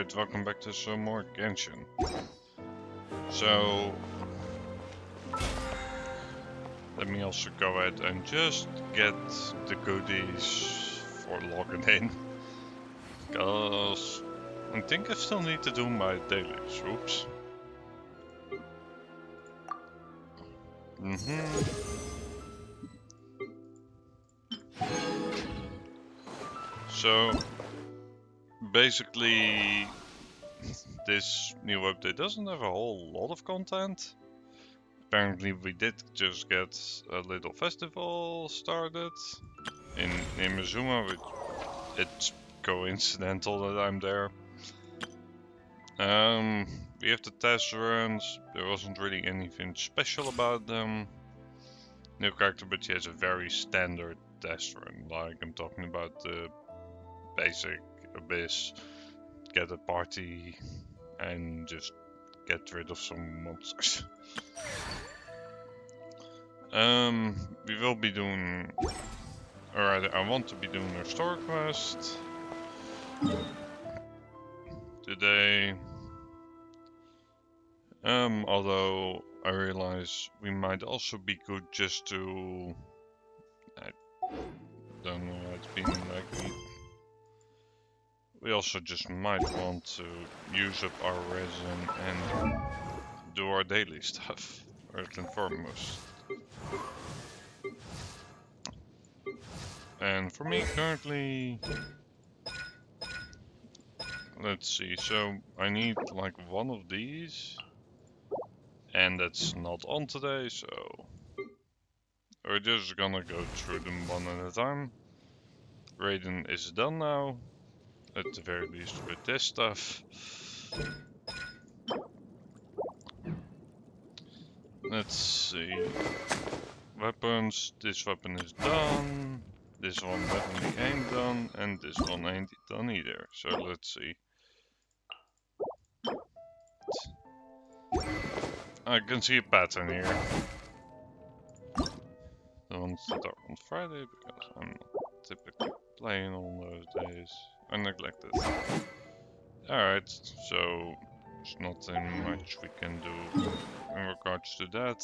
Alright, welcome back to some more Genshin. So, let me also go ahead and just get the goodies for logging in. Because I think I still need to do my dailies. Oops. So, basically, this new update doesn't have a whole lot of content. Apparently we did just get a little festival started in Mizuma, which it's coincidental that I'm there. We have the test runs, there wasn't really anything special about them. New character, but she has a very standard test run, like I'm talking about the basic Abyss, get a party and just get rid of some monsters. We will be doing, or rather I want to be doing a store quest today. Although I realize we might also be good just to, I don't know, it's been like, we also just might want to use up our resin and do our daily stuff, first and foremost. And for me currently, let's see, so I need like one of these, and that's not on today, so we're just gonna go through them one at a time. Raiden is done now, at the very least with this stuff. Let's see, weapons, this weapon is done. This one definitely ain't done, and this one ain't done either. So let's see. I can see a pattern here. The ones that are on Friday, because I'm not typically playing on those days. I neglected. Alright, so there's nothing much we can do in regards to that.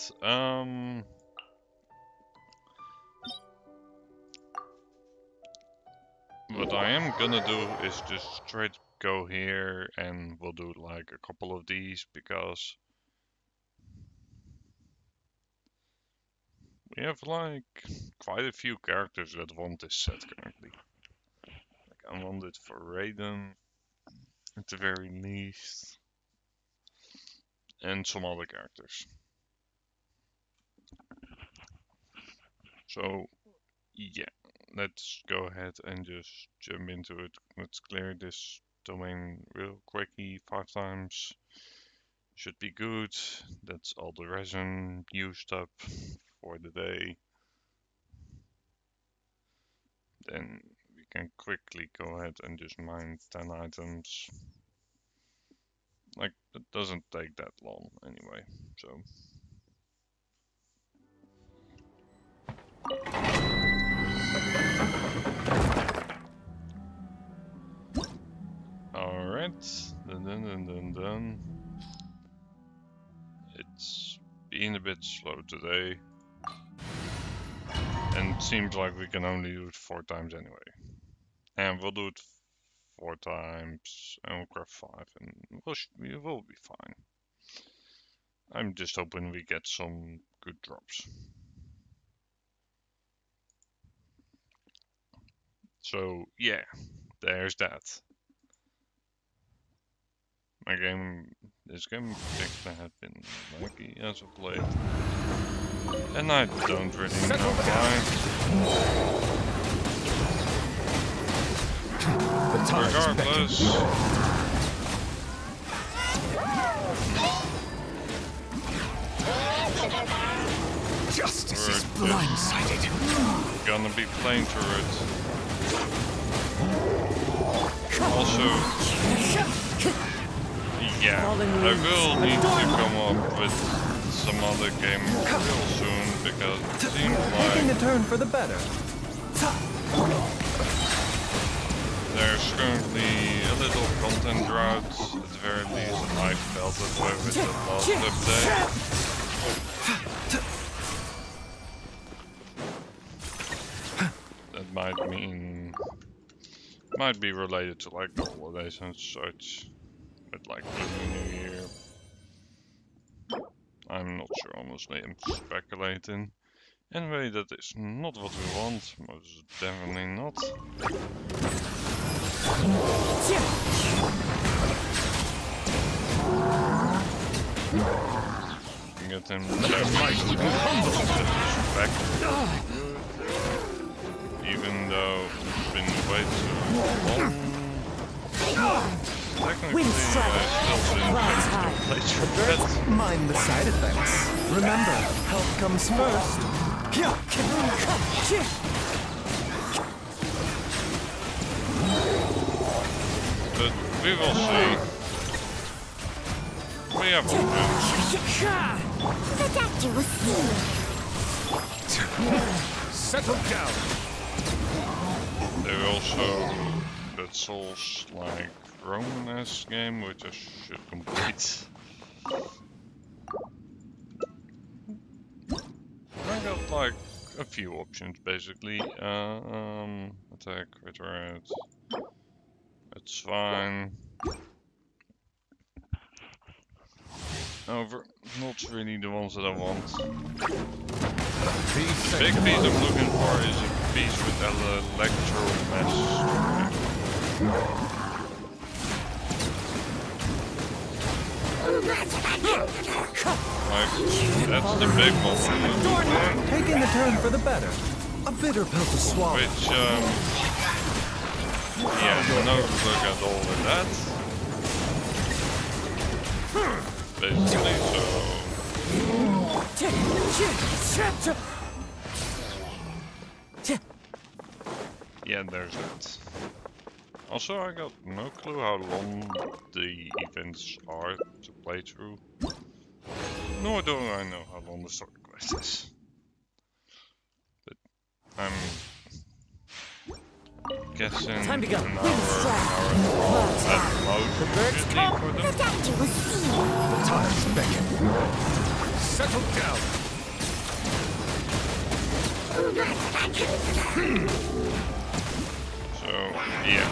What I am gonna do is just straight go here and we'll do like a couple of these because we have like quite a few characters that want this set currently. Like I want it for Raiden at the very least, and some other characters. So yeah, let's go ahead and just jump into it. Let's clear this domain real quickly 5 times. Should be good. That's all the resin used up for the day. Then we can quickly go ahead and just mine 10 items. Like, it doesn't take that long anyway, so. Alright, dun. It's been a bit slow today. And it seems like we can only do it 4 times anyway. And we'll do it 4 times and we'll craft 5 and we will be fine. I'm just hoping we get some good drops. So yeah, there's that. This game particularly has been laggy as of late. And I don't really know why. Regardless, justice is blindsided. Gonna be playing through it. Also, yeah, I will need to come up with some other game real soon because it seems Taking a like turn for the better. there's currently a little content drought, at the very least. I felt that way with the last update. That might be related to like the holidays and such, but like Lunar New Year. I'm not sure, honestly. I'm speculating. Anyway, that is not what we want. Most definitely not. Get him back. Even though it's been way too long. Technically, still didn't play through that. Mind the side effects. Remember, health comes first. But we will see. We have options. The doctor will see. Settle down. There are also that Souls-like Roman-esque game, which I should complete. I got like a few options basically. Attack, return. It's fine. Over, not really the ones that I want. The big piece I'm looking for is a piece with electro-mesh. Like, that's the big one I'm looking for. Taking the turn for the better. A bitter pill to swallow. Which, yeah, no look at all of that. Basically, so... Yeah, there's that. Also, I got no clue how long the events are to play through. Nor do I know how long the story quest is. But I'm guessing Time to go. an hour at most should be for The them. doctor will see. The time's beckon. Settle down. So, yeah.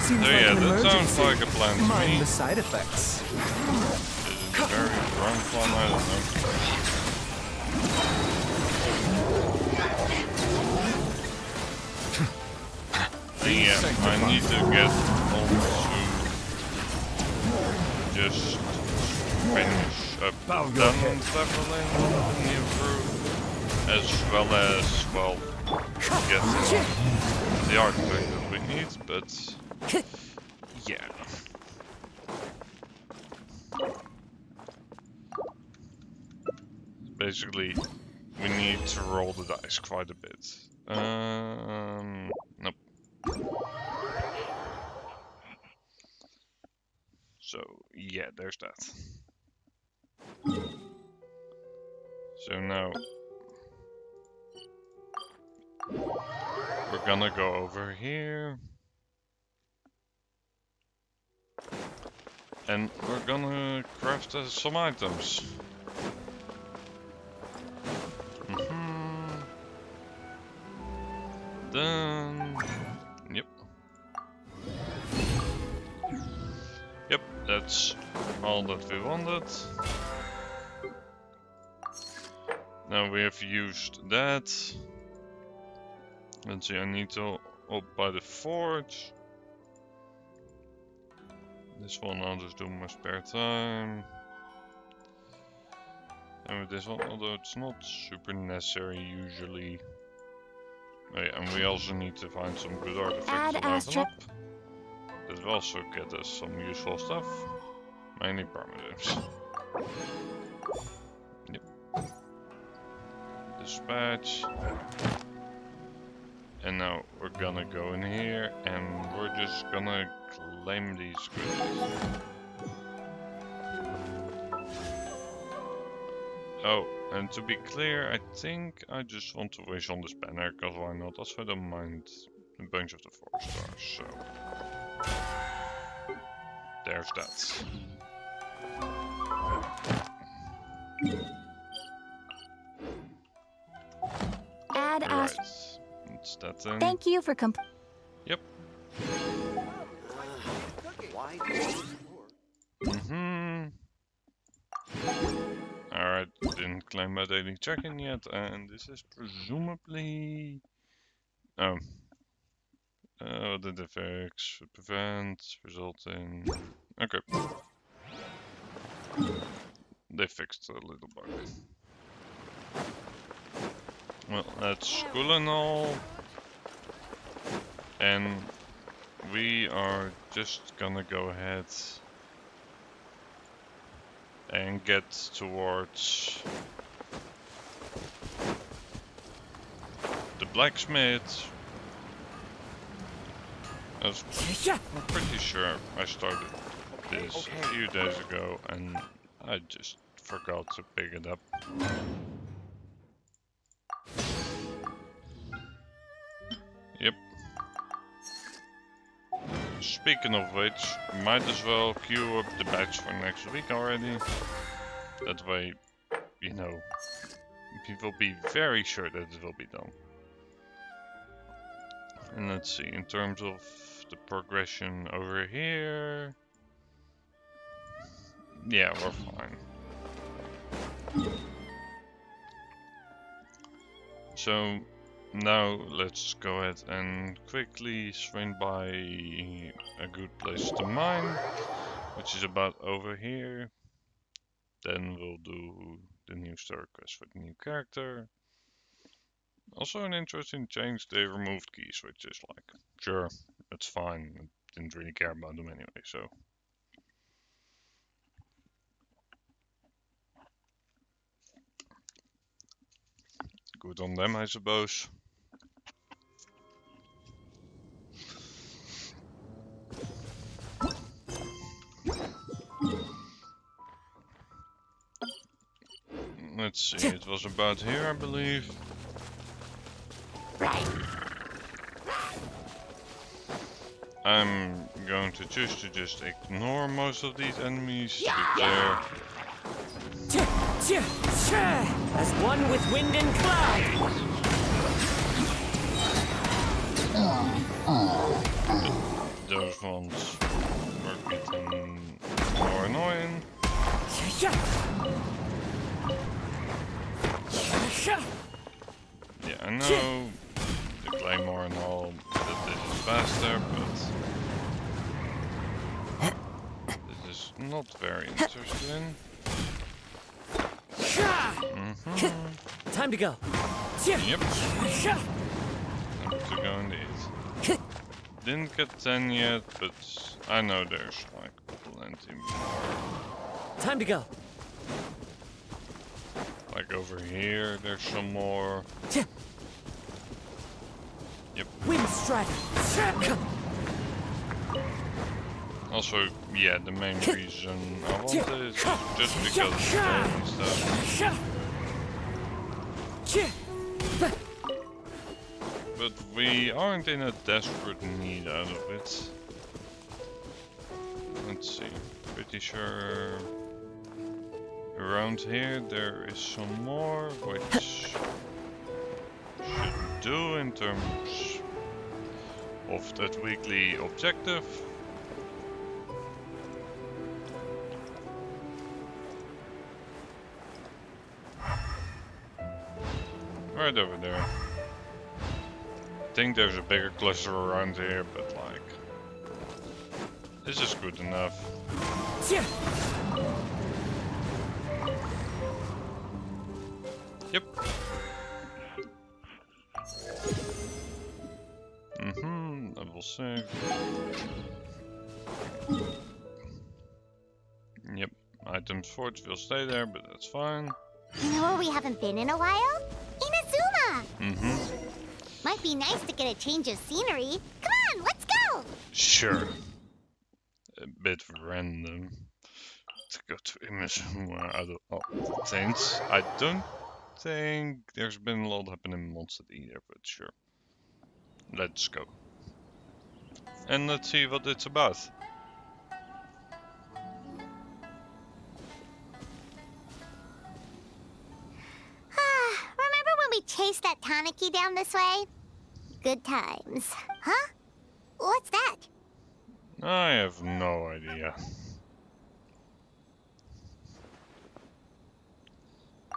Seems So like yeah, an that sounds emergency. like a plan to Mind me. the side effects. Is it a very wrong plan? I don't know. Yeah, I need to get on to just finish up Bow your done head. leveling the new crew, as well as, well, getting the artifact that we need, but yeah. Basically, we need to roll the dice quite a bit. Nope. So, yeah, there's that. So now, we're gonna go over here. And we're gonna craft some items. Then, yep. Yep, that's all that we wanted. Now we have used that. Let's see, I need to up by the forge. This one I'll just do in my spare time. And with this one, although it's not super necessary usually. Oh yeah, and we also need to find some good artifacts to level up. That will also get us some useful stuff. Mainly primitives. Yep. Dispatch. And now we're gonna go in here and we're just gonna claim these goods. Oh, and to be clear, I think I just want to wish on this banner, because why not? Also, I don't mind a bunch of the 4 stars, so... There's that. Add Right, that's that then. Thank you for Yep. Alright, didn't claim my daily check-in yet, and this is presumably... Oh. The defects prevent, result in... Okay. They fixed a little bug. Well, that's cool and all. And we are just gonna go ahead and get towards the blacksmith. I'm pretty sure I started this a few days ago and I just forgot to pick it up. Yep. Speaking of which, might as well queue up the batch for next week already. That way, you know, we will be very sure that it will be done. And let's see, in terms of the progression over here, yeah, we're fine. So now let's go ahead and quickly swing by a good place to mine, which is about over here. Then we'll do the new star quest for the new character. Also an interesting change, they removed keys, which is like, sure, that's fine. I didn't really care about them anyway, so. Good on them, I suppose. Let's see, it was about here, I believe. I'm going to choose to just ignore most of these enemies to be clear. As one with wind and cloud. Those ones were getting more annoying. Yeah, I know the claymore and all that this is faster, but this is not very interesting. Time to go. Yep. Time to go indeed. Didn't get 10 yet, but I know there's like plenty more. Time to go. Like over here, there's some more. Yep. Wind Strider. Also, yeah, the main reason I want it is just because of the and stuff. But we aren't in a desperate need out of it. Let's see, pretty sure around here there is some more, which should do in terms of that weekly objective. Right over there. I think there's a bigger cluster around here, but like, this is good enough. Yep. Level 6. Yep, items forts will stay there, but that's fine. You know where we haven't been in a while? Inazuma! Might be nice to get a change of scenery. Come on, let's go! Sure. A bit random. to go to Inazuma at all. Since I don't think there's been a lot happening in Mondstadt either, but sure. Let's go. And let's see what it's about. Remember when we chased that Tanuki down this way? Good times. Huh? What's that? I have no idea.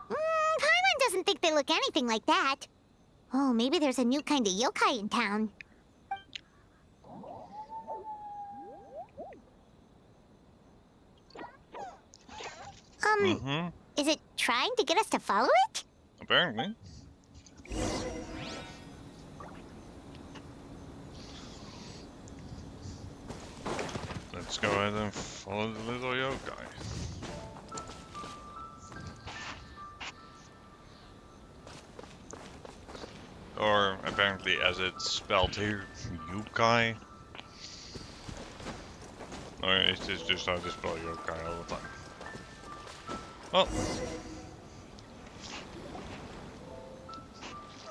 Paimon doesn't think they look anything like that. Oh, maybe there's a new kind of yokai in town. Is it trying to get us to follow it? Apparently. Let's go ahead and follow the little yokai. Or apparently as it's spelled here, yokai. Or is this just how they spell yokai all the time? Well.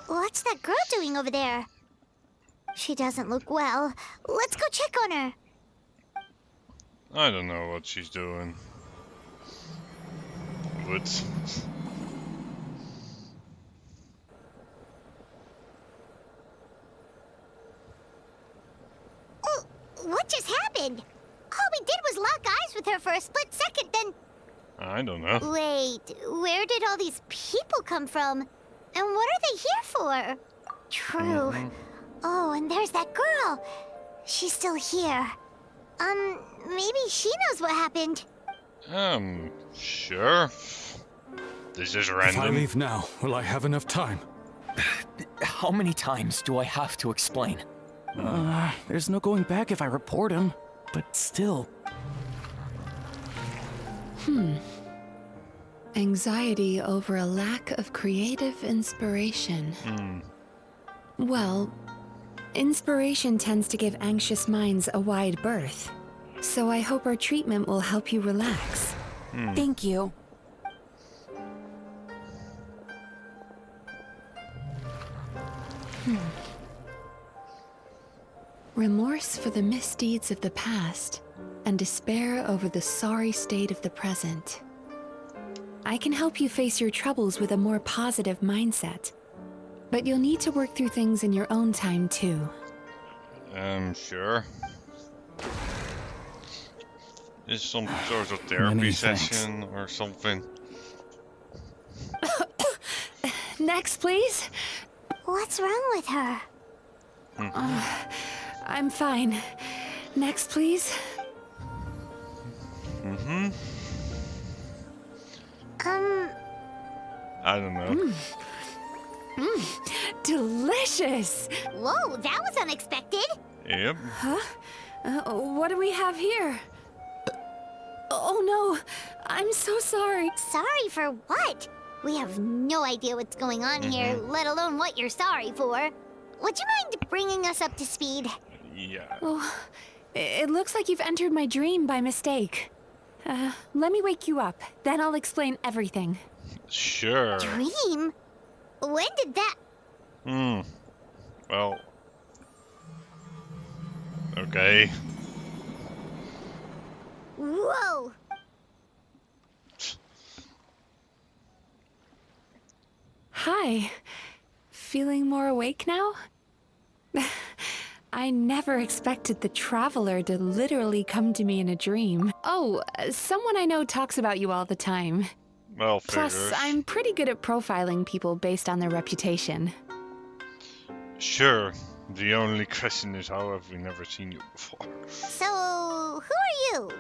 What's that girl doing over there? She doesn't look well. Let's go check on her. I don't know what she's doing. But What just happened? All we did was lock eyes with her for a split second, then... I don't know. Wait, where did all these people come from? And what are they here for? True. Oh, and there's that girl. She's still here. Maybe she knows what happened. Sure. This is If I random. leave now, will I have enough time? How many times do I have to explain? There's no going back if I report him, but still. Anxiety over a lack of creative inspiration. Well, inspiration tends to give anxious minds a wide berth. So I hope our treatment will help you relax. Thank you. Remorse for the misdeeds of the past, and despair over the sorry state of the present. I can help you face your troubles with a more positive mindset. But you'll need to work through things in your own time, too. Sure. Is some sort of therapy Many thanks. session or something? Next, please. What's wrong with her? I'm fine. Next, please. I don't know. Delicious! Whoa, that was unexpected. Yep. What do we have here? Oh no, I'm so sorry. Sorry for what? We have no idea what's going on here, let alone what you're sorry for. Would you mind bringing us up to speed? Yeah. Oh, it looks like you've entered my dream by mistake. Let me wake you up, then I'll explain everything. Sure. Dream? When did that... Well. Okay. Whoa! Hi. Feeling more awake now? I never expected the Traveler to literally come to me in a dream. Oh, someone I know talks about you all the time. Well, Plus, figures. I'm pretty good at profiling people based on their reputation. Sure. The only question is how have we never seen you before? So, who are you?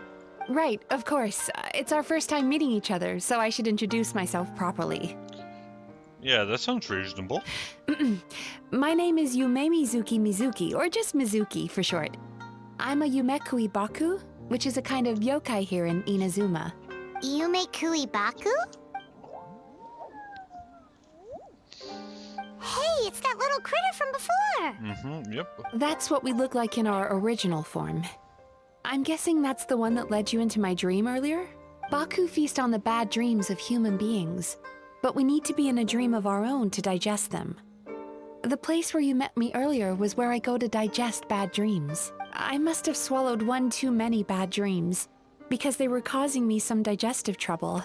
Right, of course. It's our first time meeting each other, so I should introduce myself properly. Yeah, that sounds reasonable. My name is Yume Mizuki, or just Mizuki for short. I'm a Yumekui Baku, which is a kind of yokai here in Inazuma. Yume Kuibaku? Hey, it's that little critter from before! Yep. That's what we look like in our original form. I'm guessing that's the one that led you into my dream earlier? Baku feast on the bad dreams of human beings, but we need to be in a dream of our own to digest them. The place where you met me earlier was where I go to digest bad dreams. I must have swallowed one too many bad dreams, because they were causing me some digestive trouble.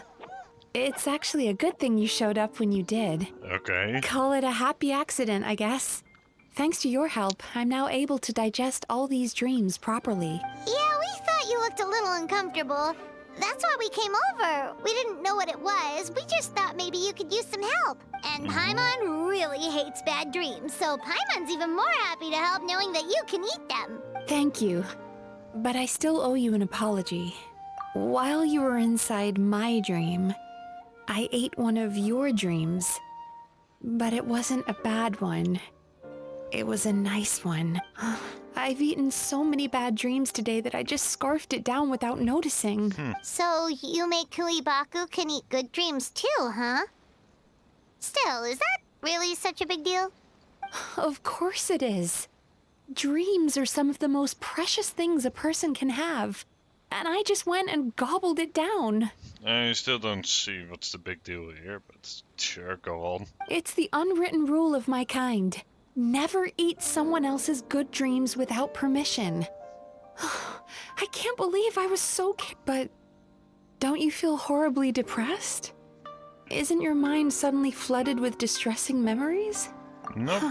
It's actually a good thing you showed up when you did. Okay. Call it a happy accident, I guess. Thanks to your help, I'm now able to digest all these dreams properly. Yeah, we thought you looked a little uncomfortable. That's why we came over. We didn't know what it was. We just thought maybe you could use some help. And Paimon really hates bad dreams, so Paimon's even more happy to help knowing that you can eat them. Thank you. But I still owe you an apology. While you were inside my dream, I ate one of your dreams. But it wasn't a bad one. It was a nice one. I've eaten so many bad dreams today that I just scarfed it down without noticing. So Yume Kuibaku can eat good dreams too, huh? Still, is that really such a big deal? Of course it is. Dreams are some of the most precious things a person can have. And I just went and gobbled it down. I still don't see what's the big deal here, but sure, go on. It's the unwritten rule of my kind. Never eat someone else's good dreams without permission. I can't believe I was so but don't you feel horribly depressed? Isn't your mind suddenly flooded with distressing memories? Nope.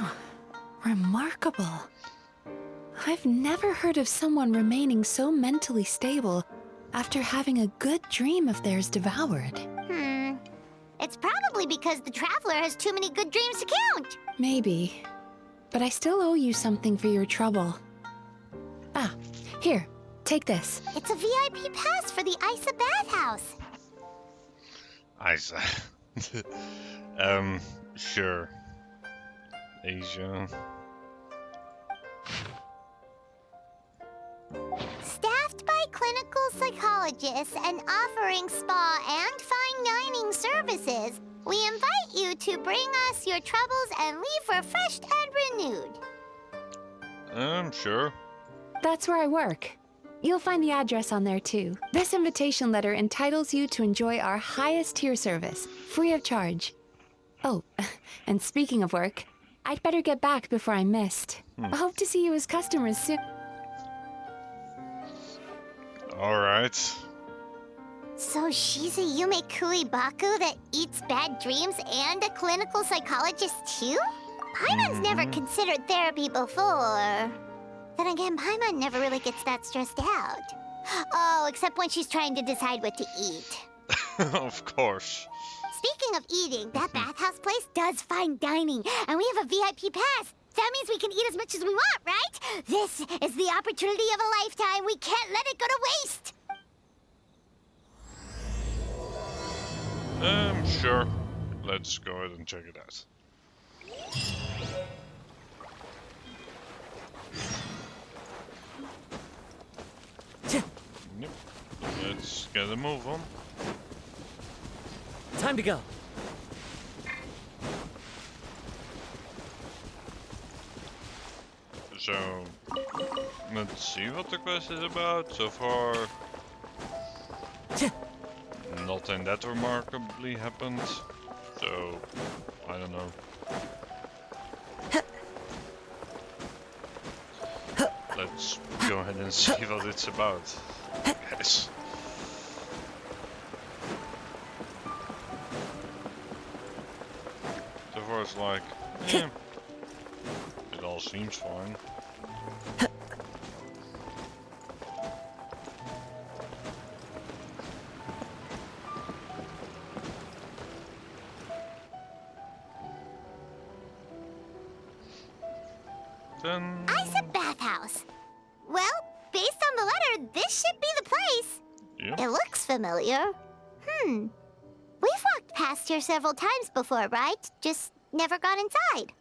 Remarkable. I've never heard of someone remaining so mentally stable after having a good dream of theirs devoured. It's probably because the Traveler has too many good dreams to count. Maybe. But I still owe you something for your trouble. Ah, here, take this. It's a VIP pass for the Isa bathhouse. Isa. Sure. Asia. Staffed by clinical psychologists and offering spa and fine dining services, we invite you to bring us your troubles and leave refreshed and renewed. Sure. That's where I work. You'll find the address on there too. This invitation letter entitles you to enjoy our highest tier service, free of charge. Oh, and speaking of work, I'd better get back before I missed. I hope to see you as customers soon. Alright. So she's a Yume Kuibaku that eats bad dreams and a clinical psychologist too? Paimon's never considered therapy before. Then again, Paimon never really gets that stressed out. Oh, except when she's trying to decide what to eat. Of course. Speaking of eating, that bathhouse place does fine dining, and we have a VIP pass. That means we can eat as much as we want, right? This is the opportunity of a lifetime. We can't let it go to waste. Sure. Let's go ahead and check it out. Yep. Let's get a move on. Time to go. So, let's see what the quest is about. So far, nothing that remarkably happened. So, I don't know. Let's go ahead and see what it's about. Yes. So far it's like, yeah, it all seems fine. Then... Isa bathhouse. Well, based on the letter, this should be the place. Yep. It looks familiar. We've walked past here several times before, right? Just never got inside.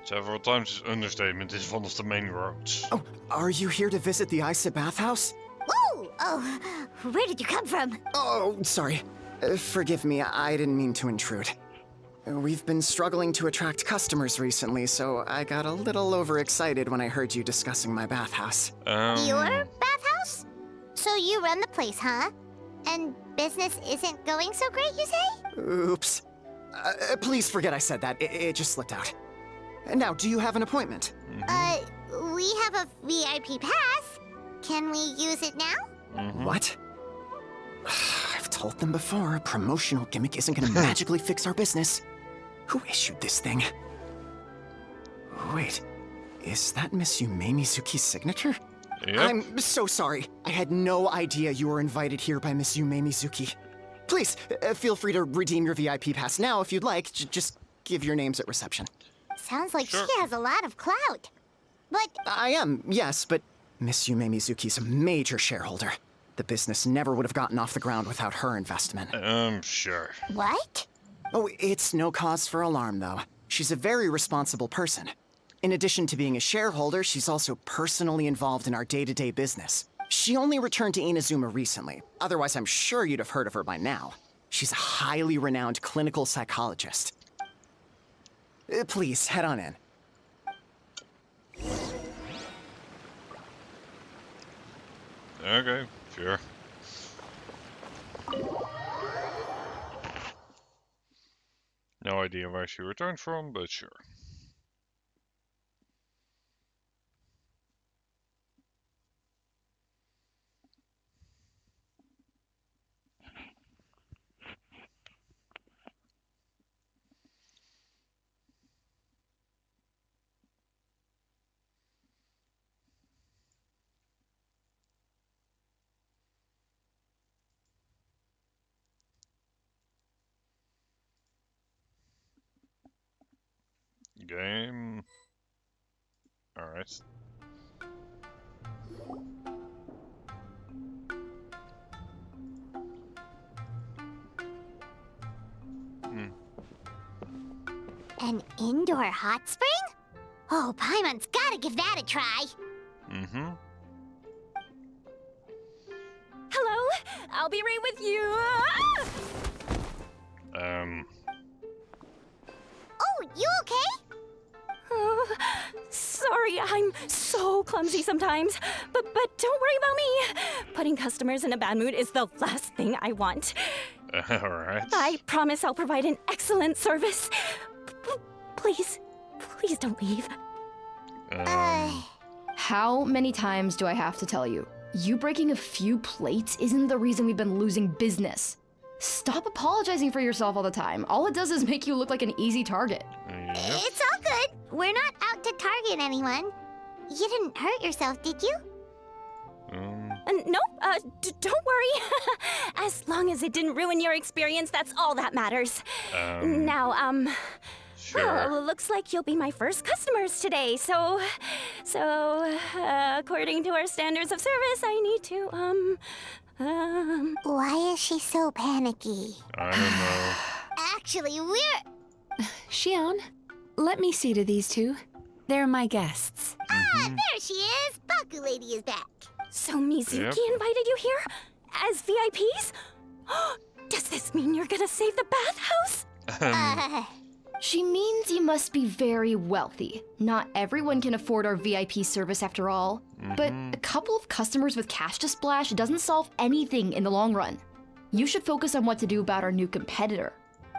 Several times is understatement. Is one of the main roads. Oh, are you here to visit the Isa bathhouse? Ooh! Oh, where did you come from? Oh, sorry. Forgive me, I didn't mean to intrude. We've been struggling to attract customers recently, so I got a little overexcited when I heard you discussing my bathhouse. Your bathhouse? So you run the place, huh? And business isn't going so great, you say? Oops. Please forget I said that. It just slipped out. Now, do you have an appointment? We have a VIP pass. Can we use it now? What? I've told them before, a promotional gimmick isn't gonna magically fix our business. Who issued this thing? Wait, is that Miss Yume Mizuki's signature? Yep. I'm so sorry. I had no idea you were invited here by Miss Yume Mizuki. Please, feel free to redeem your VIP pass now if you'd like. Just give your names at reception. Sounds like Sure. she has a lot of clout. But I am, yes, but Miss Yume Mizuki's a major shareholder. The business never would have gotten off the ground without her investment. Sure. what? Oh, it's no cause for alarm, though. She's a very responsible person. In addition to being a shareholder, she's also personally involved in our day-to-day business. She only returned to Inazuma recently. Otherwise, I'm sure you'd have heard of her by now. She's a highly renowned clinical psychologist. Please, head on in. Okay, sure. No idea where she returned from, but sure. Game. Alright. An indoor hot spring? Oh, Paimon's gotta give that a try. Mm-hmm. Hello, I'll be right with you. Oh, you okay? Oh, sorry, I'm so clumsy sometimes. But don't worry about me. Putting customers in a bad mood is the last thing I want. Alright. I promise I'll provide an excellent service. Please don't leave. How many times do I have to tell you? You breaking a few plates isn't the reason we've been losing business. Stop apologizing for yourself all the time. All it does is make you look like an easy target. Yep. It's all good. We're not out to target anyone. You didn't hurt yourself, did you? No, don't worry. As long as it didn't ruin your experience, that's all that matters. Now, Sure. well, looks like you'll be my first customers today. So, according to our standards of service, I need to, Why is she so panicky? I don't know. Actually, we're... Shion, let me see to these two. They're my guests. There she is! Baku Lady is back. So Mizuki Yep. invited you here? As VIPs? Does this mean you're gonna save the bathhouse? She means you must be very wealthy. Not everyone can afford our VIP service after all. But a couple of customers with cash to splash doesn't solve anything in the long run. You should focus on what to do about our new competitor.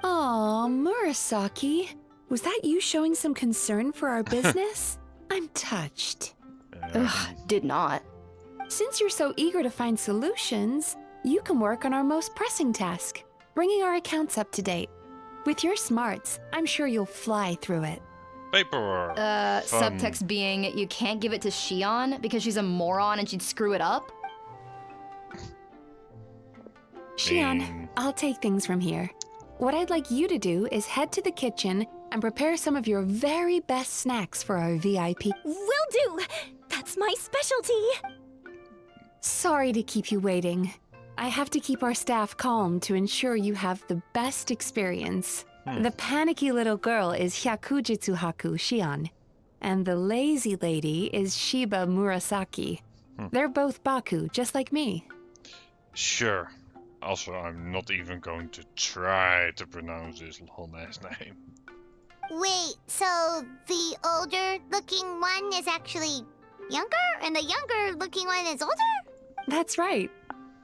Aw, Murasaki. Was that you showing some concern for our business? I'm touched. Ugh, did not. Since you're so eager to find solutions, you can work on our most pressing task, bringing our accounts up to date. With your smarts, I'm sure you'll fly through it. Paperwork. Fun. Subtext being you can't give it to Shion because she's a moron and she'd screw it up. Shion, I'll take things from here. What I'd like you to do is head to the kitchen and prepare some of your very best snacks for our VIP. Will do! That's my specialty! Sorry to keep you waiting. I have to keep our staff calm to ensure you have the best experience. The panicky little girl is Hyakujitsu Haku Shion, and the lazy lady is Shiba Murasaki. They're both Baku, just like me. Sure. Also, I'm not even going to try to pronounce his whole last name. Wait, so the older looking one is actually younger, and the younger looking one is older? That's right.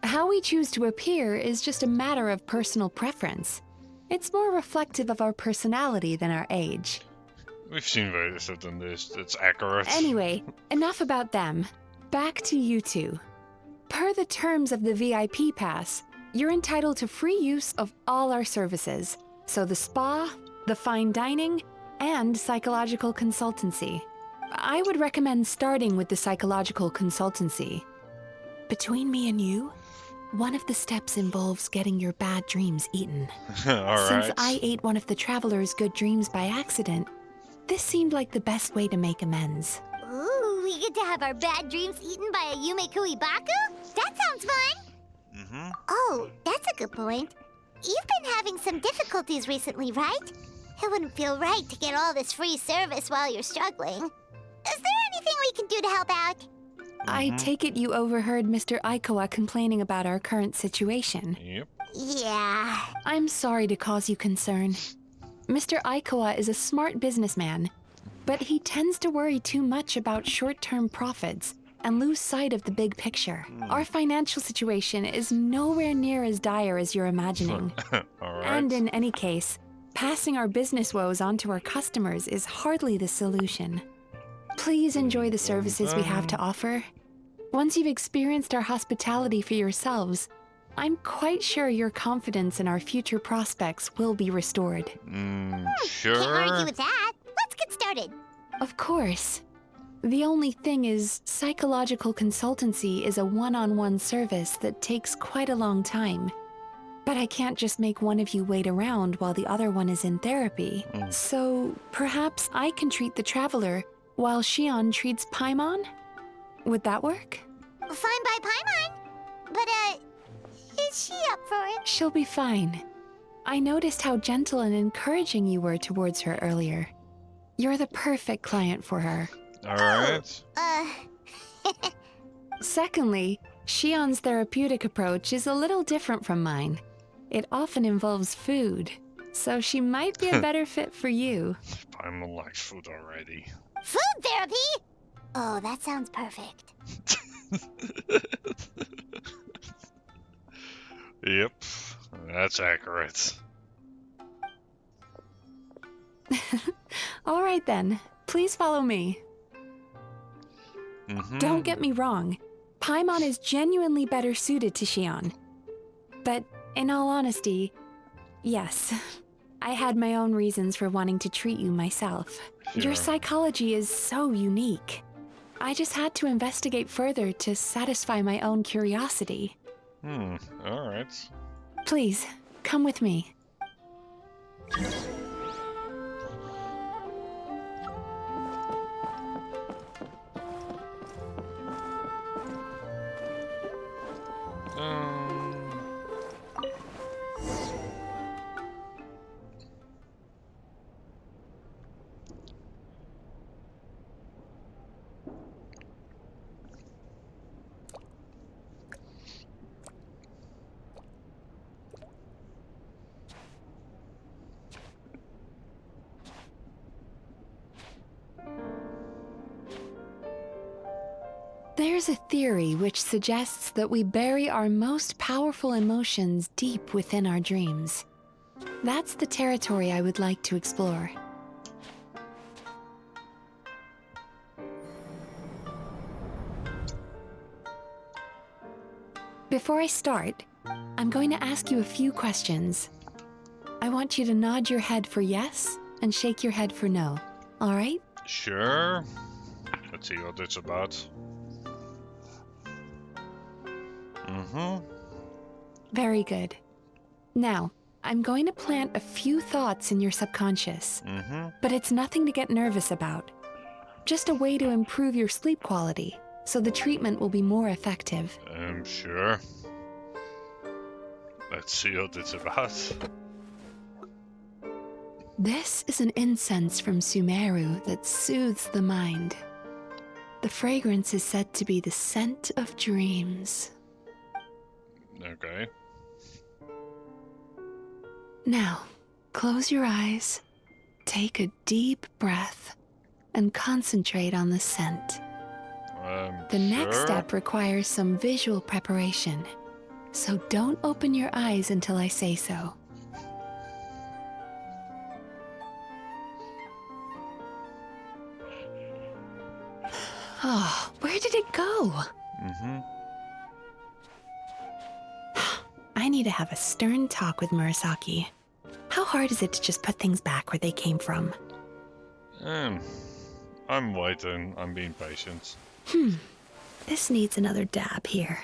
How we choose to appear is just a matter of personal preference. It's more reflective of our personality than our age. We've seen videos that done this. That's accurate. Anyway, enough about them. Back to you two. Per the terms of the VIP pass, you're entitled to free use of all our services. So the spa, the fine dining, and psychological consultancy. I would recommend starting with the psychological consultancy. Between me and you, one of the steps involves getting your bad dreams eaten. Alright. Since I ate one of the traveler's good dreams by accident, this seemed like the best way to make amends. Ooh, we get to have our bad dreams eaten by a Yume Baku? That sounds fun! Mm-hmm. Oh, that's a good point. You've been having some difficulties recently, right? It wouldn't feel right to get all this free service while you're struggling. Is there anything we can do to help out? I take it you overheard Mr. Aikawa complaining about our current situation. Yep. Yeah. I'm sorry to cause you concern. Mr. Aikawa is a smart businessman, but he tends to worry too much about short-term profits and lose sight of the big picture. Our financial situation is nowhere near as dire as you're imagining. Alright. And in any case, passing our business woes on to our customers is hardly the solution. Please enjoy the services we have to offer. Once you've experienced our hospitality for yourselves, I'm quite sure your confidence in our future prospects will be restored. Sure. Can't argue with that. Let's get started. Of course. The only thing is, psychological consultancy is a one-on-one service that takes quite a long time. But I can't just make one of you wait around while the other one is in therapy. So perhaps I can treat the traveler while Shion treats Paimon? Would that work? Fine by Paimon. But, is she up for it? She'll be fine. I noticed how gentle and encouraging you were towards her earlier. You're the perfect client for her. Alright. Secondly, Shion's therapeutic approach is a little different from mine. It often involves food, so she might be a better fit for you. Paimon likes food already. Food therapy? Oh, that sounds perfect. Yep. That's accurate. All right then, please follow me. Don't get me wrong, Paimon is genuinely better suited to Shion. But in all honesty, yes, I had my own reasons for wanting to treat you myself. Your Sure. psychology is so unique. I just had to investigate further to satisfy my own curiosity. Alright. Please, come with me. There's a theory which suggests that we bury our most powerful emotions deep within our dreams. That's the territory I would like to explore. Before I start, I'm going to ask you a few questions. I want you to nod your head for yes and shake your head for no. All right? Sure. Let's see what it's about. Very good. Now, I'm going to plant a few thoughts in your subconscious, but it's nothing to get nervous about. Just a way to improve your sleep quality, so the treatment will be more effective. Sure. Let's see what it's about. This is an incense from Sumeru that soothes the mind. The fragrance is said to be the scent of dreams. Okay. Now, close your eyes, take a deep breath, and concentrate on the scent. The next Sure. step requires some visual preparation. So don't open your eyes until I say so. Oh, where did it go? I need to have a stern talk with Murasaki. How hard is it to just put things back where they came from? I'm waiting. I'm being patient. This needs another dab here.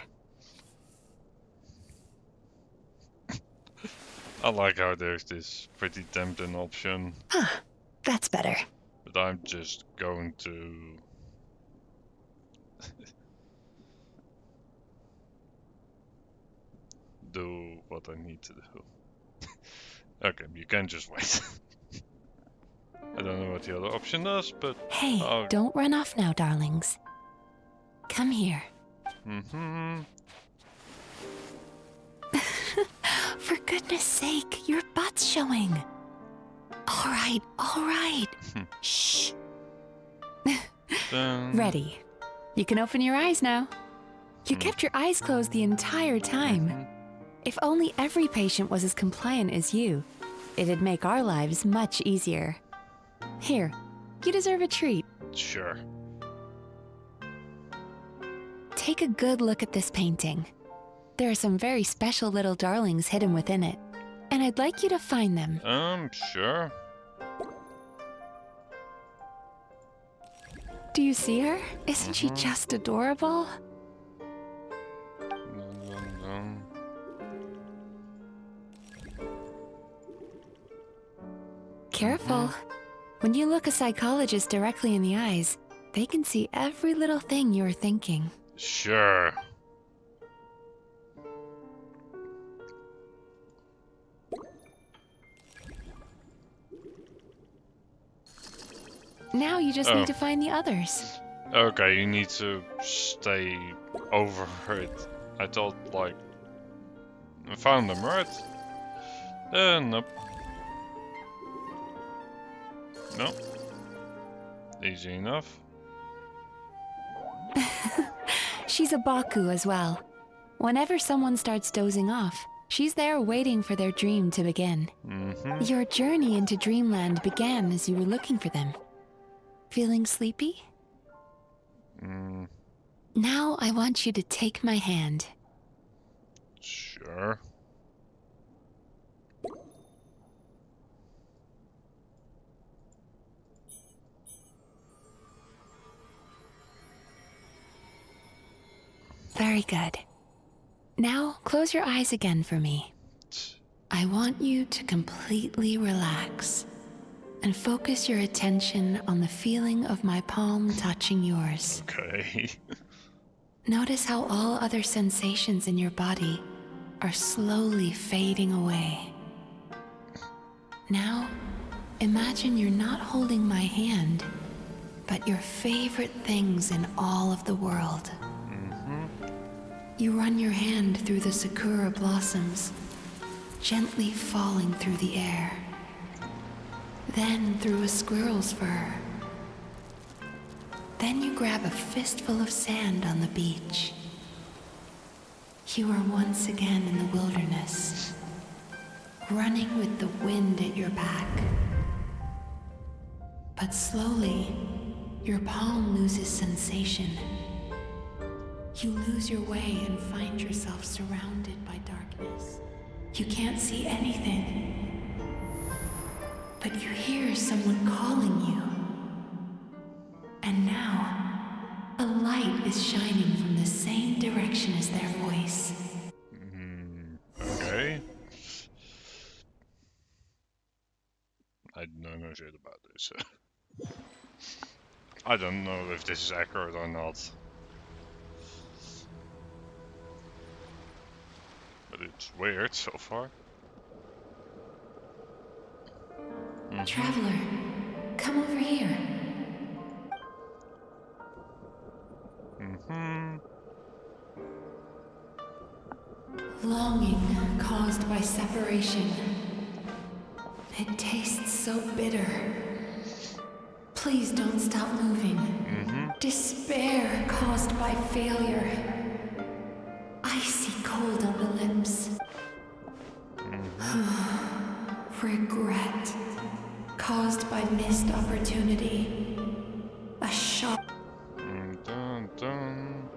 I like how there's this pretty tempting option, That's better. but I'm just going to... do what I need to do. Okay, you can just wait. I don't know what the other option does, but... Hey, Oh. don't run off now, darlings. Come here. For goodness sake, your butt's showing. All right. Shh. Dun. Ready. You can open your eyes now. You kept your eyes closed the entire time. If only every patient was as compliant as you, it'd make our lives much easier. Here, you deserve a treat. Sure. Take a good look at this painting. There are some very special little darlings hidden within it, and I'd like you to find them. Sure. Do you see her? Isn't she just adorable? Dun, dun, dun. Careful. When you look a psychologist directly in the eyes, they can see every little thing you're thinking. Sure. Now you just need to find the others. Okay, you need to stay over it. I thought, like... I found them, right? Nope. Nope. Easy enough. She's a Baku as well. Whenever someone starts dozing off, she's there waiting for their dream to begin. Your journey into Dreamland began as you were looking for them. Feeling sleepy? Now I want you to take my hand. Sure. Very good. Now close your eyes again for me. I want you to completely relax and focus your attention on the feeling of my palm touching yours. Okay. Notice how all other sensations in your body are slowly fading away. Now, imagine you're not holding my hand, but your favorite things in all of the world. You run your hand through the sakura blossoms, gently falling through the air. Then through a squirrel's fur. Then you grab a fistful of sand on the beach. You are once again in the wilderness, running with the wind at your back. But slowly, your palm loses sensation. You lose your way and find yourself surrounded by darkness. You can't see anything, but you hear someone calling you. And now, a light is shining from the same direction as their voice. Okay. I don't know shit about this. I don't know if this is accurate or not. But it's weird so far. Traveler, come over here. Longing caused by separation. It tastes so bitter. Please don't stop moving. Despair caused by failure. Icy cold on the lips. Regret caused by missed opportunity. A shock. Dun, dun.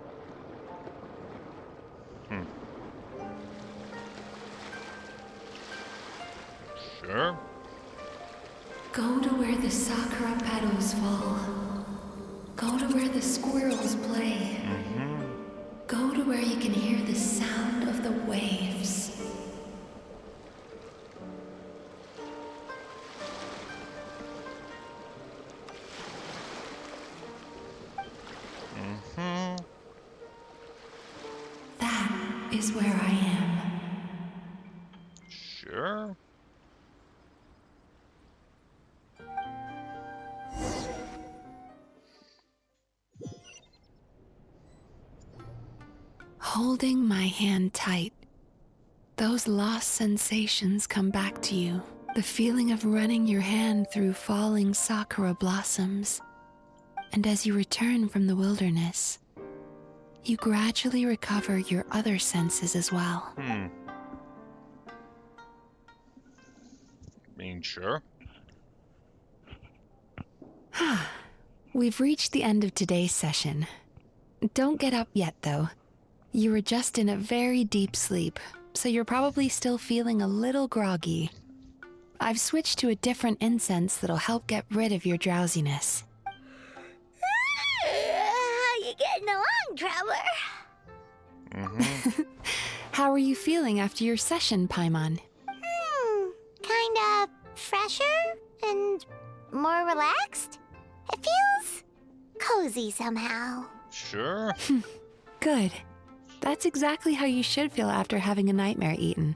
Sure. Go to where the sakura petals fall. Go to where the squirrels play. Go to where you can hear the sound of the waves. That is where I am. Sure. Holding my hand tight, those lost sensations come back to you. The feeling of running your hand through falling sakura blossoms. And as you return from the wilderness, you gradually recover your other senses as well. Sure. We've reached the end of today's session. Don't get up yet, though. You were just in a very deep sleep, so you're probably still feeling a little groggy. I've switched to a different incense that'll help get rid of your drowsiness. How you getting along, Traveler? How are you feeling after your session, Paimon? Kinda fresher and more relaxed. It feels cozy somehow. Sure. Good. That's exactly how you should feel after having a nightmare eaten.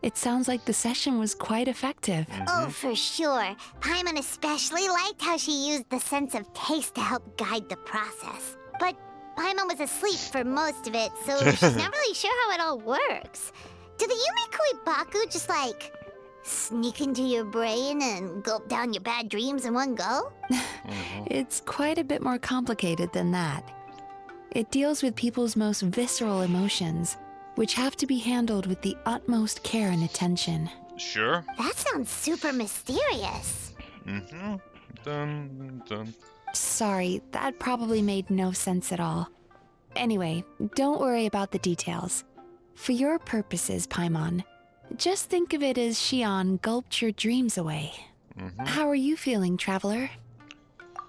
It sounds like the session was quite effective. Oh, for sure. Paimon especially liked how she used the sense of taste to help guide the process. But Paimon was asleep for most of it, so she's not really sure how it all works. Do the Yumikui Baku just like sneak into your brain and gulp down your bad dreams in one go? It's quite a bit more complicated than that. It deals with people's most visceral emotions, which have to be handled with the utmost care and attention. Sure. That sounds super mysterious. Dun, dun. Sorry, that probably made no sense at all. Anyway, don't worry about the details. For your purposes, Paimon, just think of it as Xion gulped your dreams away. How are you feeling, Traveler?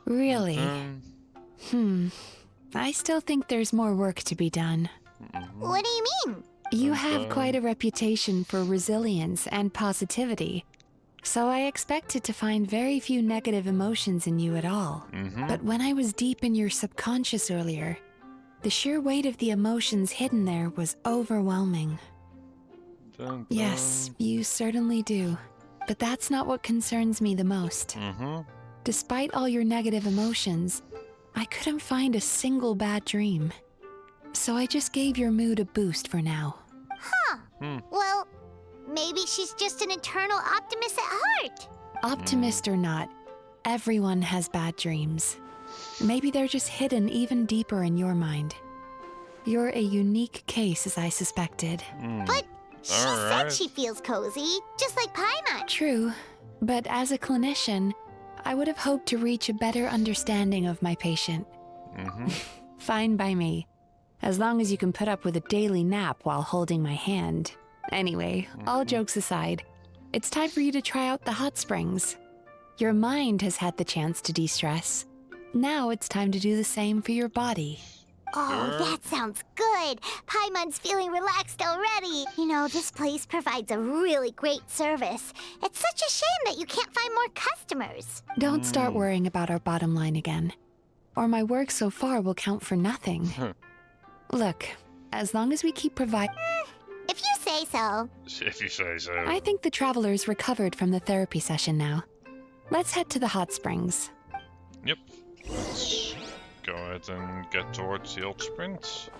Really? I still think there's more work to be done. What do you mean? You have quite a reputation for resilience and positivity, so I expected to find very few negative emotions in you at all. But when I was deep in your subconscious earlier, the sheer weight of the emotions hidden there was overwhelming. Dun, Yes, you certainly do. But that's not what concerns me the most. Despite all your negative emotions, I couldn't find a single bad dream. So I just gave your mood a boost for now. Well, maybe she's just an eternal optimist at heart. Optimist or not, everyone has bad dreams. Maybe they're just hidden even deeper in your mind. You're a unique case, as I suspected. But she said she feels cozy, just like Paimon. True, but as a clinician, I would have hoped to reach a better understanding of my patient. Fine by me, as long as you can put up with a daily nap while holding my hand. Anyway, all jokes aside, it's time for you to try out the hot springs. Your mind has had the chance to de-stress. Now it's time to do the same for your body. Oh, that sounds good. Paimon's feeling relaxed already. You know, this place provides a really great service. It's such a shame that you can't find more customers. Don't start worrying about our bottom line again, or my work so far will count for nothing. Look, as long as we keep providing... If you say so. If you say so. I think the traveler's recovered from the therapy session now. Let's head to the hot springs. Yep. Let's go ahead and get towards the hot springs.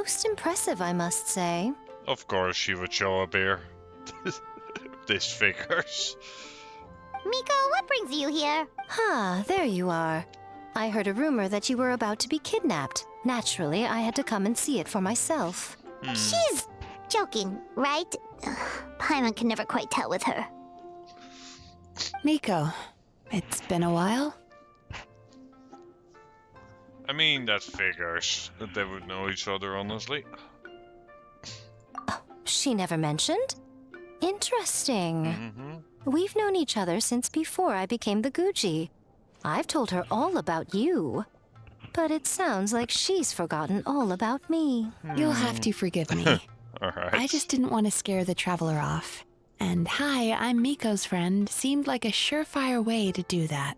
Most impressive, I must say. Of course she would show up here. This figures. Miko, what brings you here? There you are. I heard a rumor that you were about to be kidnapped. Naturally, I had to come and see it for myself. She's joking, right? Paimon can never quite tell with her. Miko, it's been a while. I mean, that figures. That they would know each other, honestly. She never mentioned? Interesting. Mm-hmm. We've known each other since before I became the Guji. I've told her all about you. But it sounds like she's forgotten all about me. You'll have to forgive me. Alright. I just didn't want to scare the traveler off. And hi, I'm Miko's friend seemed like a surefire way to do that.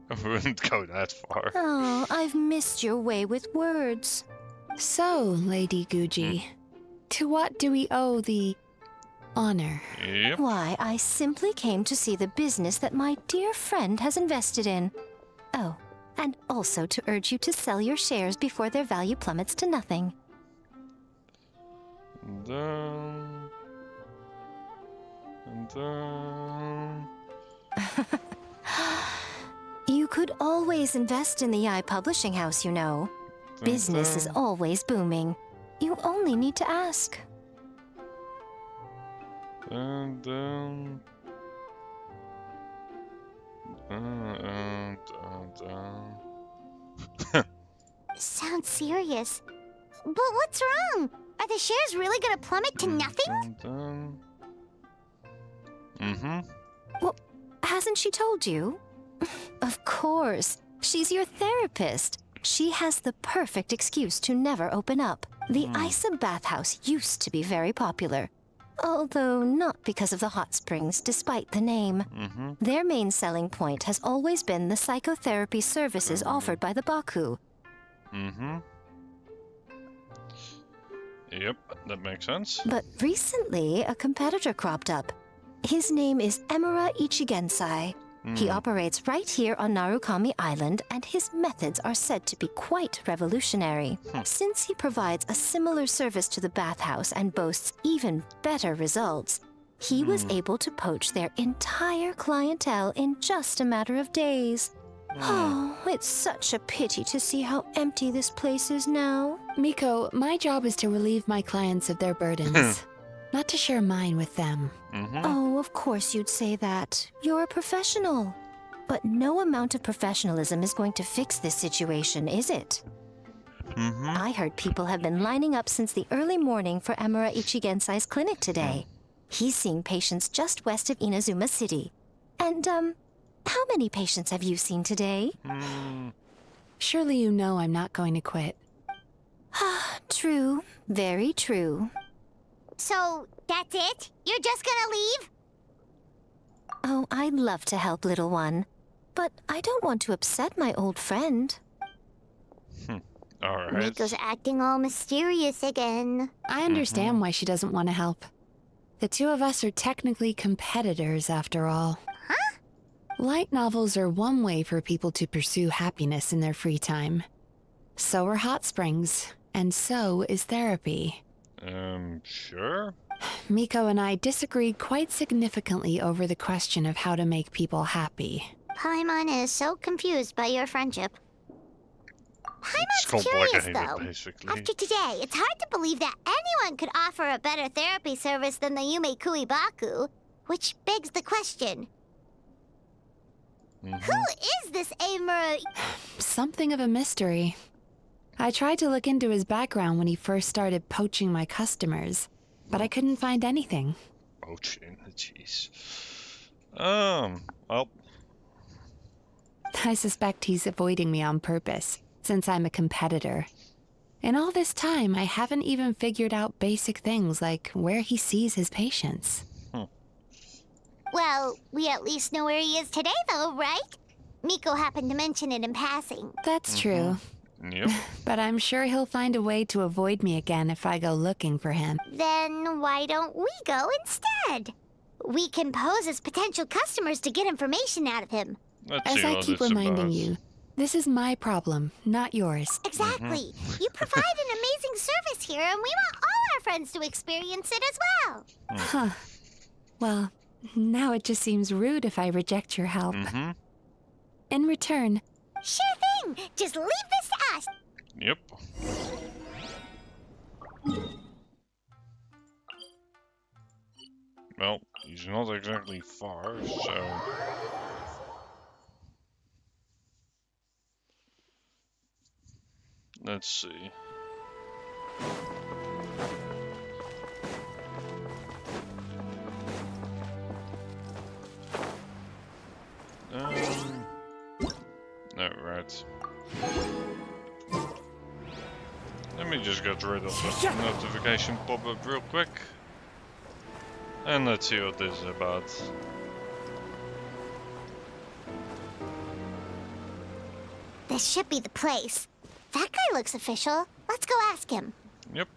I wouldn't go that far. Oh, I've missed your way with words. So, Lady Guji, to what do we owe the honor? Yep. Why, I simply came to see the business that my dear friend has invested in. Oh, and also to urge you to sell your shares before their value plummets to nothing. And then... You could always invest in the Publishing House, you know. Business is always booming. You only need to ask. And then... Sounds serious. But what's wrong? Are the shares really gonna plummet to nothing? Well, hasn't she told you? Of course. She's your therapist. She has the perfect excuse to never open up. The Isa bathhouse used to be very popular. Although not because of the hot springs, despite the name. Their main selling point has always been the psychotherapy services offered by the Baku. Yep, that makes sense. But recently, a competitor cropped up. His name is Emura Ichigensai. He operates right here on Narukami Island, and his methods are said to be quite revolutionary. Since he provides a similar service to the bathhouse and boasts even better results, he was able to poach their entire clientele in just a matter of days. Oh, it's such a pity to see how empty this place is now. Miko, my job is to relieve my clients of their burdens, not to share mine with them. Oh, of course you'd say that. You're a professional. But no amount of professionalism is going to fix this situation, is it? I heard people have been lining up since the early morning for Emura Ichigensai's clinic today. He's seeing patients just west of Inazuma City. And, how many patients have you seen today? Surely you know I'm not going to quit. True. Very true. So, that's it? You're just gonna leave? Oh, I'd love to help, little one. But I don't want to upset my old friend. Alright. Miko's acting all mysterious again. I understand why she doesn't want to help. The two of us are technically competitors, after all. Light novels are one way for people to pursue happiness in their free time. So are hot springs, and so is therapy. Sure. Miko and I disagreed quite significantly over the question of how to make people happy. Paimon is so confused by your friendship. Paimon's curious, though. Basically. After today, it's hard to believe that anyone could offer a better therapy service than the Yume Kui Baku. Which begs the question, who is this Emura? Something of a mystery. I tried to look into his background when he first started poaching my customers, but I couldn't find anything. Poaching, jeez. Well, I suspect he's avoiding me on purpose, since I'm a competitor. In all this time, I haven't even figured out basic things like where he sees his patients. Well, we at least know where he is today, though, right? Miko happened to mention it in passing. That's true, Yep. but I'm sure he'll find a way to avoid me again if I go looking for him. Then why don't we go instead? We can pose as potential customers to get information out of him. Let's As see I what keep it's reminding about. you, This is my problem, not yours. Exactly. You provide an amazing service here, and we want all our friends to experience it as well. Huh. Well, now it just seems rude if I reject your help. In return, Sure thing. Just leave this to us. Yep. Well, he's not exactly far, so... Let's see. No, right. Let me just get rid of the notification pop-up real quick. And let's see what this is about. This should be the place. That guy looks official. Let's go ask him. Yep.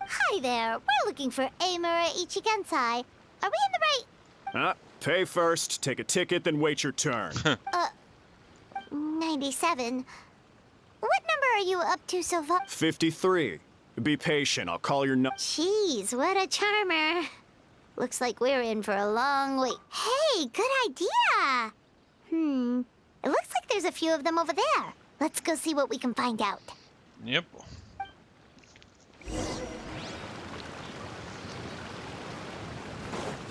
Hi there. We're looking for Amura Ichigensai. Are we in the right... Pay first, take a ticket, then wait your turn. 97. What number are you up to so far? 53. Be patient, I'll call your Jeez, what a charmer. Looks like we're in for a long wait. Hey, good idea. It looks like there's a few of them over there. Let's go see what we can find out. Yep.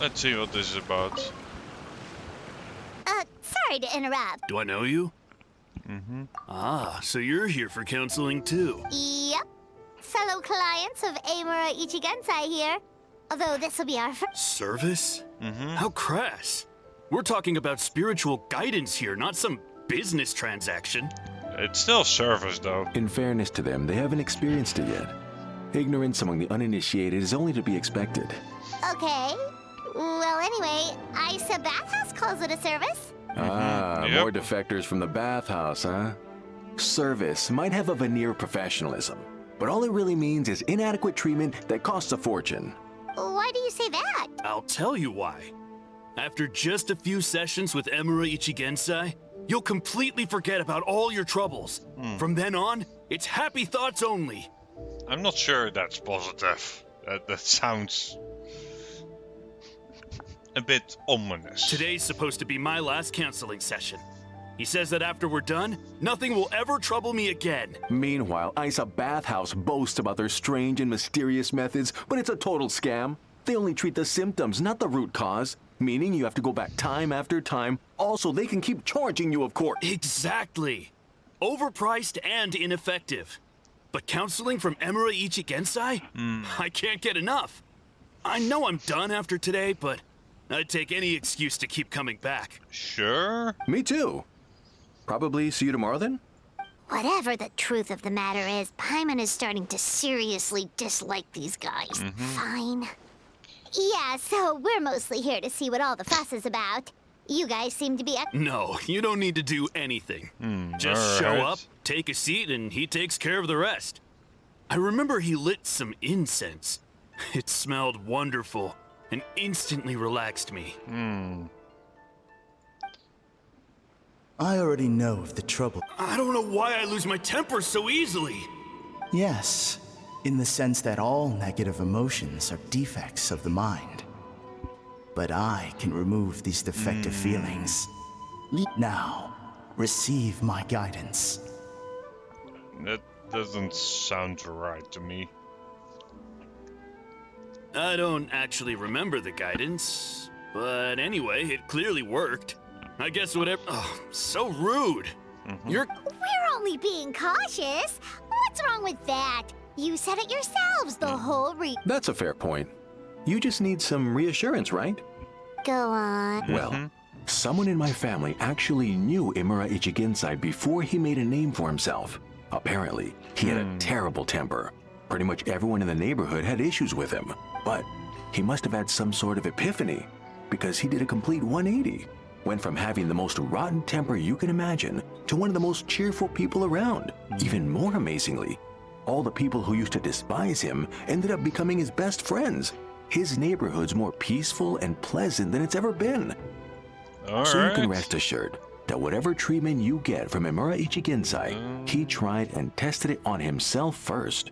Let's see what this is about. Sorry to interrupt. Do I know you? Ah, so you're here for counseling too. Yep. Fellow clients of Amura Ichigensai here. Although this will be our first... Service? How crass. We're talking about spiritual guidance here, not some business transaction. It's still service, though. In fairness to them, they haven't experienced it yet. Ignorance among the uninitiated is only to be expected. Okay. Well, anyway, Isa Bathhouse calls it a service. More defectors from the bathhouse, huh? Service might have a veneer of professionalism, but all it really means is inadequate treatment that costs a fortune. Why do you say that? I'll tell you why. After just a few sessions with Amura Ichigensai, you'll completely forget about all your troubles. From then on, it's happy thoughts only. I'm not sure that's positive. That sounds a bit ominous. Today's supposed to be my last counseling session. He says that after we're done, nothing will ever trouble me again. Meanwhile, Isa Bathhouse boasts about their strange and mysterious methods, but it's a total scam. They only treat the symptoms, not the root cause, meaning you have to go back time after time. Also, they can keep charging you, of course. Exactly. Overpriced and ineffective. But counseling from Amura Ichigensai? I can't get enough. I know I'm done after today, but I'd take any excuse to keep coming back. Sure. Me too. Probably see you tomorrow then? Whatever the truth of the matter is, Paimon is starting to seriously dislike these guys. Fine. Yeah, so we're mostly here to see what all the fuss is about. You guys seem to be... No, you don't need to do anything. Just show up, take a seat, and he takes care of the rest. I remember he lit some incense. It smelled wonderful and instantly relaxed me. I already know of the trouble. I don't know why I lose my temper so easily. Yes, in the sense that all negative emotions are defects of the mind. But I can remove these defective feelings. Now, receive my guidance. That doesn't sound right to me. I don't actually remember the guidance, but anyway, it clearly worked. I guess whatever. Oh, so rude. You're. We're only being cautious. What's wrong with that? You said it yourselves, the whole That's a fair point. You just need some reassurance, right? Go on. Well, someone in my family actually knew Amura Ichigensai before he made a name for himself. Apparently, he had a terrible temper. Pretty much everyone in the neighborhood had issues with him. But he must have had some sort of epiphany, because he did a complete 180. Went from having the most rotten temper you can imagine to one of the most cheerful people around. Even more amazingly, all the people who used to despise him ended up becoming his best friends. His neighborhood's more peaceful and pleasant than it's ever been. So you can rest assured, that whatever treatment you get from Imura Ichigensai, he tried and tested it on himself first.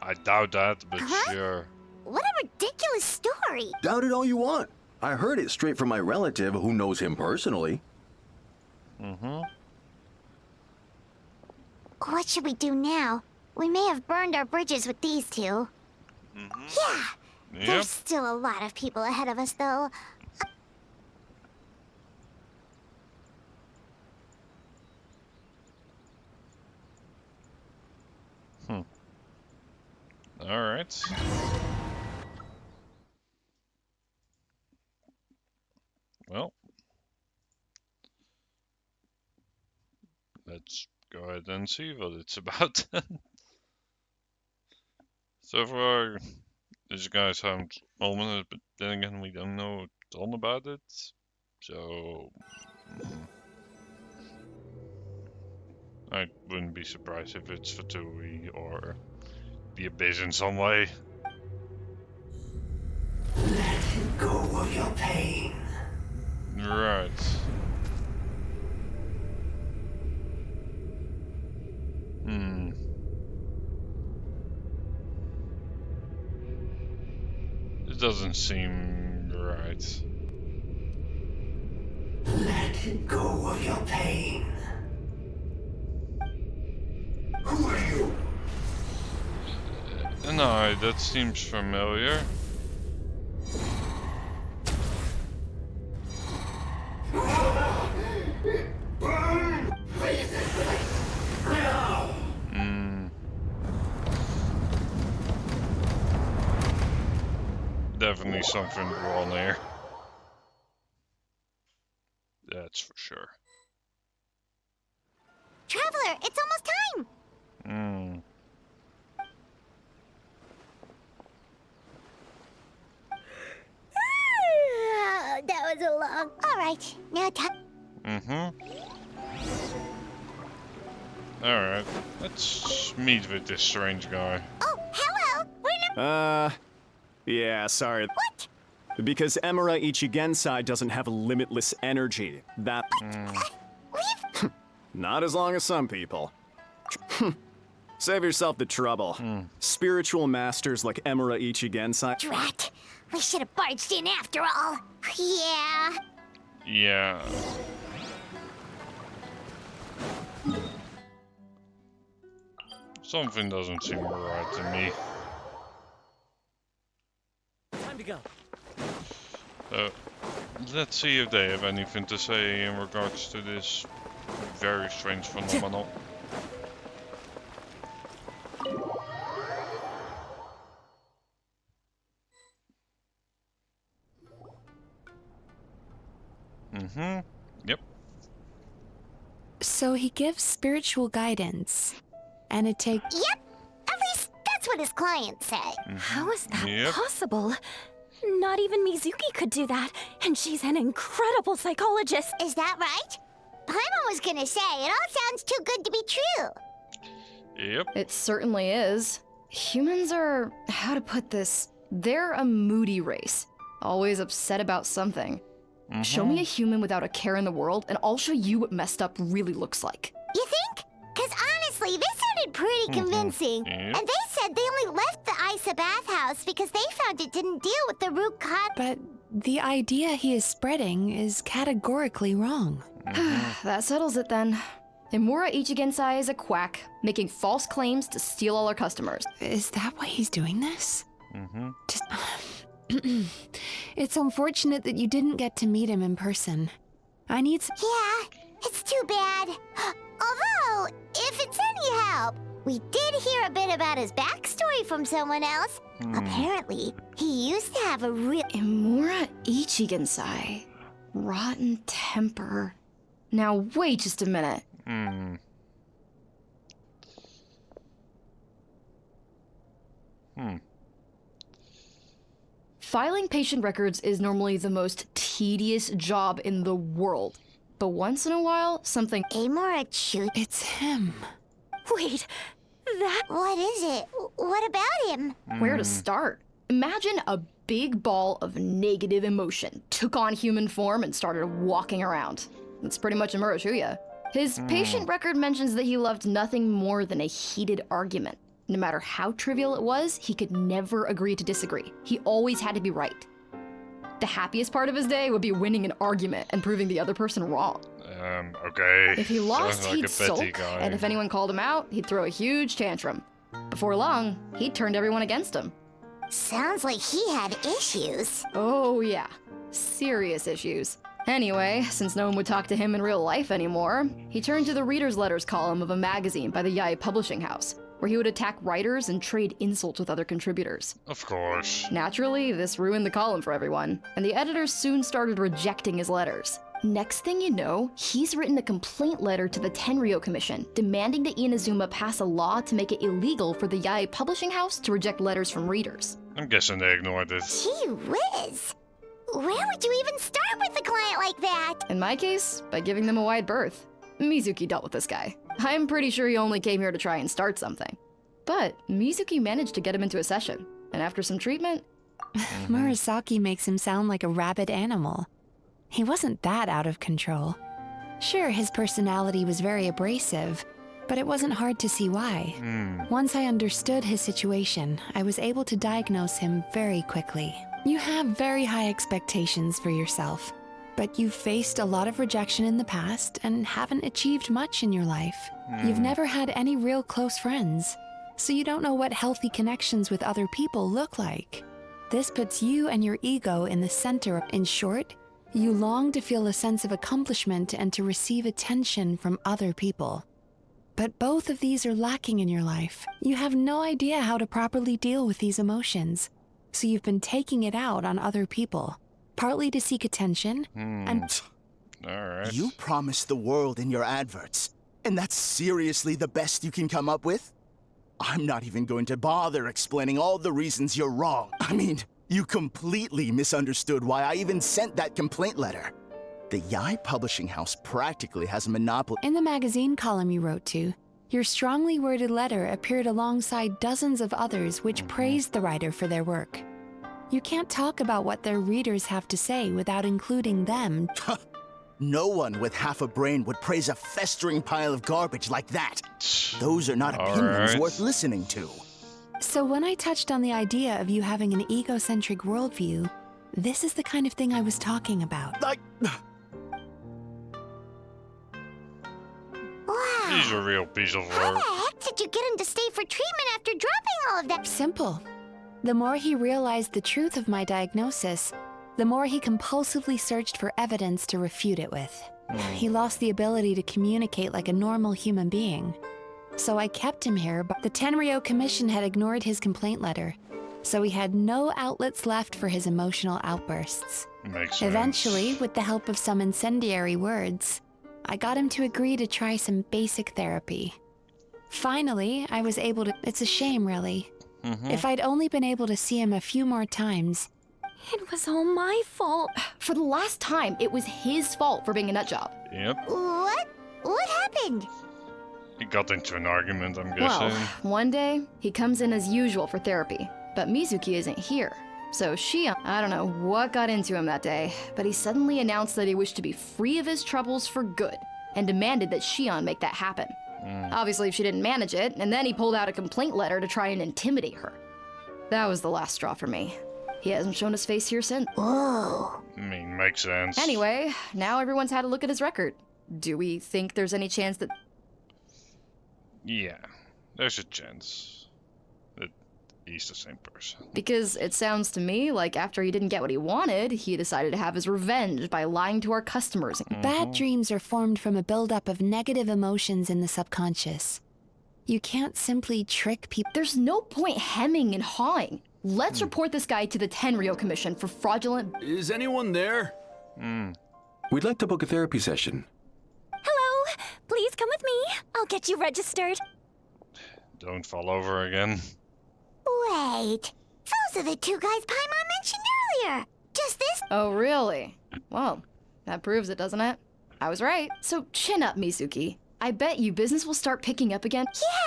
I doubt that, but sure. What a ridiculous story. Doubt it all you want. I heard it straight from my relative who knows him personally. What should we do now? We may have burned our bridges with these two. Yeah. There's still a lot of people ahead of us, though. Alright. Well. Let's go ahead and see what it's about. So far, these guys haven't omened it, but then again, we don't know a ton about it. So, I wouldn't be surprised if it's Fatui or the Abyss in some way. Let go of your pain. Right. It doesn't seem right. Let go of your pain. Who are you? No, that seems familiar. Definitely something wrong there. That's for sure. Traveler, it's almost time! That was a long... Alright, now time... Alright, let's meet with this strange guy. Oh, hello! Yeah, sorry. What? Because Emura Ichigensai doesn't have a limitless energy. That... Not as long as some people. Save yourself the trouble. Spiritual masters like Emura Ichigensai... Drat! We should have barged in after all. Yeah. Yeah. Something doesn't seem right to me. Time to go. Let's see if they have anything to say in regards to this very strange phenomenon. Yep. So he gives spiritual guidance, and it takes... Yep! At least that's what his clients say. How is that possible? Not even Mizuki could do that, and she's an incredible psychologist. Is that right? Paimon was gonna say, it all sounds too good to be true. Yep. It certainly is. Humans are, how to put this, they're a moody race. Always upset about something. Show me a human without a care in the world, and I'll show you what messed up really looks like. You think? Because honestly, this sounded pretty convincing. And they said they only left the Isa bathhouse because they found it didn't deal with the root cause. But the idea he is spreading is categorically wrong. That settles it then. Imura Ichigensai is a quack, making false claims to steal all our customers. Is that why he's doing this? Just... It's unfortunate that you didn't get to meet him in person. I need some... Yeah, it's too bad. Although, if it's any help, we did hear a bit about his backstory from someone else. Apparently, he used to have a real... Imura Ichigensai. Rotten temper. Now wait just a minute. Filing patient records is normally the most tedious job in the world. But once in a while, something... It's him. Wait, that... What is it? What about him? Where to start? Imagine a big ball of negative emotion, took on human form, and started walking around. That's pretty much Imura Shuya. His patient record mentions that he loved nothing more than a heated argument. No matter how trivial it was, he could never agree to disagree. He always had to be right. The happiest part of his day would be winning an argument and proving the other person wrong. Okay. If he lost, Sounds like he'd a petty sulk, guy. and if anyone called him out, he'd throw a huge tantrum. Before long, he'd turned everyone against him. Sounds like he had issues. Oh yeah, serious issues. Anyway, since no one would talk to him in real life anymore, he turned to the reader's letters column of a magazine by the Yae Publishing House, where he would attack writers and trade insults with other contributors. Of course. Naturally, this ruined the column for everyone, and the editors soon started rejecting his letters. Next thing you know, he's written a complaint letter to the Tenryo Commission, demanding that Inazuma pass a law to make it illegal for the Yae Publishing House to reject letters from readers. I'm guessing they ignored it. Gee whiz. Where would you even start with a client like that? In my case, by giving them a wide berth. Mizuki dealt with this guy. I'm pretty sure he only came here to try and start something. But Mizuki managed to get him into a session, and after some treatment... Murasaki makes him sound like a rabid animal. He wasn't that out of control. Sure, his personality was very abrasive, but it wasn't hard to see why. Once I understood his situation, I was able to diagnose him very quickly. You have very high expectations for yourself, but you've faced a lot of rejection in the past and haven't achieved much in your life. You've never had any real close friends, so you don't know what healthy connections with other people look like. This puts you and your ego in the center. In short, you long to feel a sense of accomplishment and to receive attention from other people. But both of these are lacking in your life. You have no idea how to properly deal with these emotions, so you've been taking it out on other people, partly to seek attention, and... Alright. You promised the world in your adverts, and that's seriously the best you can come up with? I'm not even going to bother explaining all the reasons you're wrong. I mean, you completely misunderstood why I even sent that complaint letter. The Yae Publishing House practically has a monopoly. In the magazine column you wrote to, your strongly worded letter appeared alongside dozens of others which praised the writer for their work. You can't talk about what their readers have to say without including them. No one with half a brain would praise a festering pile of garbage like that. Those are not opinions worth listening to. So when I touched on the idea of you having an egocentric worldview, this is the kind of thing I was talking about. Wow. He's a real piece of How work. the heck did you get him to stay for treatment after dropping all of that? Simple. The more he realized the truth of my diagnosis, the more he compulsively searched for evidence to refute it with. He lost the ability to communicate like a normal human being. So I kept him here, but the Tenryo Commission had ignored his complaint letter, so he had no outlets left for his emotional outbursts. Makes sense. Eventually, with the help of some incendiary words, I got him to agree to try some basic therapy. Finally, I was able to... It's a shame, really. If I'd only been able to see him a few more times... It was all my fault. For the last time, it was his fault for being a nutjob. Yep. What? What happened? He got into an argument, I'm Well, guessing. one day, he comes in as usual for therapy, but Mizuki isn't here. So Shion, I don't know what got into him that day, but he suddenly announced that he wished to be free of his troubles for good, and demanded that Shion make that happen. Obviously, she didn't manage it, and then he pulled out a complaint letter to try and intimidate her. That was the last straw for me. He hasn't shown his face here since. Whoa. I mean, makes sense. Anyway, now everyone's had a look at his record. Do we think there's any chance that... Yeah, there's a chance that he's the same person. Because it sounds to me like after he didn't get what he wanted, he decided to have his revenge by lying to our customers. Bad dreams are formed from a buildup of negative emotions in the subconscious. You can't simply trick people. There's no point hemming and hawing. Let's report this guy to the Tenryo Commission for fraudulent... Is anyone there? We'd like to book a therapy session. Hello, please come with me. I'll get you registered. Don't fall over again. Wait. Those are the two guys Paimon mentioned earlier. Just this... Oh, really? Well, that proves it, doesn't it? I was right. So chin up, Mizuki. I bet you business will start picking up again.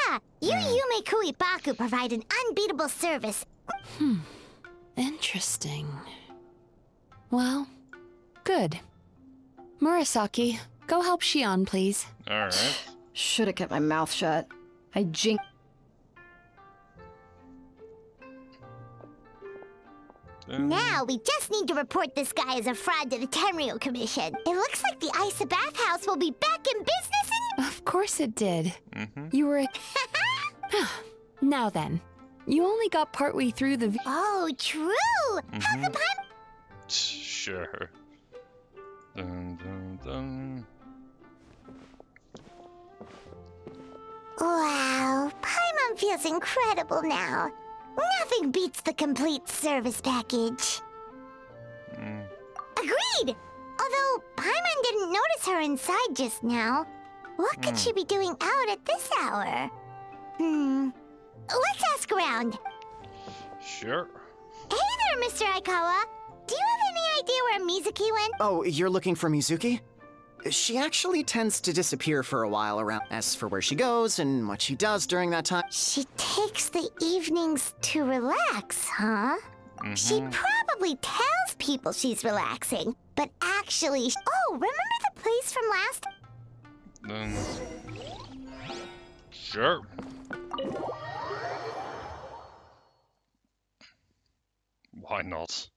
Yeah! You Yume Kuibaku provide an unbeatable service. Interesting. Well, good. Murasaki, go help Shion, please. Alright. Should have kept my mouth shut. I jinxed. Now we just need to report this guy as a fraud to the Tenryo Commission. It looks like the Isa Bathhouse will be back in business in... Of course it did. You were... Now then, you only got partway through the... Oh, true! How come I'm... Sure. Dun, dun, dun. Wow, Paimon feels incredible now. Nothing beats the complete service package. Agreed! Although Paimon didn't notice her inside just now. What could she be doing out at this hour? Let's ask around. Sure. Hey there, Mr. Aikawa. Do you have any idea where Mizuki went? Oh, you're looking for Mizuki? She actually tends to disappear for a while around. As for where she goes and what she does during that time... She takes the evenings to relax, huh? She probably tells people she's relaxing, but actually... Oh, remember the place from last... Then... Sure. Why not?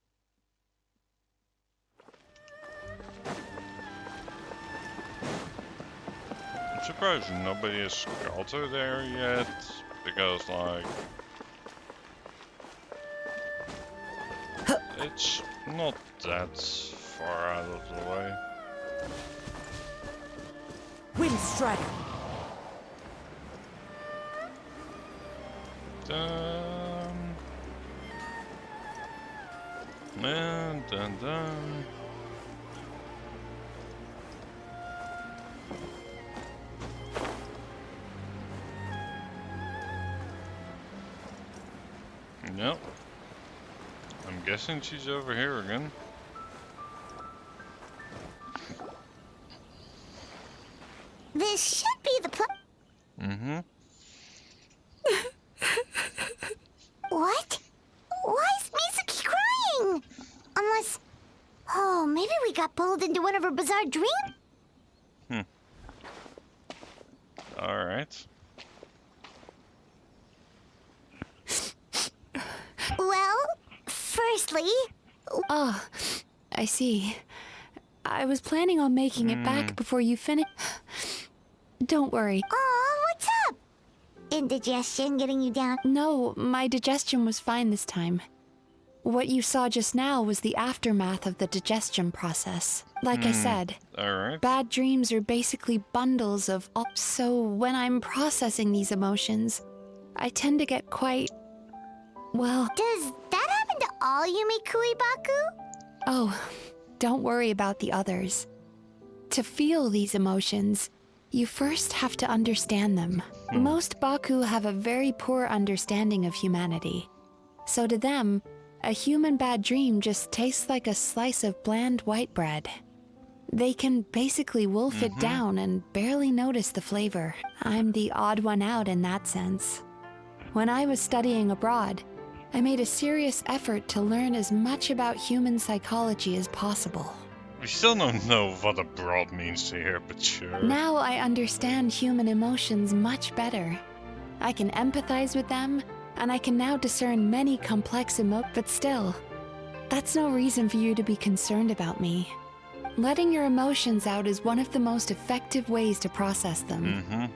I'm surprised nobody has got her there yet, because like... It's not that far out of the way. Wind Strider. Man, dun dun. Nope. I'm guessing she's over here again. This should be the place. What? Why is Mizuki crying? Unless... Oh, maybe we got pulled into one of her bizarre dreams? Alright. Well, firstly... Oh, I see. I was planning on making it back before you finish. Don't worry. Oh, what's up? Indigestion getting you down? No, my digestion was fine this time. What you saw just now was the aftermath of the digestion process. Like I said, bad dreams are basically bundles of... So when I'm processing these emotions, I tend to get quite... Well... Does that happen to all Yumikui Baku? Oh, don't worry about the others. To feel these emotions, you first have to understand them. Most Baku have a very poor understanding of humanity. So to them, a human bad dream just tastes like a slice of bland white bread. They can basically wolf it down and barely notice the flavor. I'm the odd one out in that sense. When I was studying abroad, I made a serious effort to learn as much about human psychology as possible. We still don't know what abroad means here, but sure. Now I understand human emotions much better. I can empathize with them, and I can now discern many complex but still, that's no reason for you to be concerned about me. Letting your emotions out is one of the most effective ways to process them.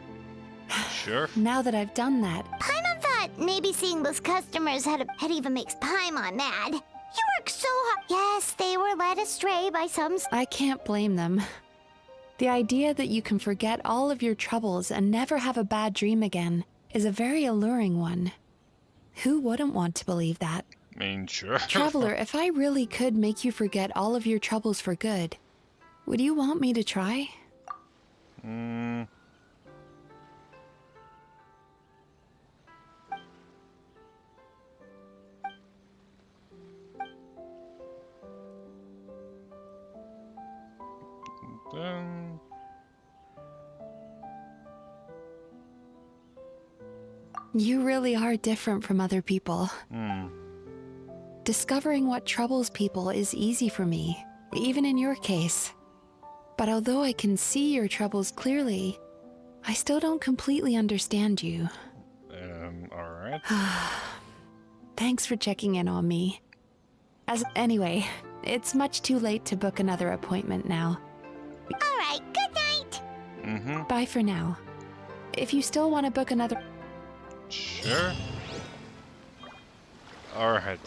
Sure. Now that I've done that, Paimon thought maybe seeing those customers had even makes Paimon mad. You work so hard. Yes, they were led astray by some... I can't blame them. The idea that you can forget all of your troubles and never have a bad dream again is a very alluring one. Who wouldn't want to believe that? I mean, sure. Traveler, if I really could make you forget all of your troubles for good, would you want me to try? You really are different from other people. Discovering what troubles people is easy for me, even in your case. But although I can see your troubles clearly, I still don't completely understand you. Alright. Thanks for checking in on me. Anyway, it's much too late to book another appointment now. Alright, good night. Bye for now. If you still want to book another... Sure. Alright.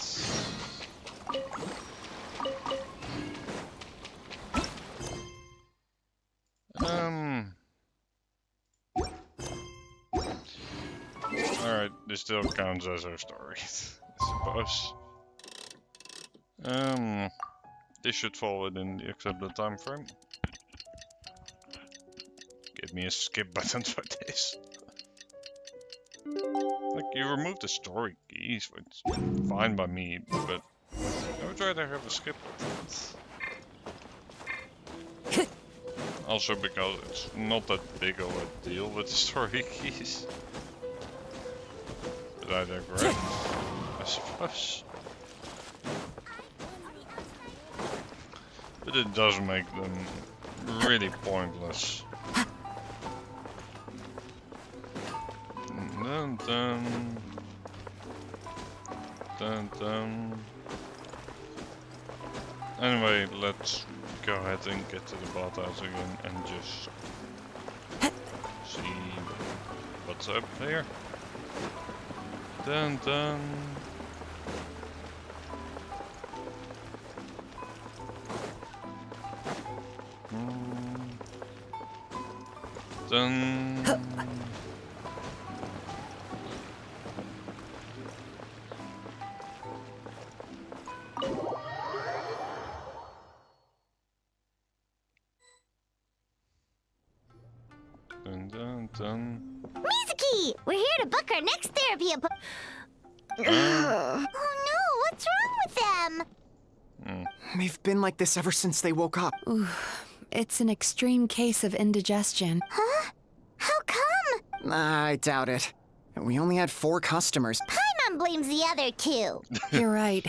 Alright, this still counts as our story, I suppose. This should fall within the accepted time frame. Give me a skip button for this. Like, you removed the story keys, which is fine by me, but I would rather have a skip button. Also because it's not that big of a deal with the story keys. But I digress, I suppose. But it does make them really pointless. Dun dun. Dun dun. Anyway, let's go ahead and get to the bathhouse again and just see what's up here. Dun dun. Dun. Dun dun dun. Mizuki! We're here to book our next therapy appointment. Oh no, what's wrong with them? They've been like this ever since they woke up. Ooh, it's an extreme case of indigestion. Huh? How come? I doubt it. We only had 4 customers. Paimon blames the other 2. You're right.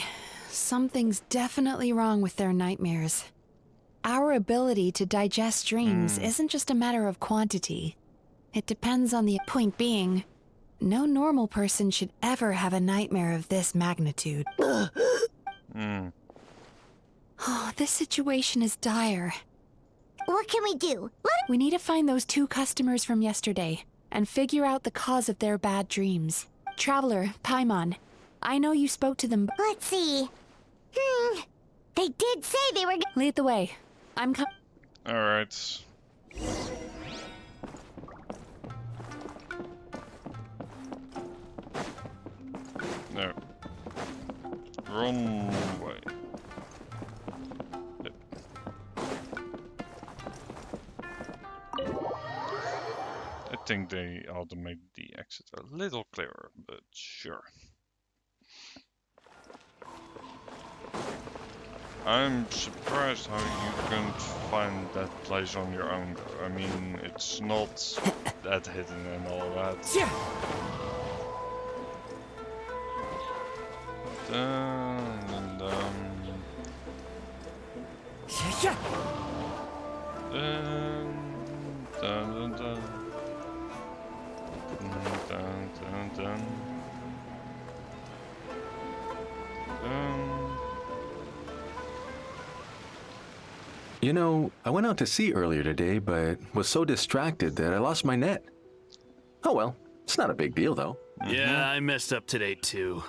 Something's definitely wrong with their nightmares. Our ability to digest dreams isn't just a matter of quantity. It depends on the point being, no normal person should ever have a nightmare of this magnitude. Oh, this situation is dire. What can we do? We need to find those 2 customers from yesterday and figure out the cause of their bad dreams. Traveler, Paimon, I know you spoke to them. Let's see. They did say they were. Lead the way. I'm coming. Alright. No. Wrong way. Yep. I think they ought to make the exit a little clearer, but sure. I'm surprised how you couldn't find that place on your own though. I mean, it's not that hidden and all that. Dun, dun, dun. Dun, dun, dun, dun. Dun, dun, dun. You know, I went out to sea earlier today, but was so distracted that I lost my net. Oh well, it's not a big deal though. Yeah, I messed up today too.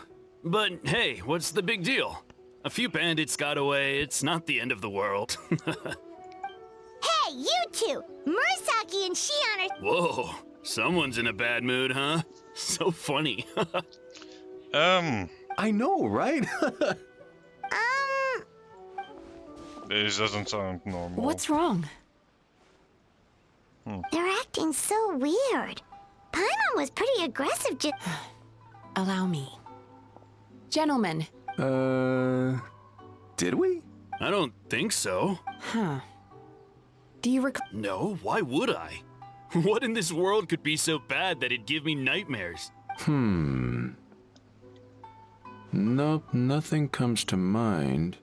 But hey, what's the big deal? A few bandits got away, it's not the end of the world. Hey, you 2! Murasaki and Shion are. Whoa, someone's in a bad mood, huh? So funny. I know, right? This doesn't sound normal. What's wrong? They're acting so weird. Paimon was pretty aggressive Allow me. Gentlemen. Did we? I don't think so. Huh. Do you recall? No, why would I? What in this world could be so bad that it'd give me nightmares? Nope, nothing comes to mind.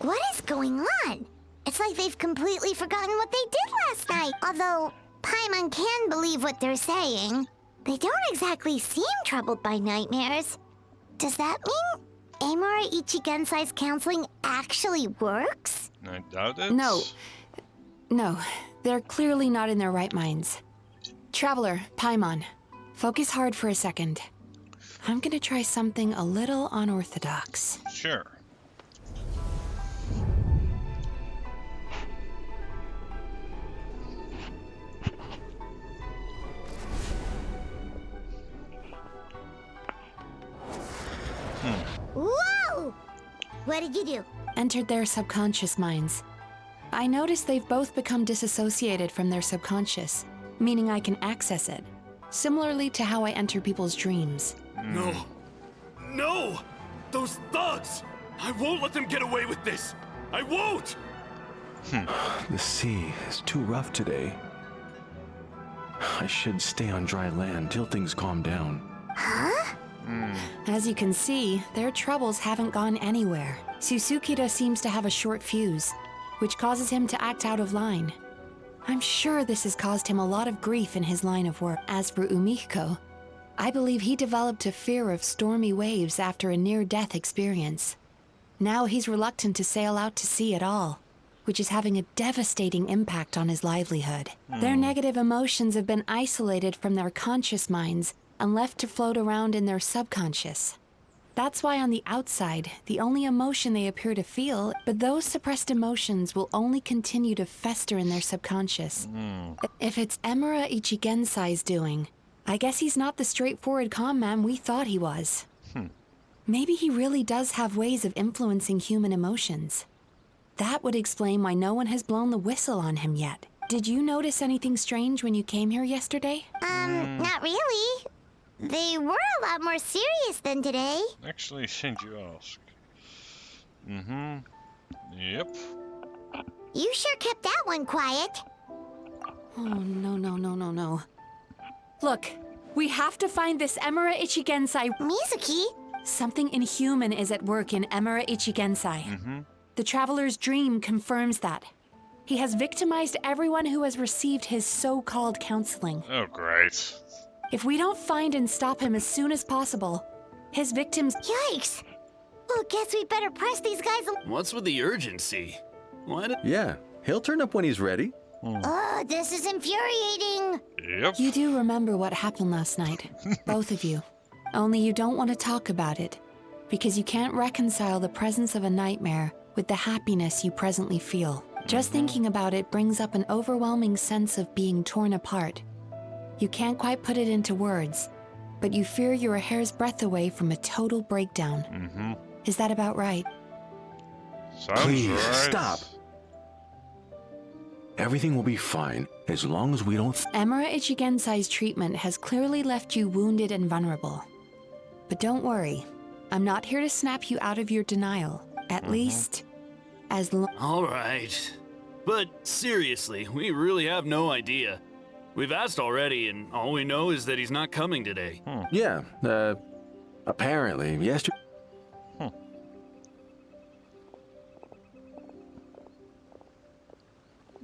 What is going on? It's like they've completely forgotten what they did last night. Although Paimon can believe what they're saying, they don't exactly seem troubled by nightmares. Does that mean Amura Ichigensai's counseling actually works? I doubt it. No, they're clearly not in their right minds. Traveler, Paimon, focus hard for a second. I'm gonna try something a little unorthodox. Sure. Whoa! What did you do? Entered their subconscious minds. I noticed they've both become disassociated from their subconscious, meaning I can access it, similarly to how I enter people's dreams. No. No! Those thugs! I won't let them get away with this! I won't! The sea is too rough today. I should stay on dry land till things calm down. Huh? As you can see, their troubles haven't gone anywhere. Susukida seems to have a short fuse, which causes him to act out of line. I'm sure this has caused him a lot of grief in his line of work. As for Umiko, I believe he developed a fear of stormy waves after a near-death experience. Now he's reluctant to sail out to sea at all, which is having a devastating impact on his livelihood. Their negative emotions have been isolated from their conscious minds and left to float around in their subconscious. That's why on the outside, the only emotion they appear to feel, but those suppressed emotions will only continue to fester in their subconscious. If it's Emura Ichigensai's doing, I guess he's not the straightforward calm man we thought he was. Maybe he really does have ways of influencing human emotions. That would explain why no one has blown the whistle on him yet. Did you notice anything strange when you came here yesterday? Not really. They were a lot more serious than today. Actually, since you ask. Yep. You sure kept that one quiet. Oh, no. Look, we have to find this Emura Ichigensai. Mizuki? Something inhuman is at work in Emura Ichigensai. The Traveler's dream confirms that. He has victimized everyone who has received his so-called counseling. Oh, great. If we don't find and stop him as soon as possible, his victims— Yikes! Well, guess we better press these guys What's with the urgency? Why did— Yeah, he'll turn up when he's ready. Oh, this is infuriating. Yep. You do remember what happened last night, both of you. Only you don't want to talk about it, because you can't reconcile the presence of a nightmare with the happiness you presently feel. Just thinking about it brings up an overwhelming sense of being torn apart. You can't quite put it into words, but you fear you're a hair's breadth away from a total breakdown. Is that about right? Sounds Please, right. stop. Everything will be fine as long as we don't... Emura Ichigensai's treatment has clearly left you wounded and vulnerable. But don't worry, I'm not here to snap you out of your denial. At least, as long... All right. But seriously, we really have no idea. We've asked already, and all we know is that he's not coming today. Yeah, apparently, yesterday...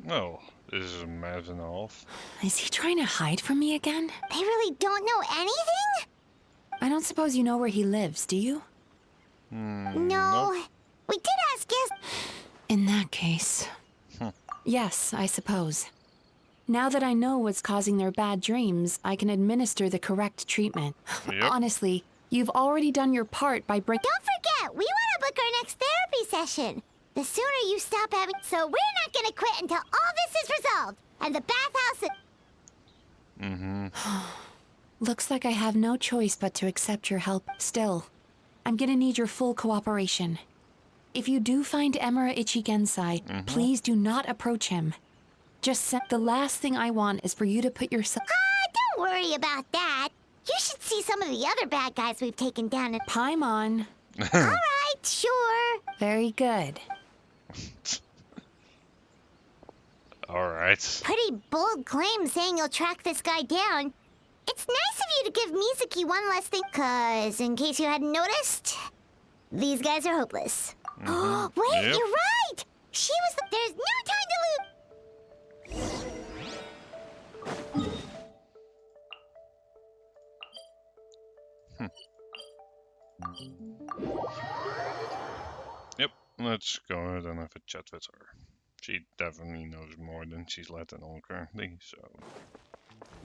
Oh, this is a mad and a half. Is he trying to hide from me again? They really don't know anything? I don't suppose you know where he lives, do you? No. We did ask yes. In that case... Yes, I suppose. Now that I know what's causing their bad dreams, I can administer the correct treatment. Yep. Honestly, you've already done your part by breaking... Don't forget, we want to book our next therapy session. The sooner you stop having... So we're not going to quit until all this is resolved. And the bathhouse... Looks like I have no choice but to accept your help. Still, I'm gonna need your full cooperation. If you do find Emura Ichigensai, please do not approach him. Just the last thing I want is for you to put yourself... don't worry about that. You should see some of the other bad guys we've taken down in... Paimon. All right, sure. Very good. Alright. Pretty bold claim saying you'll track this guy down. It's nice of you to give give Mizuki one last thing, cause in case you hadn't noticed, these guys are hopeless. Wait, Yep. you're right! She was the— There's no time to lose! Yep, let's go ahead and have a chat with her. She definitely knows more than she's letting on currently, so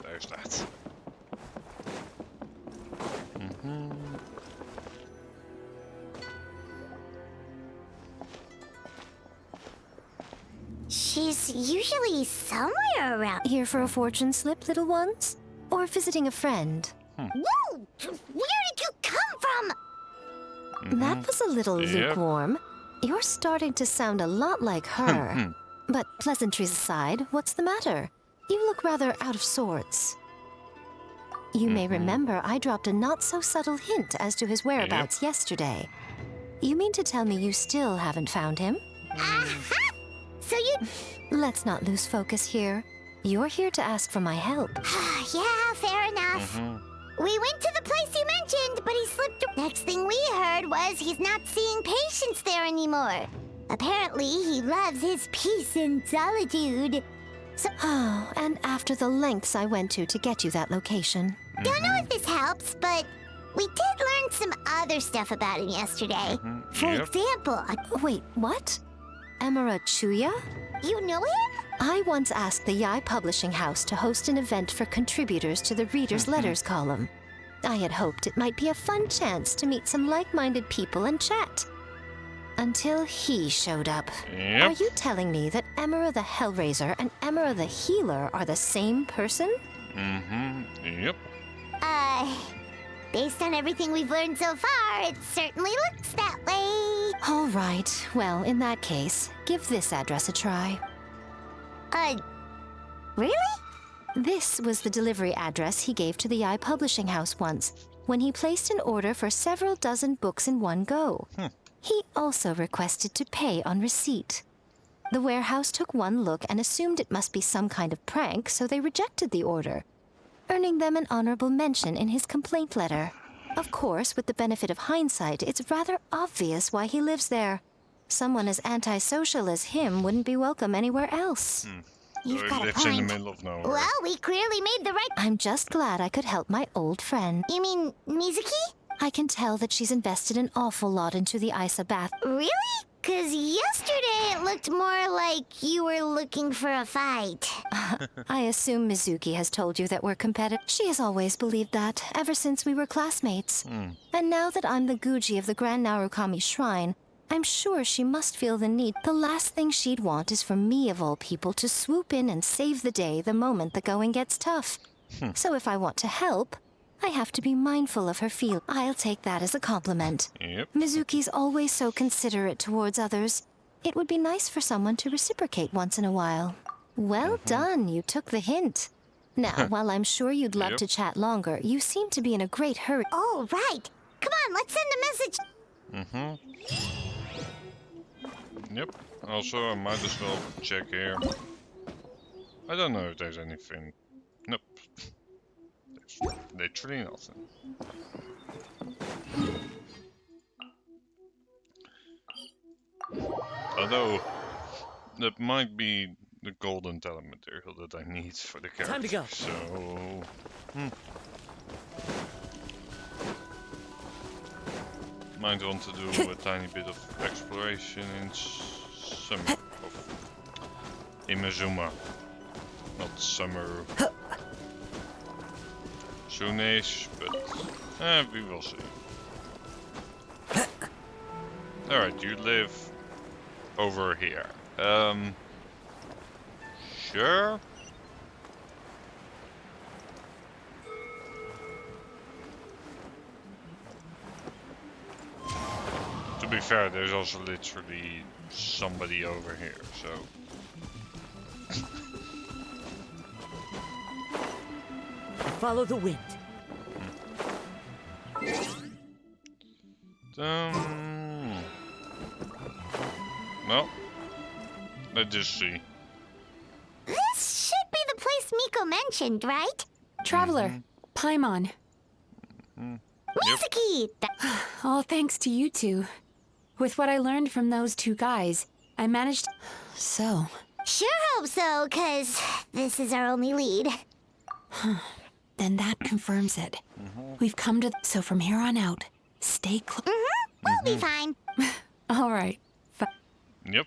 there's that. She's usually somewhere around. Here for a fortune slip, little ones? Or visiting a friend? Whoa! Where did you come from? That was a little Yep. lukewarm. You're starting to sound a lot like her. But pleasantries aside, what's the matter? You look rather out of sorts. You may remember I dropped a not-so-subtle hint as to his whereabouts yesterday. You mean to tell me you still haven't found him? Aha! So you... Let's not lose focus here. You're here to ask for my help. Yeah, fair enough. We went to the place you mentioned, but he slipped. Next thing we heard was he's not seeing patients there anymore. Apparently, he loves his peace and solitude. So, Oh, and after the lengths I went to get you that location. don't know if this helps, but we did learn some other stuff about him yesterday. For example, Wait, what? Emira Chuya? you know him? I once asked the Yai Publishing House to host an event for contributors to the Reader's Letters column. I had hoped it might be a fun chance to meet some like-minded people and chat. Until he showed up. Yep. Are you telling me that Emira the Hellraiser and Emira the Healer are the same person? Yep. Based on everything we've learned so far, it certainly looks that way. All right. Well, in that case, give this address a try. Really? This was the delivery address he gave to the Yai Publishing House once, when he placed an order for several dozen books in one go. He also requested to pay on receipt. The warehouse took one look and assumed it must be some kind of prank, so they rejected the order, earning them an honorable mention in his complaint letter. Of course, with the benefit of hindsight, it's rather obvious why he lives there. Someone as antisocial as him wouldn't be welcome anywhere else. You've So got it a lives in the point. middle of nowhere. Well, we clearly made the right... I'm just glad I could help my old friend. You mean Mizuki? I can tell that she's invested an awful lot into the Isa bath. Really? 'Cause yesterday it looked more like you were looking for a fight. I assume Mizuki has told you that we're competitive. She has always believed that, ever since we were classmates. And now that I'm the Guji of the Grand Narukami Shrine, I'm sure she must feel the need. The last thing she'd want is for me, of all people, to swoop in and save the day the moment the going gets tough. So if I want to help, I have to be mindful of her feel. I'll take that as a compliment. Yep. Mizuki's always so considerate towards others. It would be nice for someone to reciprocate once in a while. Well done, you took the hint. Now, while I'm sure you'd love Yep. to chat longer, you seem to be in a great hurry. Oh, right. Come on, let's send a message. Yep. Also, I might as well check here. I don't know if there's anything. Nope. There's literally nothing. Although, that might be the golden talent material that I need for the character. Time to go. So, might want to do a tiny bit of exploration in some of Imazuma, not Summer. Soonish, but we will see. Alright, you live over here. Sure. To be fair, there's also literally somebody over here, so. Follow the wind. Well, let's just see. This should be the place Miko mentioned, right? Traveler, Paimon, Mizuki! All thanks to you two. With what I learned from those two guys, I managed. So. Sure hope so, 'cause this is our only lead. Then that confirms it. We've come to. So from here on out, stay close. We'll be fine. All right. Yep.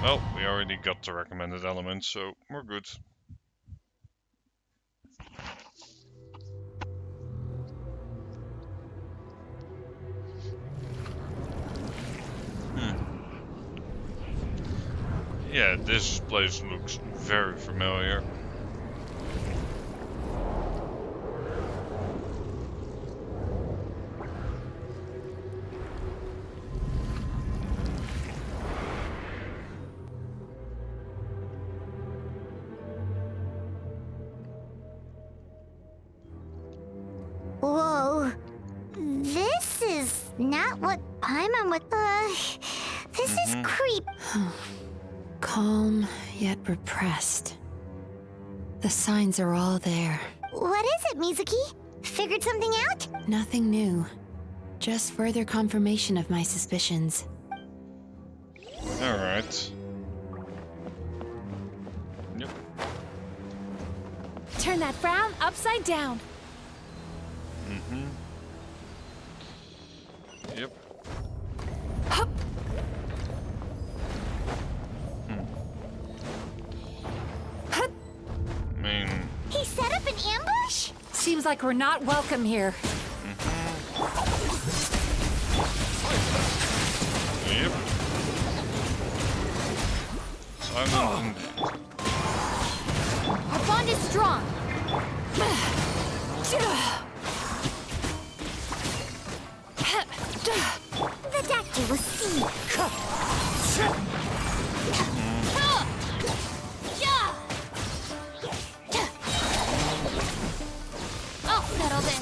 Well, we already got the recommended elements, so we're good. Yeah, this place looks very familiar. Whoa. This is not what Paimon would. This is creep. Calm, yet repressed. The signs are all there. What is it, Mizuki? Figured something out? Nothing new. Just further confirmation of my suspicions. Alright. Yep. Turn that frown upside down. Yep. Hup. I mean... He set up an ambush? Seems like we're not welcome here. Yep. Simon... Our bond is strong. The Dactyl will see. I'll settle this.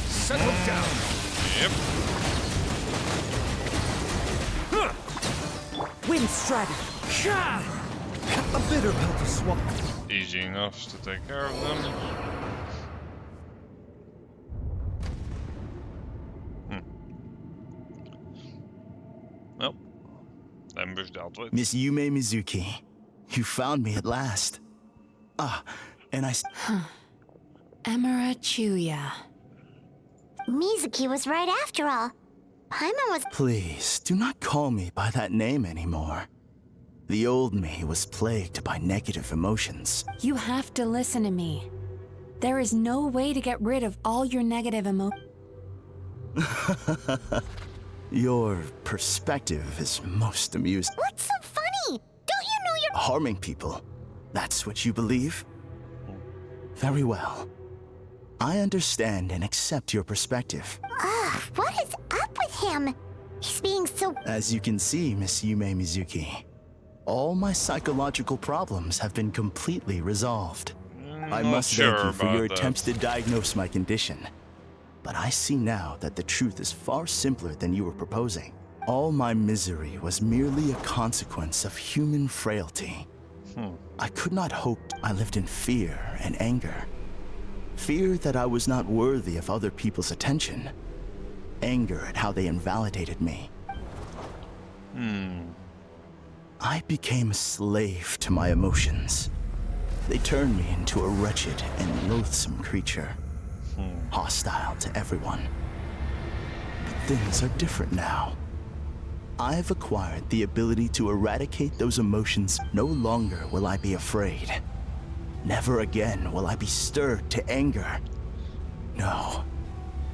Settle down. Yep. Wind strategy. A bitter pill to swallow. Easy enough to take care of them. Well, ambush dealt with. Miss Yume Mizuki, you found me at last. And I... Emira Chuya. Mizuki was right after all. Paimon was... Please, do not call me by that name anymore. The old me was plagued by negative emotions. You have to listen to me. There is no way to get rid of all your negative emotions. Your perspective is most amusing. What's so funny? Don't you know you're... Harming people. That's what you believe? Very well. I understand and accept your perspective. What is up with him? He's being so... As you can see, Miss Yume Mizuki, all my psychological problems have been completely resolved. I must thank you for your attempts to diagnose my condition. But I see now that the truth is far simpler than you were proposing. All my misery was merely a consequence of human frailty. I could not hope. I lived in fear and anger. Fear that I was not worthy of other people's attention. Anger at how they invalidated me. I became a slave to my emotions. They turned me into a wretched and loathsome creature. Hostile to everyone. But things are different now. I've acquired the ability to eradicate those emotions. No longer will I be afraid. Never again will I be stirred to anger. No.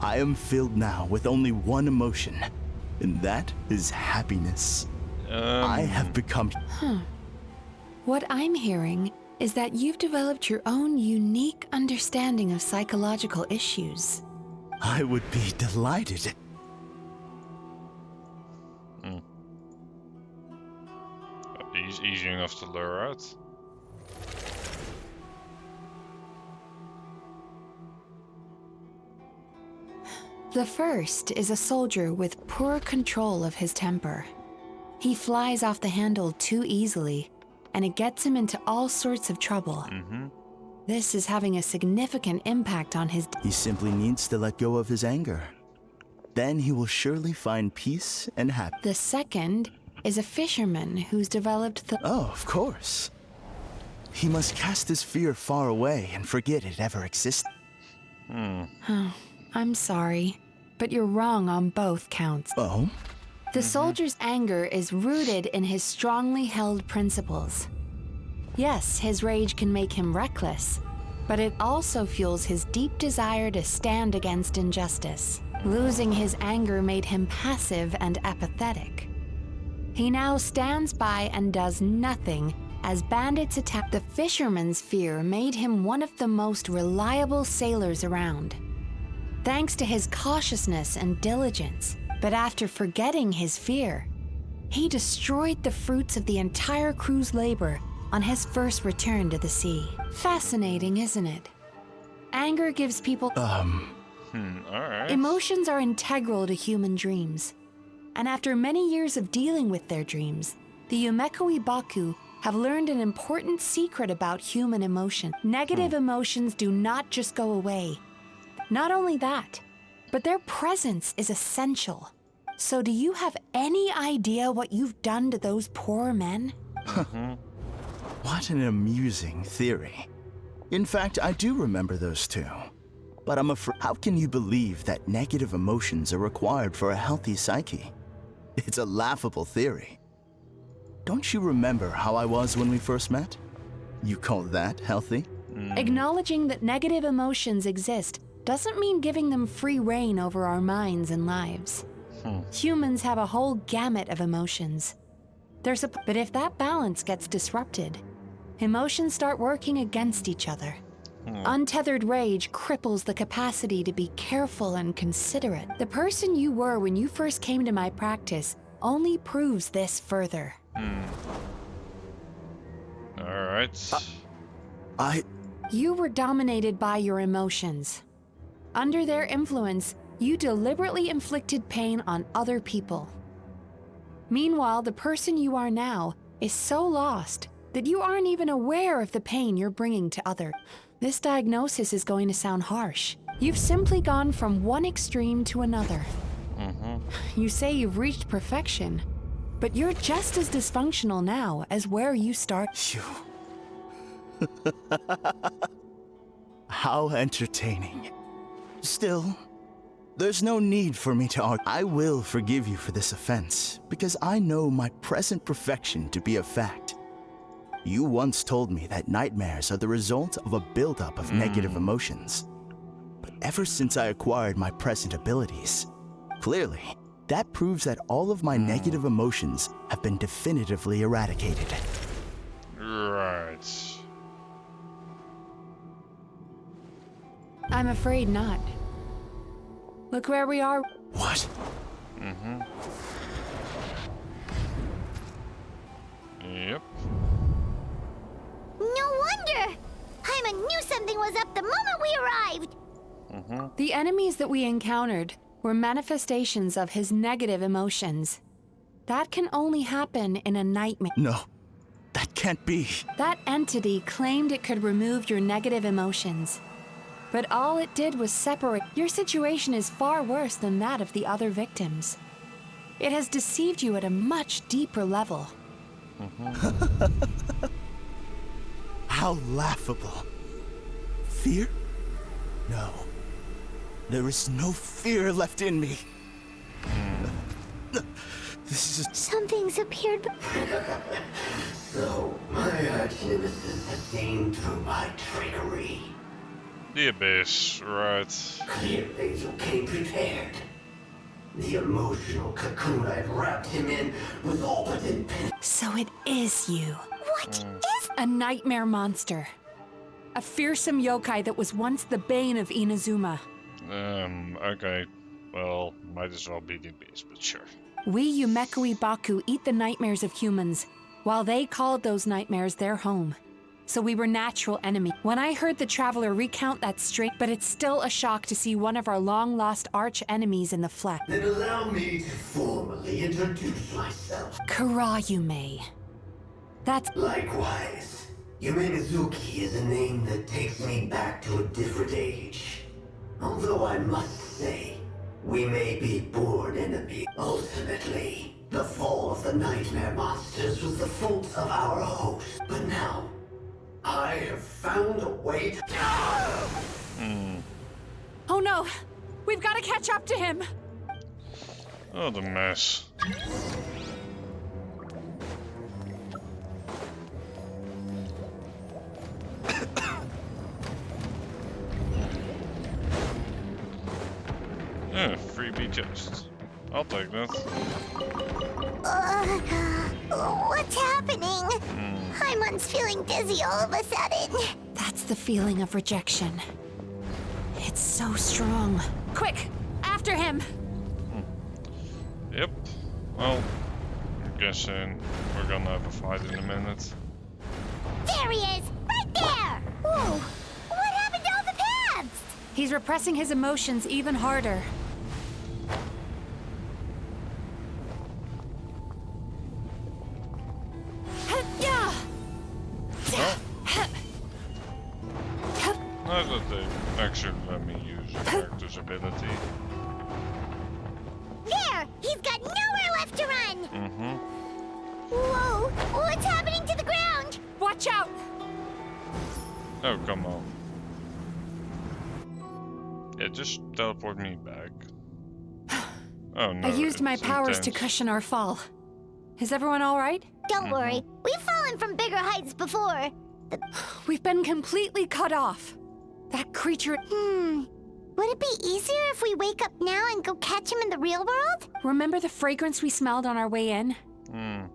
I am filled now with only one emotion, and that is happiness. I have become... What I'm hearing is that you've developed your own unique understanding of psychological issues. I would be delighted. Easy enough to lure out. The first is a soldier with poor control of his temper. He flies off the handle too easily and it gets him into all sorts of trouble. This is having a significant impact on his... He simply needs to let go of his anger. Then he will surely find peace and happiness. The second is a fisherman who's developed the... Oh, of course. He must cast his fear far away and forget it ever existed. Oh, I'm sorry, but you're wrong on both counts. Oh? The soldier's anger is rooted in his strongly held principles. Yes, his rage can make him reckless, but it also fuels his deep desire to stand against injustice. Losing his anger made him passive and apathetic. He now stands by and does nothing as bandits attack. The fisherman's fear made him one of the most reliable sailors around, thanks to his cautiousness and diligence. But after forgetting his fear, he destroyed the fruits of the entire crew's labor on his first return to the sea. Fascinating, isn't it? Anger gives people... Alright. Emotions are integral to human dreams. And after many years of dealing with their dreams, the Yumekoi Baku have learned an important secret about human emotion. Negative emotions do not just go away. Not only that, but their presence is essential. So do you have any idea what you've done to those poor men? What an amusing theory. In fact, I do remember those two. But I'm afraid, how can you believe that negative emotions are required for a healthy psyche? It's a laughable theory. Don't you remember how I was when we first met? You call that healthy? Acknowledging that negative emotions exist doesn't mean giving them free rein over our minds and lives. Humans have a whole gamut of emotions. But if that balance gets disrupted, emotions start working against each other. Untethered rage cripples the capacity to be careful and considerate. The person you were when you first came to my practice only proves this further. Alright. You were dominated by your emotions. Under their influence, you deliberately inflicted pain on other people. Meanwhile, the person you are now is so lost that you aren't even aware of the pain you're bringing to others. This diagnosis is going to sound harsh. You've simply gone from one extreme to another. You say you've reached perfection, but you're just as dysfunctional now as where you start. How entertaining. Still, there's no need for me to argue. I will forgive you for this offense, because I know my present perfection to be a fact. You once told me that nightmares are the result of a buildup of negative emotions. But ever since I acquired my present abilities, clearly, that proves that all of my negative emotions have been definitively eradicated. Right. I'm afraid not. Look where we are. What? Yep. No wonder! Paimon knew something was up the moment we arrived! The enemies that we encountered were manifestations of his negative emotions. That can only happen in a nightmare. No, that can't be. That entity claimed it could remove your negative emotions. But all it did was separate. Your situation is far worse than that of the other victims. It has deceived you at a much deeper level. How laughable. Fear? No. There is no fear left in me. This is... Something's appeared. So, my arch-nemesis has seen through my trickery. The Abyss, right. Clearly, you came prepared. The emotional cocoon I'd wrapped him in was all but impenetrable. So it is you. What is... A nightmare monster. A fearsome yokai that was once the bane of Inazuma. Okay. Well, might as well be the Abyss, but sure. We Yumekoi Baku eat the nightmares of humans, while they called those nightmares their home. So we were natural enemies. When I heard the Traveler recount that but it's still a shock to see one of our long-lost arch-enemies in the flesh. Then allow me to formally introduce myself. Kurayume. That's... Likewise, Yumenazuki is a name that takes me back to a different age. Although I must say, we may be born enemies. Ultimately, the fall of the nightmare monsters was the fault of our host. But now, I have found a way to... Oh no! We've got to catch up to him! Oh, the mess. Yeah, freebie chest. I'll take that. What's happening? Paimon's feeling dizzy all of a sudden. That's the feeling of rejection. It's so strong. Quick! After him! Yep. Well, I'm guessing we're gonna have a fight in a minute. There he is! Right there! Whoa! What happened to all the paths? He's repressing his emotions even harder. Nice that they actually let me use a character's ability. There! He's got nowhere left to run! Mm-hmm. Whoa! What's happening to the ground? Watch out! Oh, come on. Yeah, just teleport me back. Oh no. I used my it's powers to intense. cushion our fall. Is everyone all right? Don't worry. We've fallen from bigger heights before. We've been completely cut off. That creature... Would it be easier if we wake up now and go catch him in the real world? Remember the fragrance we smelled on our way in?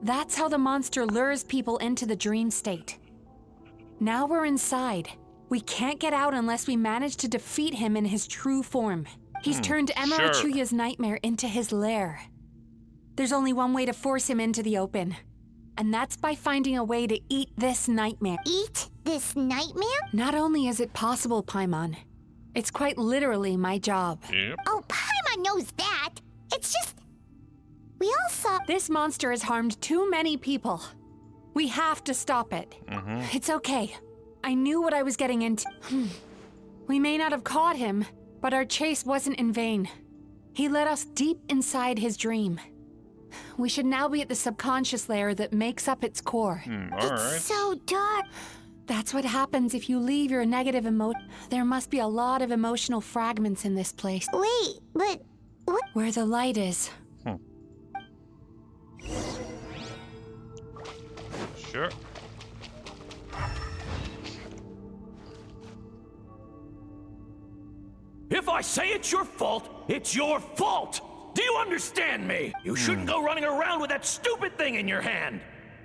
That's how the monster lures people into the dream state. Now we're inside. We can't get out unless we manage to defeat him in his true form. He's turned Emirachuya's nightmare into his lair. There's only one way to force him into the open. And that's by finding a way to eat this nightmare. Eat this nightmare? Not only is it possible, Paimon, it's quite literally my job. Yep. Oh, Paimon knows that. It's just... We all saw... This monster has harmed too many people. We have to stop it. It's okay. I knew what I was getting into. We may not have caught him, but our chase wasn't in vain. He led us deep inside his dream. We should now be at the subconscious layer that makes up its core. It's so dark. That's what happens if you leave your negative There must be a lot of emotional fragments in this place. Wait, but... What? Where the light is. Sure. If I say it's your fault, it's your fault! Do you understand me? You shouldn't go running around with that stupid thing in your hand!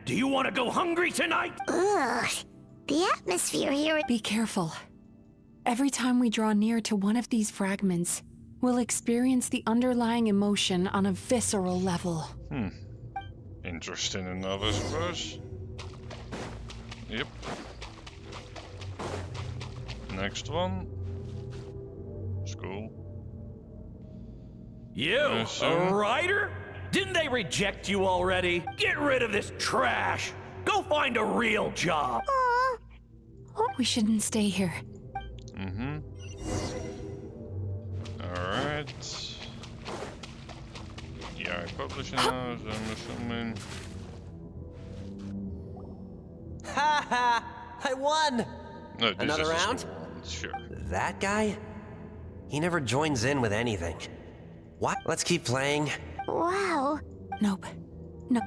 Do you want to go hungry tonight? Ugh. The atmosphere here... Be careful. Every time we draw near to one of these fragments, we'll experience the underlying emotion on a visceral level. Interesting enough, I suppose. Yep. Next one. School. You, a writer? Didn't they reject you already? Get rid of this trash! Go find a real job! We shouldn't stay here. Alright. Yeah, I publish now, so I'm assuming. Ha ha! I won! No, this Another is the round? school one, sure. That guy? He never joins in with anything. What? Let's keep playing. Wow. Nope. No.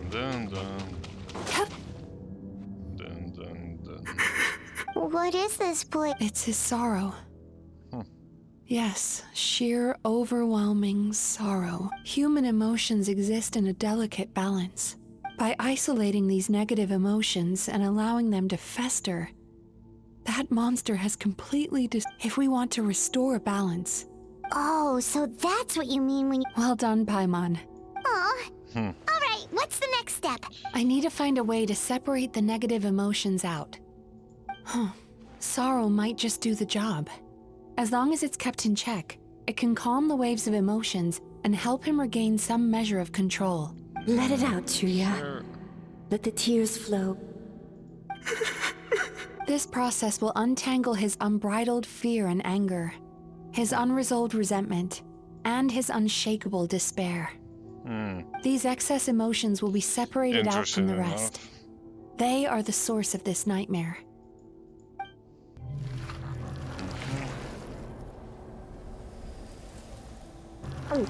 Dun dun. Dun dun dun. What is this place? It's his sorrow. Yes, sheer overwhelming sorrow. Human emotions exist in a delicate balance. By isolating these negative emotions and allowing them to fester, that monster has completely If we want to restore balance. Oh, so that's what you mean when you... Well done, Paimon. Aw. Alright, what's the next step? I need to find a way to separate the negative emotions out. Sorrow might just do the job. As long as it's kept in check, It can calm the waves of emotions and help him regain some measure of control. Let it out, Chuya. Let the tears flow. This process will untangle his unbridled fear and anger, his unresolved resentment, and his unshakable despair. These excess emotions will be separated out from the rest. They are the source of this nightmare. Mizuki!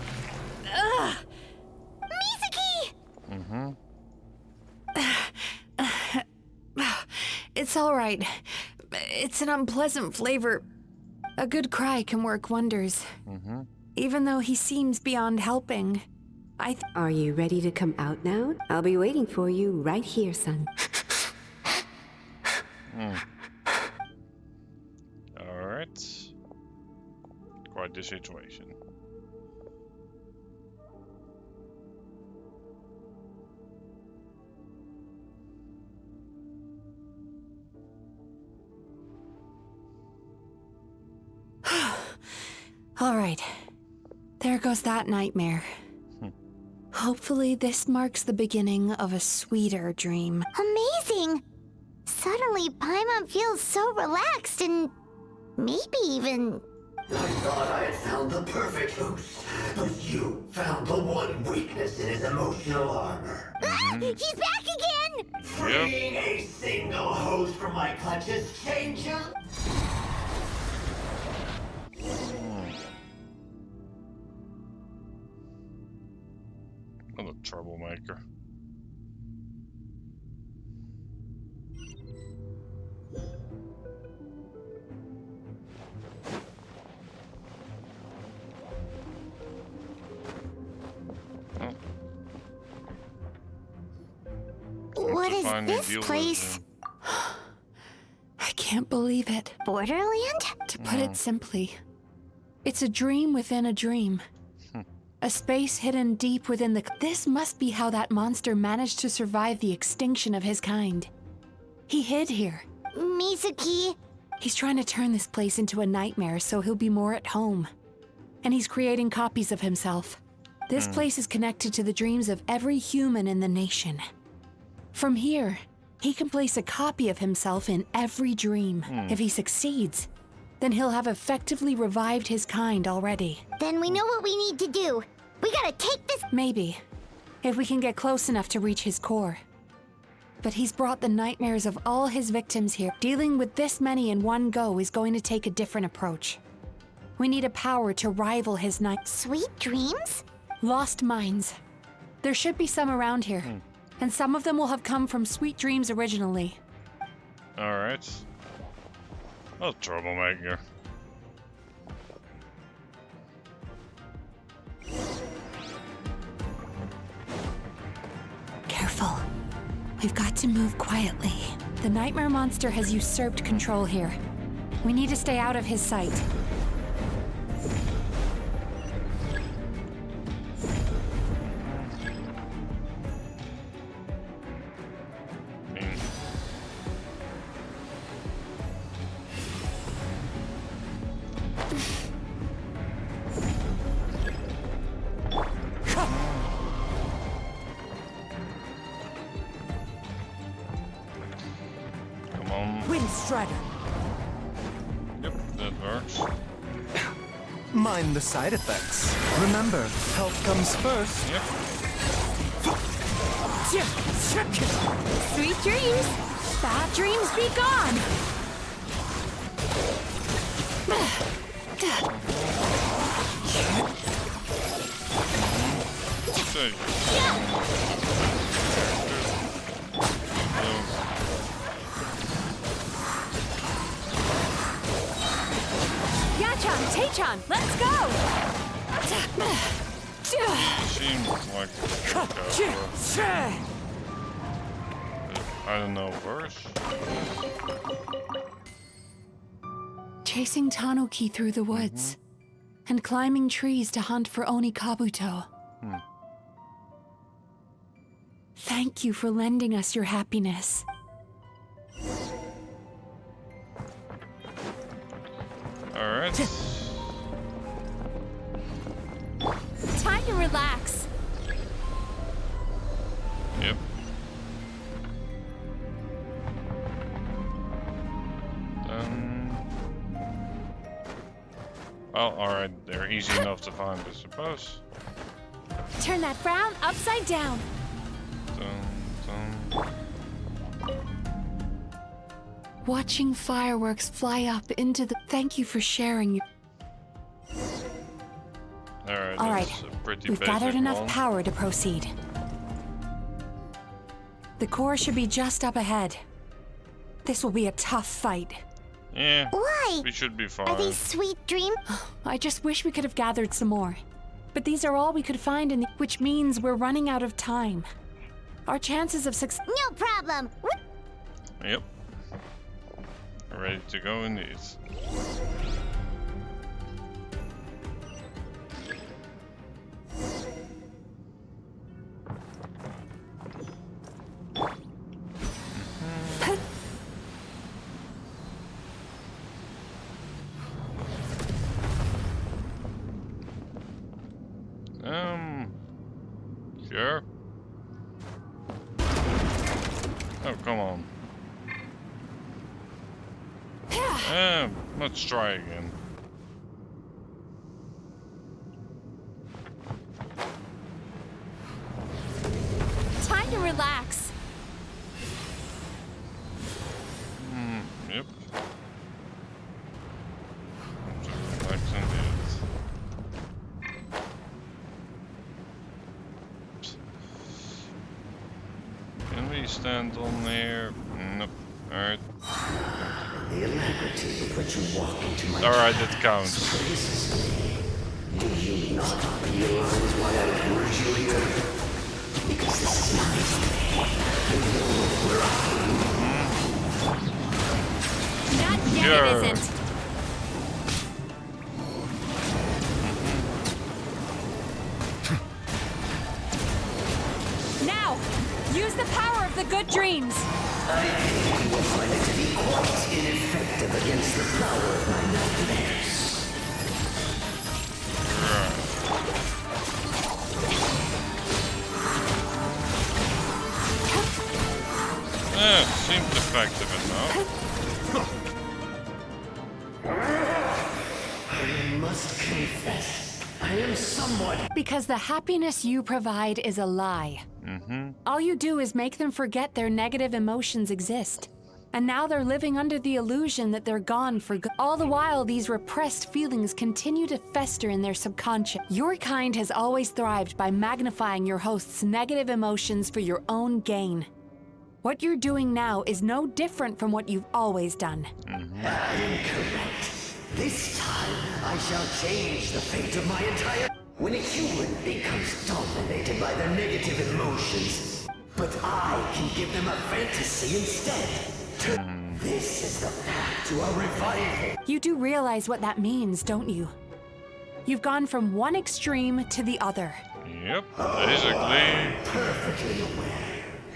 It's all right. It's an unpleasant flavor. A good cry can work wonders. Even though he seems beyond helping, Are you ready to come out now? I'll be waiting for you right here, son. Alright. Quite the situation. All right. There goes that nightmare. Hopefully this marks the beginning of a sweeter dream. Amazing! Suddenly, Paimon feels so relaxed and maybe even... I thought I had found the perfect host, but you found the one weakness in his emotional armor. He's back again! Freeing a single host from my clutches changes? What a troublemaker. What is this place? I can't believe it. Borderland? To put it simply, it's a dream within a dream. A space hidden deep within the... This must be how that monster managed to survive the extinction of his kind. He hid here. Mizuki. He's trying to turn this place into a nightmare so he'll be more at home. And he's creating copies of himself. This place is connected to the dreams of every human in the nation. From here, he can place a copy of himself in every dream. If he succeeds, then he'll have effectively revived his kind already. Then we know what we need to do. We gotta take this... Maybe, if we can get close enough to reach his core. But he's brought the nightmares of all his victims here. Dealing with this many in one go is going to take a different approach. We need a power to rival his Sweet dreams? Lost minds. There should be some around here. And some of them will have come from Sweet Dreams originally. Alright. A troublemaker. Careful. We've got to move quietly. The nightmare monster has usurped control here. We need to stay out of his sight. Strider. Yep, that works. Mind the side effects. Remember, health comes first. Yep. Sweet dreams! Bad dreams be gone! Taechan, let's go! Seems like I don't know, worse. Chasing Tanuki through the woods and climbing trees to hunt for Oni Kabuto. Thank you for lending us your happiness. Alright. relax. Yep. Well, alright, they're easy enough to find, I suppose. Turn that frown upside down. Watching fireworks fly up into the... Thank you for sharing your... Alright, we've gathered enough power to proceed. The core should be just up ahead. This will be a tough fight. Yeah. Why? We should be fine. Are these sweet dreams? I just wish we could have gathered some more. But these are all we could find in the... Which means we're running out of time. Our chances of success... No problem. Yep. Ready to go indeed. Sure. Oh, come on. Let's try again. Time to relax. Yep. Relax indeed. Can we stand on there? Nope. Alright. The alacrity with which you walk into my Alright, that counts. Do you not realize why I lured you here? Because this is my Not yet, Sure. it isn't. Now, use the power of the good dreams. I think you will find it to be quite ineffective against the power of my nightmares. Seems effective enough. I must confess, I am somewhat... Because the happiness you provide is a lie. All you do is make them forget their negative emotions exist. And now they're living under the illusion that they're gone for good. All the while, these repressed feelings continue to fester in their subconscious. Your kind has always thrived by magnifying your host's negative emotions for your own gain. What you're doing now is no different from what you've always done. Incorrect. This time, I shall change the fate of my entire... When a human becomes dominated by their negative emotions, but I can give them a fantasy instead. This is the path to a revival. You do realize what that means, don't you? You've gone from one extreme to the other. Yep, basically. Perfectly aware.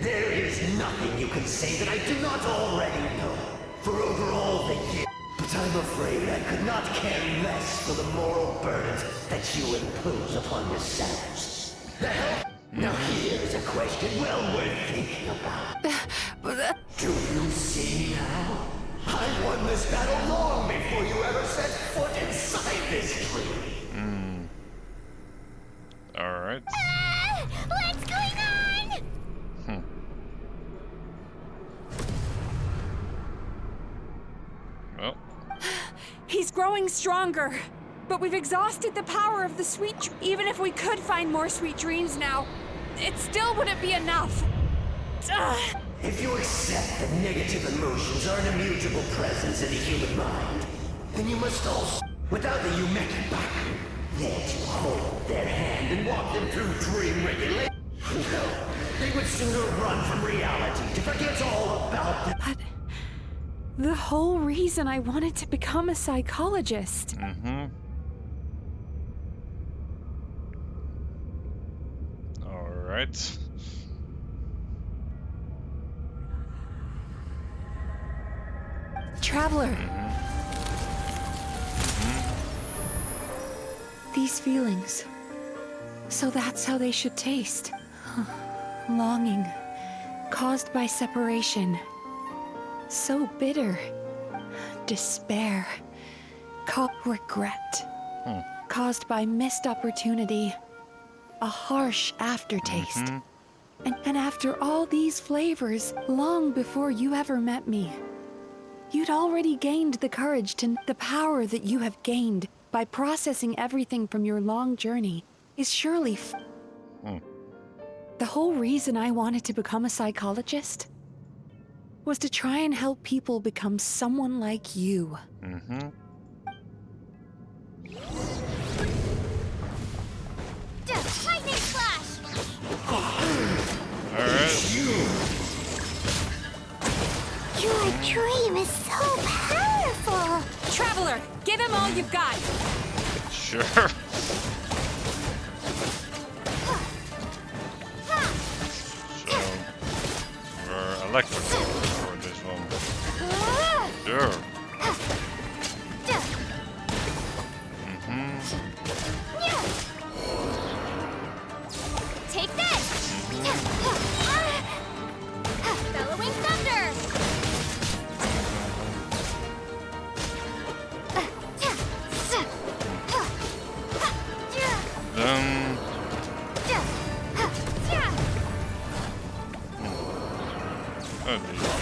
There is nothing you can say that I do not already know. For over all the years. But I'm afraid I could not care less for the moral burdens that you impose upon yourselves. The hell? Now here's a question well worth thinking about. Do you see now? I won this battle long before you ever set foot inside this tree. Alright. What's going on? Well. He's growing stronger, but we've exhausted the power of the sweet. Even if we could find more sweet dreams now, it still wouldn't be enough. If you accept that negative emotions are an immutable presence in the human mind, then you must also, without the Yumeki Baku, there to hold their hand and walk them through dream regulation. No, they would sooner run from reality to forget all about them. But the whole reason I wanted to become a psychologist. Alright. Traveler. These feelings, So that's how they should taste. Longing, caused by separation. So bitter. Despair. Regret. Caused by missed opportunity. A harsh aftertaste. And after all these flavors, long before you ever met me, you'd already gained the courage to... The power that you have gained by processing everything from your long journey is surely... The whole reason I wanted to become a psychologist was to try and help people become someone like you. Lightning flash! Alright. Your dream is so powerful! Traveler, give him all you've got! Sure. So, we're electrical for this one. Sure. Take this! Bellowing thunder!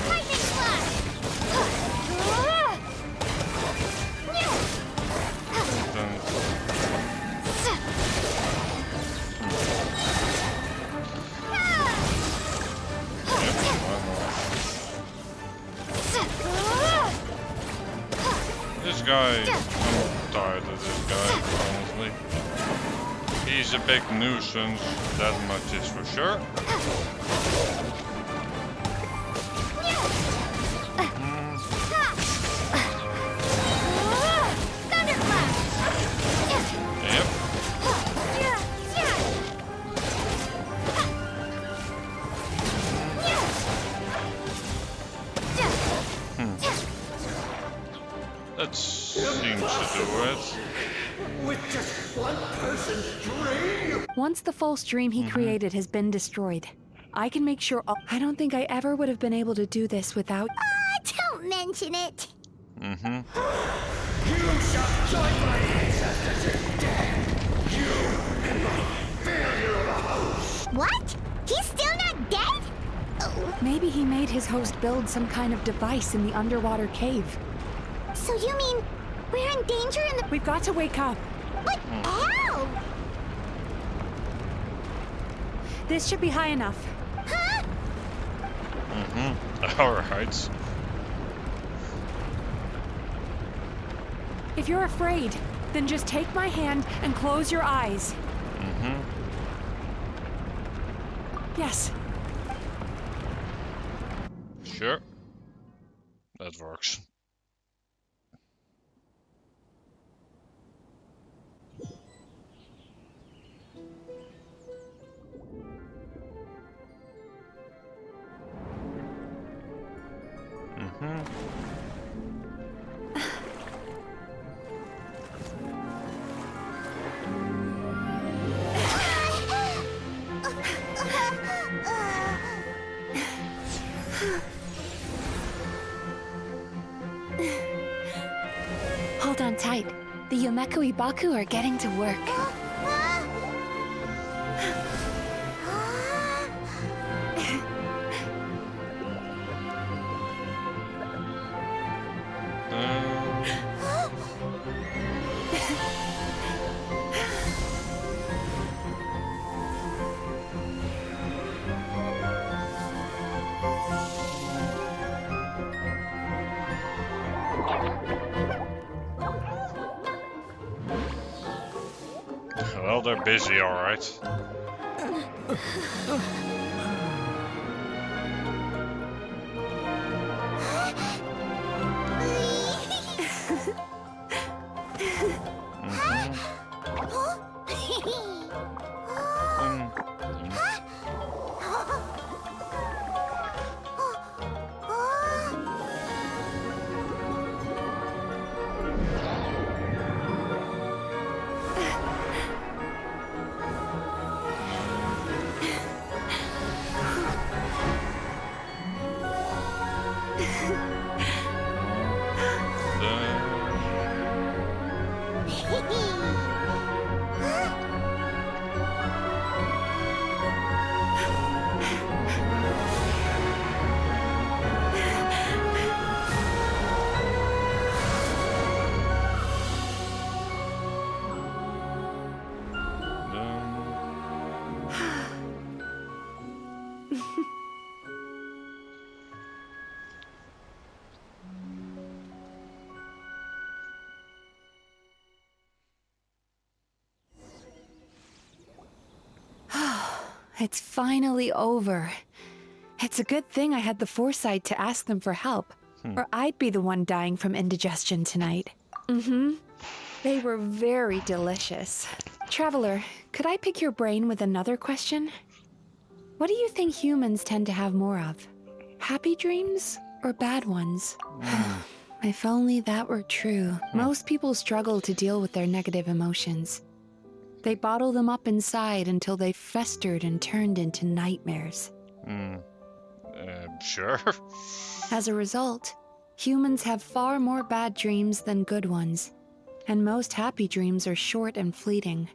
Lightning flash! This guy, I'm tired of this guy, honestly. He's a big nuisance, that much is for sure. Yep. That seems to do it. With just one person's dream? Once the false dream he created has been destroyed, I can make sure... I don't think I ever would have been able to do this without... Don't mention it! You shall join my ancestors in death! You and my failure of a host! What? He's still not dead? Oh. Maybe he made his host build some kind of device in the underwater cave. So you mean we're in danger in the... We've got to wake up. But how? This should be high enough. Huh? Alright. If you're afraid, then just take my hand and close your eyes. Yes. Sure. That works. Hold on tight. The Yomeku Ibaku are getting to work. Well, they're busy, alright. It's finally over. It's a good thing I had the foresight to ask them for help, or I'd be the one dying from indigestion tonight. They were very delicious. Traveler, could I pick your brain with another question? What do you think humans tend to have more of? Happy dreams or bad ones? If only that were true. Most people struggle to deal with their negative emotions. They bottle them up inside until they festered and turned into nightmares. Sure. As a result, humans have far more bad dreams than good ones, and most happy dreams are short and fleeting.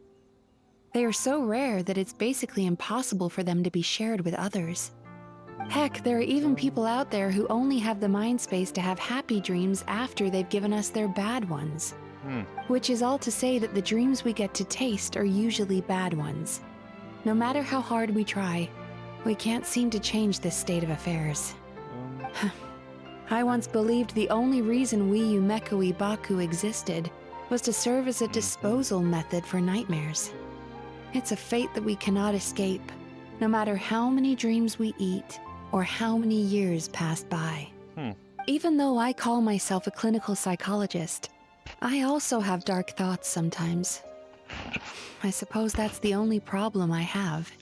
They are so rare that it's basically impossible for them to be shared with others. Heck, there are even people out there who only have the mind space to have happy dreams after they've given us their bad ones. Which is all to say that the dreams we get to taste are usually bad ones. No matter how hard we try, we can't seem to change this state of affairs. I once believed the only reason Wii U Mecha Baku existed was to serve as a disposal method for nightmares. It's a fate that we cannot escape, no matter how many dreams we eat or how many years pass by. Even though I call myself a clinical psychologist, I also have dark thoughts sometimes. I suppose that's the only problem I have.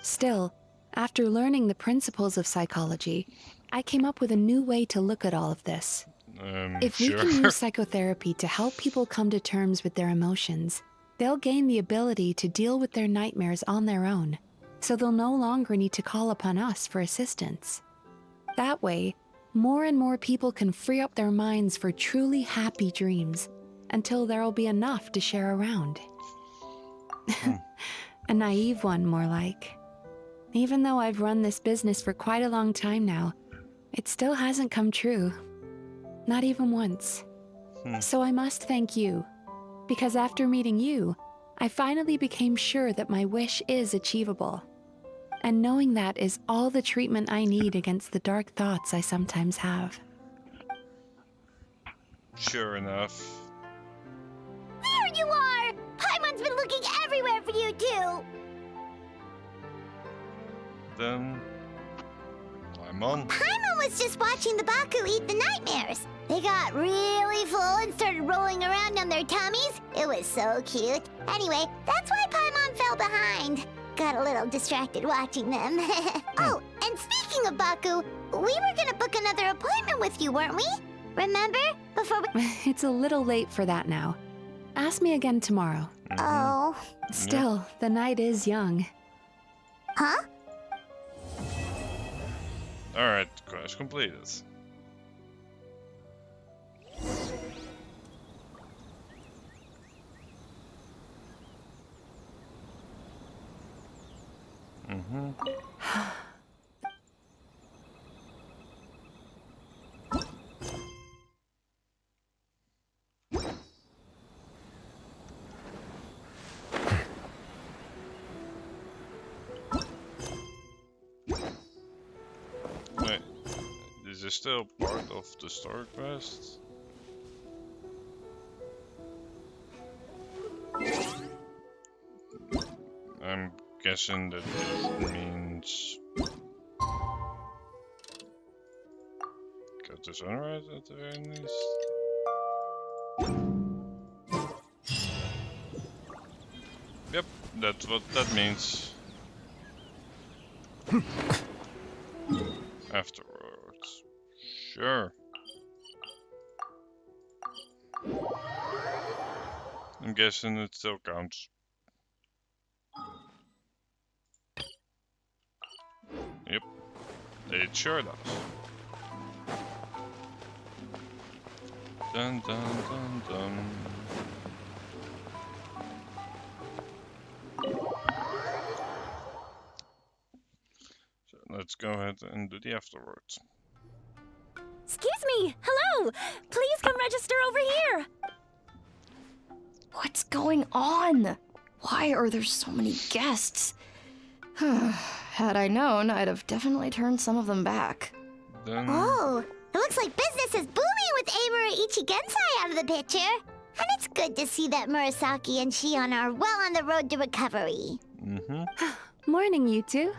Still, after learning the principles of psychology, I came up with a new way to look at all of this. If we can use psychotherapy to help people come to terms with their emotions, they'll gain the ability to deal with their nightmares on their own, so they'll no longer need to call upon us for assistance. That way, more and more people can free up their minds for truly happy dreams until there'll be enough to share around. A naive one, more like. Even though I've run this business for quite a long time now, it still hasn't come true. Not even once. So I must thank you, because after meeting you, I finally became sure that my wish is achievable. And knowing that is all the treatment I need against the dark thoughts I sometimes have. Sure enough. There you are! Paimon's been looking everywhere for you, too! Then Paimon. Paimon was just watching the Baku eat the nightmares. They got really full and started rolling around on their tummies. It was so cute. Anyway, that's why Paimon fell behind. Got a little distracted watching them. Oh, and speaking of Baku, we were gonna book another appointment with you, weren't we? Remember? Before we... It's a little late for that now. Ask me again tomorrow. Oh. Still, the night is young. Huh? Alright, quest completed. Wait, is this still part of the story quest? I'm guessing that means got the sunrise at the very least. Yep, that's what that means. Afterwards. Sure. I'm guessing it still counts. Yep, it sure does. Dun dun dun dun. So let's go ahead and do the afterwards. Excuse me! Hello! Please come register over here! What's going on? Why are there so many guests? Had I known, I'd have definitely turned some of them back. Then... Oh, it looks like business is booming with Amura Ichigensai out of the picture. And it's good to see that Murasaki and Shion are well on the road to recovery. Morning, you two.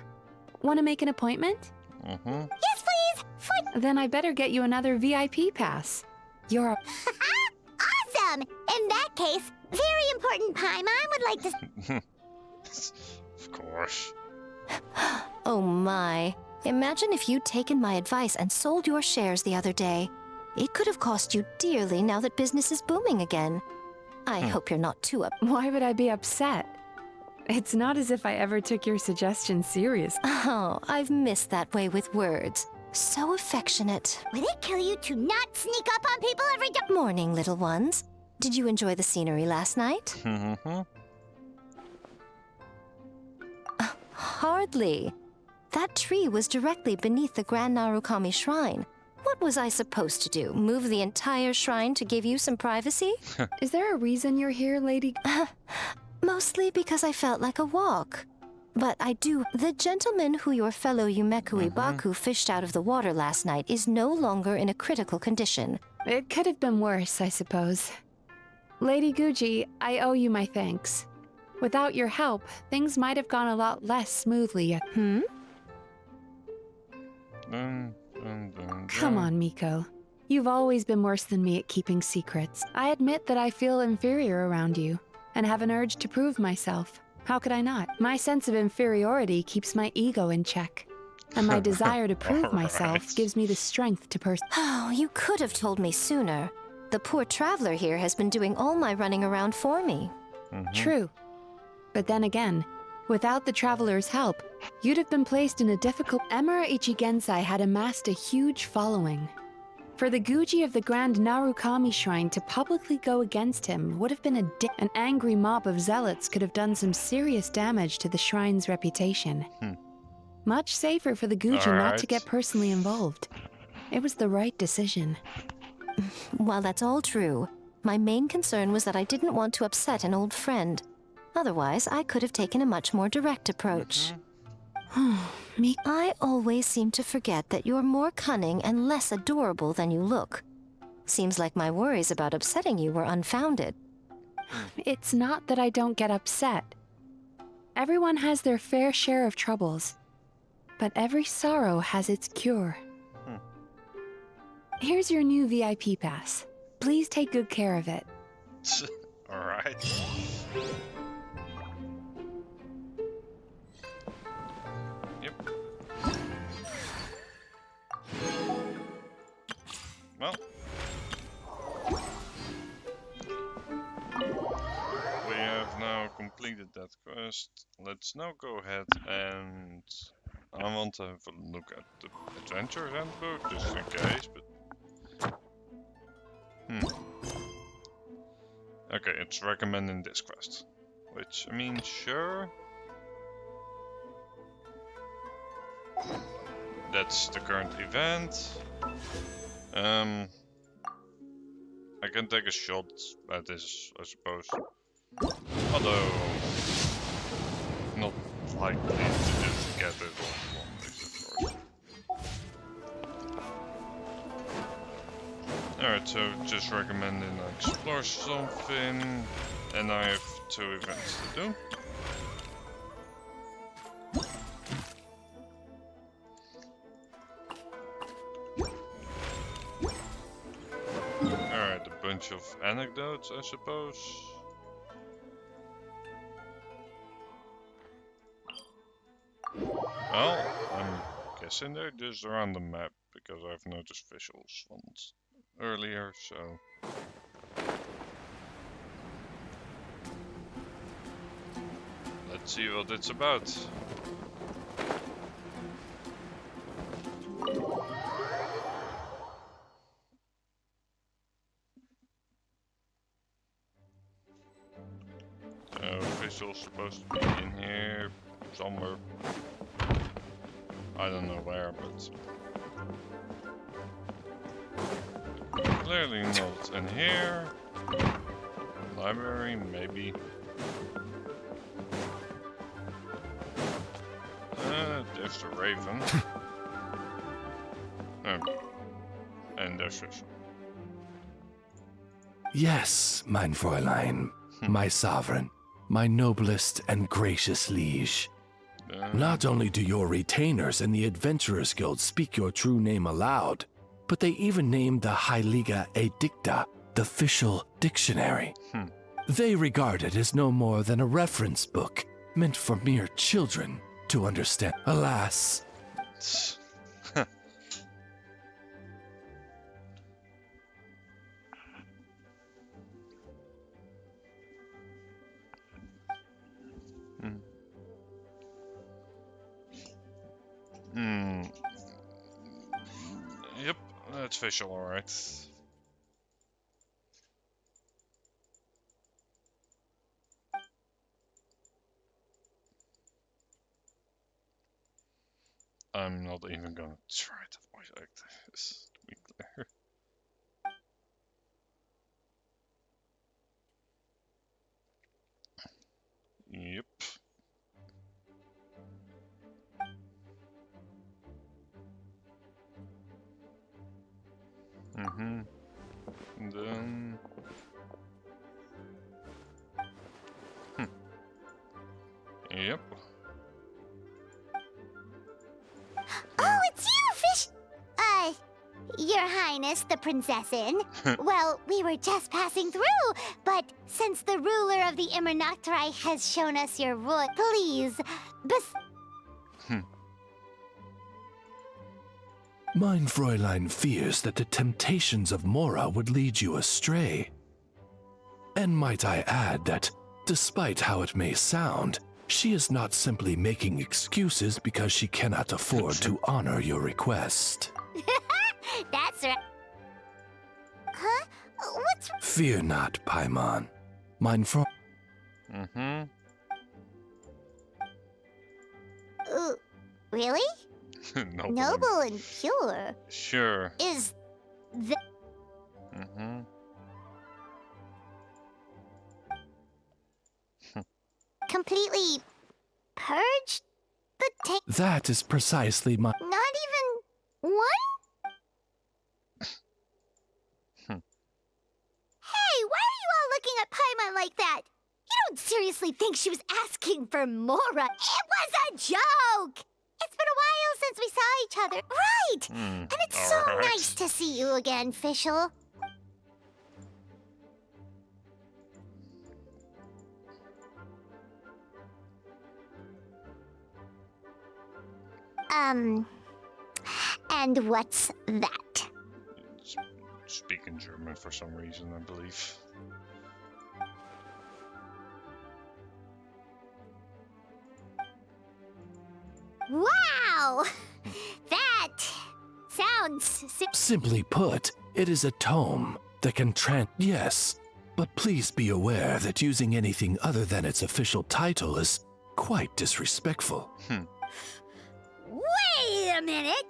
Want to make an appointment? Mm-hmm. Yes, please! Then I better get you another VIP pass. You're a... Awesome! In that case, very important Paimon would like to... Of course. Oh my. Imagine if you'd taken my advice and sold your shares the other day. It could have cost you dearly now that business is booming again. I hope you're not too up. Why would I be upset? It's not as if I ever took your suggestion serious. Oh, I've missed that way with words. So affectionate. Would it kill you to not sneak up on people every day? Morning, little ones. Did you enjoy the scenery last night? Hardly. That tree was directly beneath the Grand Narukami Shrine. What was I supposed to do? Move the entire shrine to give you some privacy? Is there a reason you're here, Lady? Mostly because I felt like a walk. But I do. The gentleman who your fellow Yumeku Ibaku fished out of the water last night is no longer in a critical condition. It could have been worse, I suppose. Lady Guji, I owe you my thanks. Without your help, things might have gone a lot less smoothly. Come on, Miko. You've always been worse than me at keeping secrets. I admit that I feel inferior around you, and have an urge to prove myself. How could I not? My sense of inferiority keeps my ego in check, and my desire to prove myself gives me the strength to Oh, you could have told me sooner. The poor traveler here has been doing all my running around for me. True. But then again, without the traveler's help, you'd have been placed in a difficult... Emura Ichigensai had amassed a huge following. For the Guji of the Grand Narukami Shrine to publicly go against him would have been an angry mob of zealots could have done some serious damage to the shrine's reputation. Much safer for the Guji not to get personally involved. It was the right decision. While that's all true, my main concern was that I didn't want to upset an old friend. Otherwise, I could have taken a much more direct approach. I always seem to forget that you're more cunning and less adorable than you look. Seems like my worries about upsetting you were unfounded. It's not that I don't get upset. Everyone has their fair share of troubles. But every sorrow has its cure. Here's your new VIP pass. Please take good care of it. Alright. Yep. Well. We have now completed that quest. Let's now go ahead and... I want to have a look at the adventure handbook, just in case, but... Okay, it's recommending this quest. Which, I mean, sure. That's the current event. I can take a shot at this, I suppose. Although, not likely to just get it all one place, of course. Alright, so just recommending I explore something, and I have 2 events to do. Alright, a bunch of anecdotes, I suppose. Well, I'm guessing they're just around the map, because I've noticed visuals once earlier, so... Let's see what it's about. Visual's supposed to be in here somewhere. I don't know where, but... Clearly not in here. Library, maybe. There's the Raven. And there's this. Yes, mein Fräulein, my sovereign, my noblest and gracious liege. Not only do your retainers in the Adventurers Guild speak your true name aloud, but they even named the Hyliga Edicta the official dictionary. They regard it as no more than a reference book meant for mere children to understand. Alas. Yep, that's official, alright. I'm not even gonna try to voice act this, to be clear. Yep. And then... Yep. Oh, it's you, Fish! Your Highness, the Princessin. Well, we were just passing through, but since the ruler of the Imernoctri has shown us your royal... Please, Mein Fräulein fears that the temptations of Mora would lead you astray. And might I add that, despite how it may sound, she is not simply making excuses because she cannot afford to honor your request. That's right. Huh? What's... Fear not, Paimon. Mein Fräulein... Really? Noble and pure. Sure. Is the... Completely purged the taint? That is precisely my... Not even one? Hey, why are you all looking at Paimon like that? You don't seriously think she was asking for Mora? It was a joke! It's been a while since we saw each other. Right! And it's so nice to see you again, Fischl. And what's that? Speaking German for some reason, I believe. Wow! That sounds... Simply put, it is a tome that can Yes, but please be aware that using anything other than its official title is quite disrespectful. Wait a minute!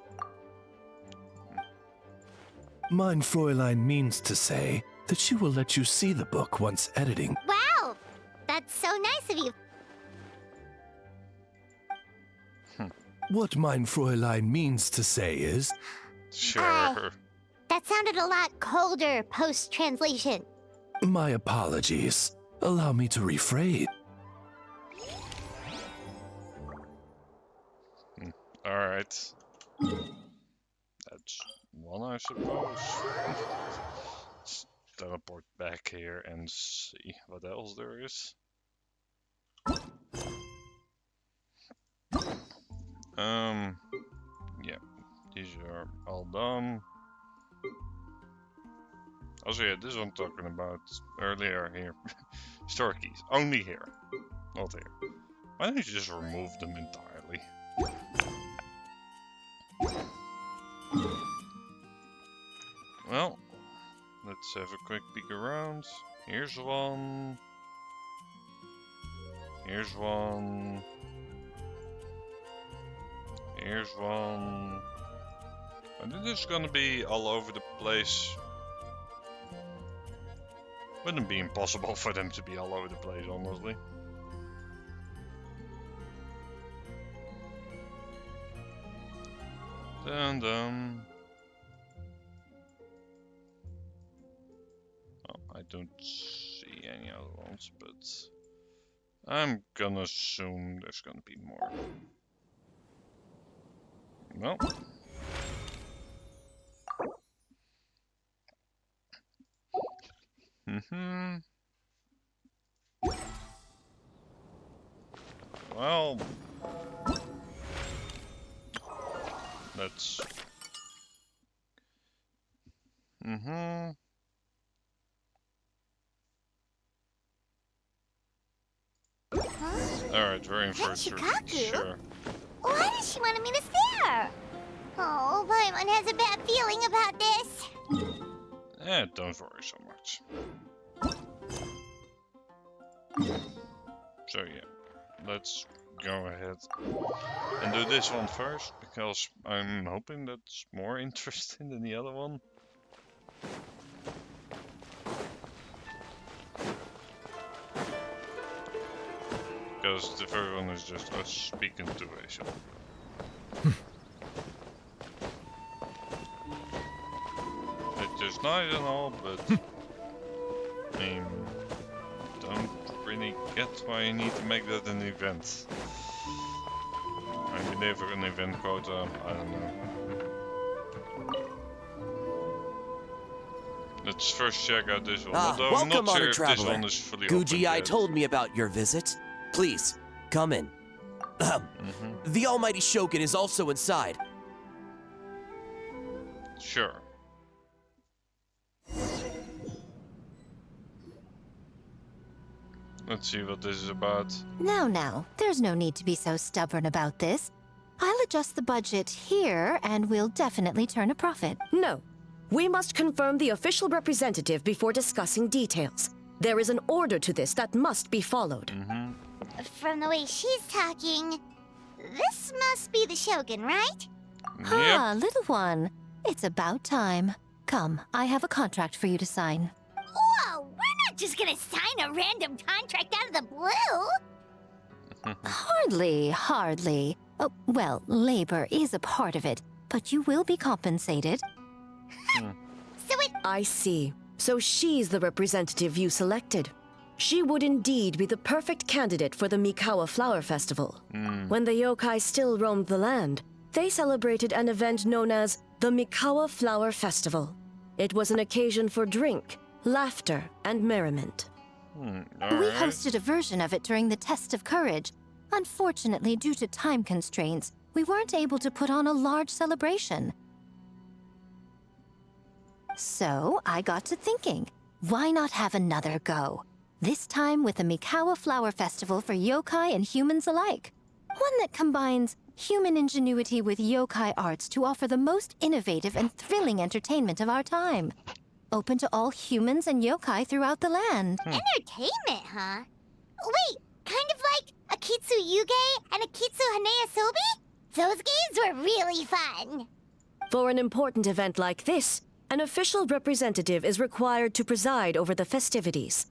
Mein Fräulein means to say that she will let you see the book once editing. Wow! That's so nice of you. What Mein Fräulein means to say is... Sure. That sounded a lot colder post-translation. My apologies. Allow me to rephrase. Alright. That's one, I suppose. Let's teleport back here and see what else there is. Yeah, these are all done. Also, yeah, this one I'm talking about earlier here. Store keys, only here, not here. Why don't you just remove them entirely? Well, let's have a quick peek around. Here's one. Here's one. Here's one. I think this is gonna be all over the place. Wouldn't be impossible for them to be all over the place, honestly. Dun dun. Oh, I don't see any other ones, but I'm gonna assume there's gonna be more. No. Well, that's. Alright, very unfortunate. Sure. Why does she want me to stare? Oh, Paimon has a bad feeling about this. Don't worry so much. So yeah, let's go ahead and do this one first, because I'm hoping that's more interesting than the other one. Because the first one is just us speaking to Rachel. It's just nice and all, but I mean, don't really get why you need to make that an event. Maybe they have an event quota, I don't know. Let's first check out this one, although I'm welcome, not sure honored if this traveler. one is fully Guji, I open told me about your visit. Please, come in. The almighty Shogun is also inside. yet. Sure. Let's see what this is about. Now, there's no need to be so stubborn about this. I'll adjust the budget here, and we'll definitely turn a profit. No. We must confirm the official representative before discussing details. There is an order to this that must be followed. From the way she's talking, this must be the Shogun, right? Ah, little one. It's about time. Come, I have a contract for you to sign. Whoa, we're not just gonna sign a random contract out of the blue! Hardly. Oh, well, labor is a part of it, but you will be compensated. I see. So she's the representative you selected. She would indeed be the perfect candidate for the Mikawa Flower Festival. When the yokai still roamed the land, they celebrated an event known as the Mikawa Flower Festival. It was an occasion for drink, laughter, and merriment. We hosted a version of it during the Test of Courage. Unfortunately, due to time constraints, we weren't able to put on a large celebration. So I got to thinking, why not have another go? This time with a Mikawa Flower Festival for yokai and humans alike. One that combines human ingenuity with yokai arts to offer the most innovative and thrilling entertainment of our time. Open to all humans and yokai throughout the land. Entertainment, huh? Wait, kind of like a Kitsu Yuge and a Kitsu Hanea Sobi? Those games were really fun. For an important event like this, an official representative is required to preside over the festivities.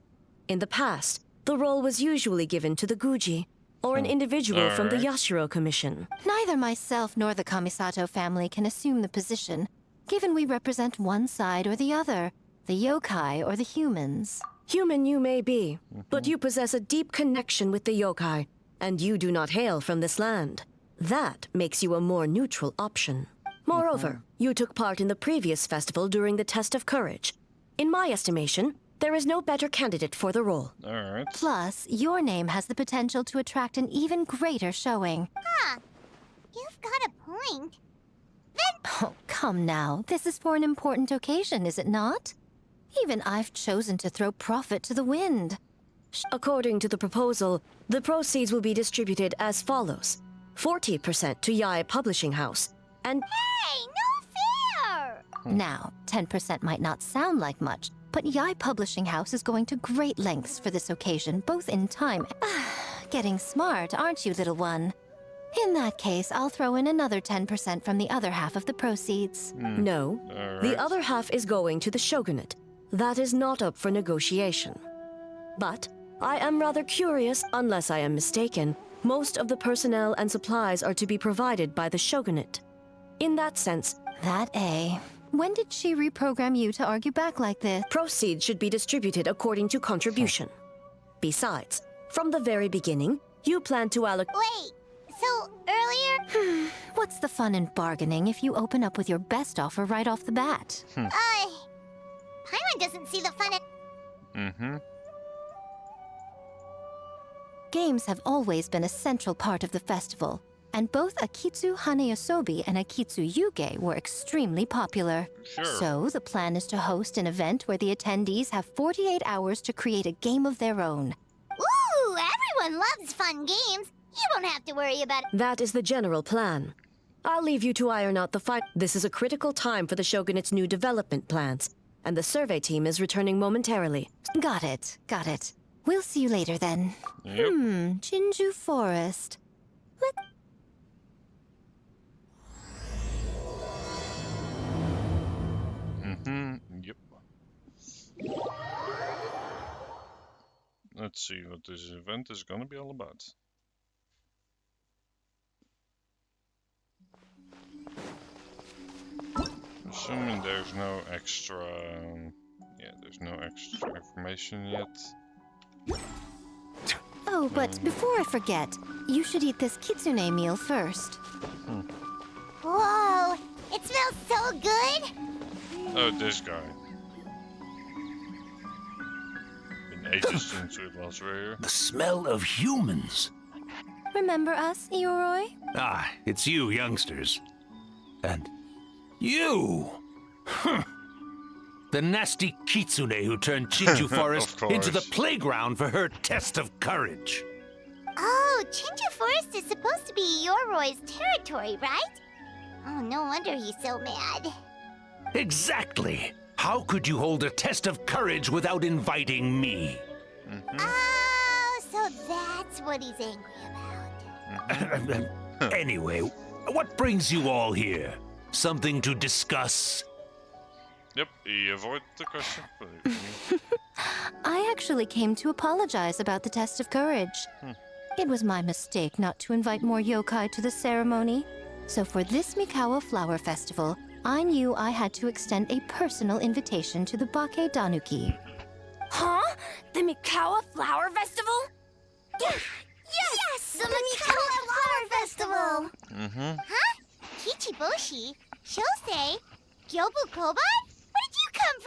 In the past, the role was usually given to the Guji, or an individual from the Yashiro Commission. Neither myself nor the Kamisato family can assume the position, given we represent one side or the other, the yokai or the humans. Human you may be, but you possess a deep connection with the yokai, and you do not hail from this land. That makes you a more neutral option. Moreover, you took part in the previous festival during the Test of Courage. In my estimation, there is no better candidate for the role. Plus, your name has the potential to attract an even greater showing. Huh. You've got a point. Oh, come now. This is for an important occasion, is it not? Even I've chosen to throw profit to the wind. According to the proposal, the proceeds will be distributed as follows. 40% to Yae Publishing House, and... Hey, no fair! Now, 10% might not sound like much, but Yae Publishing House is going to great lengths for this occasion, both in time... Getting smart, aren't you, little one? In that case, I'll throw in another 10% from the other half of the proceeds. No, the other half is going to the Shogunate. That is not up for negotiation. But I am rather curious, unless I am mistaken, most of the personnel and supplies are to be provided by the Shogunate. In that sense... When did she reprogram you to argue back like this? Proceeds should be distributed according to contribution. Besides, From the very beginning, you plan to allocate. Wait, so earlier? What's the fun in bargaining if you open up with your best offer right off the bat? Paimon doesn't see the fun in. Games have always been a central part of the festival, and both Akitsu Hanayosobi and Akitsu Yuge were extremely popular. Sure. So the plan is to host an event where the attendees have 48 hours to create a game of their own. Ooh, everyone loves fun games. You won't have to worry about it. That is the general plan. I'll leave you to iron out the fight. This is a critical time for the Shogunate's new development plans, and the survey team is returning momentarily. Got it, got it. We'll see you later then. Yep. Jinju Forest. Yep. Let's see what this event is gonna be all about. Assuming there's no extra... yeah, there's no extra information yet. Oh, but before I forget, you should eat this kitsune meal first. Whoa, it smells so good. Oh, this guy. Been ages since we last were here. The smell of humans. Remember us, Ioroi? Ah, it's you youngsters. And you! The nasty kitsune who turned Chinju Forest into the playground for her test of courage. Oh, Chinju Forest is supposed to be Yoroi's territory, right? Oh, no wonder he's so mad. Exactly. How could you hold a test of courage without inviting me? Oh, so that's what he's angry about. Anyway, what brings you all here? Something to discuss? Yep, he avoided the question. I actually came to apologize about the test of courage. It was my mistake not to invite more yokai to the ceremony. So for this Mikawa Flower Festival, I knew I had to extend a personal invitation to the Bake Danuki. Huh? The Mikawa Flower Festival? Yes! The Mikawa Flower Festival! Huh? Kichiboshi? Shosei? Gyobu Koban? Where did you come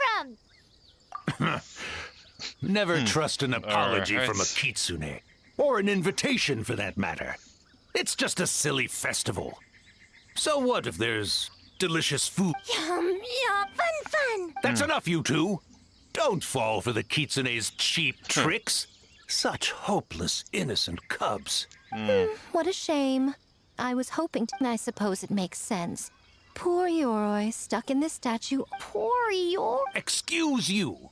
from? Never trust an apology from a kitsune. Or an invitation, for that matter. It's just a silly festival. So what if there's delicious food? Yum, fun! That's enough, you two. Don't fall for the kitsune's cheap tricks. Such hopeless, innocent cubs. What a shame. I was hoping to... I suppose it makes sense. Poor Ioroi, stuck in this statue. Poor Ioroi. Excuse you.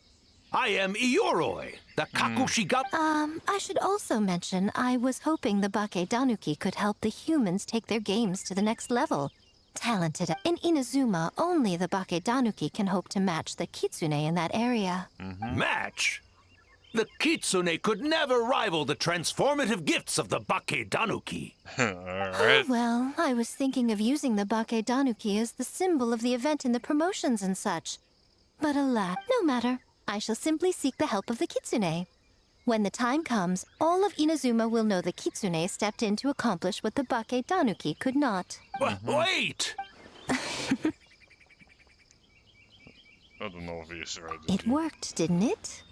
I am Ioroi, the Kakushiga... I should also mention I was hoping the Bake Danuki could help the humans take their games to the next level. Talented. In Inazuma, only the Bake Danuki can hope to match the kitsune in that area. Match? The kitsune could never rival the transformative gifts of the Bake Danuki. Oh, well, I was thinking of using the Bake Danuki as the symbol of the event in the promotions and such. But alas, no matter. I shall simply seek the help of the kitsune. When the time comes, all of Inazuma will know the kitsune stepped in to accomplish what the Bake Danuki could not. Wait! I don't know if he's right. It worked, didn't it?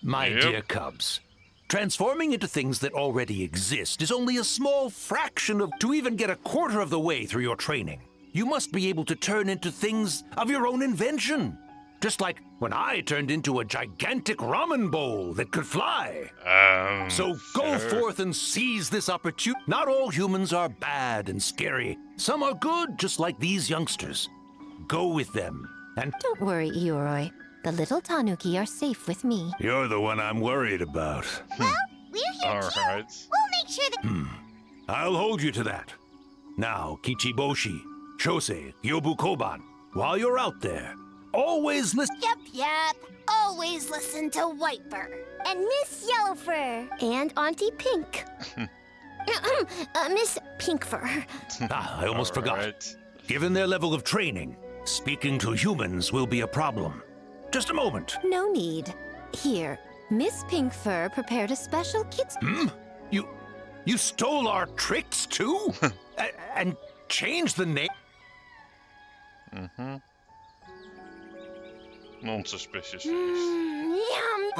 My dear cubs, transforming into things that already exist is only a small fraction of... To even get a quarter of the way through your training, you must be able to turn into things of your own invention. Just like when I turned into a gigantic ramen bowl that could fly. So go forth and seize this opportunity. Not all humans are bad and scary. Some are good, just like these youngsters. Go with them and... Don't worry, Ioroi. The little tanuki are safe with me. You're the one I'm worried about. Well, we're here too. Right. We'll make sure that... I'll hold you to that. Now, Kichiboshi, Shosei, Gyobu Koban, while you're out there, always listen. Yep. Always listen to Whitefur. And Miss Yellowfur. And Auntie Pink. Miss Pinkfur. I almost forgot. Given their level of training, speaking to humans will be a problem. Just a moment. No need. Here, Miss Pinkfur prepared a special kids. You stole our tricks too? And changed the name? Mm-hmm. Non-suspicious. Yum.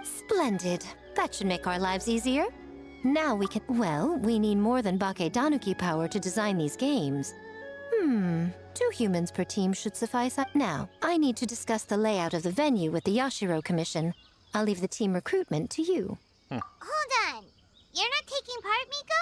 Splendid. That should make our lives easier. Now we can. Well, we need more than Bakedanuki power to design these games. 2 humans per team should suffice. Now, I need to discuss the layout of the venue with the Yashiro Commission. I'll leave the team recruitment to you. Hold on. You're not taking part, Miko?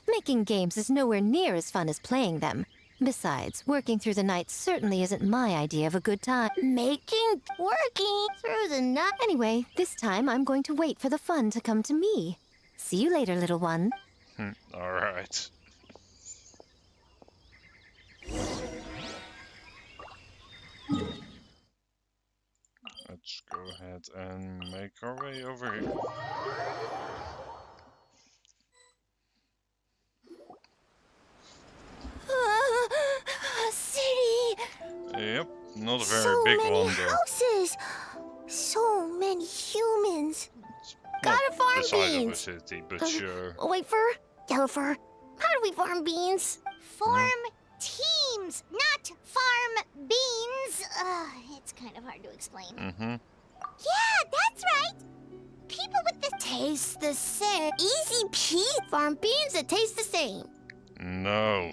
Making games is nowhere near as fun as playing them. Besides, working through the night certainly isn't my idea of a good time. Working through the night. Anyway, this time I'm going to wait for the fun to come to me. See you later, little one. Alright. Let's go ahead and make our way over here. City. Yep, not a very So big many one though. houses. So many humans. Not Gotta farm the size of a beans. city, but sure. White fur, yellow fur. How do we farm beans? Farm teams, not farm beans. It's kind of hard to explain. Mm-hmm. Yeah, that's right. People with the taste the same. Easy peasy. Farm beans that taste the same. No.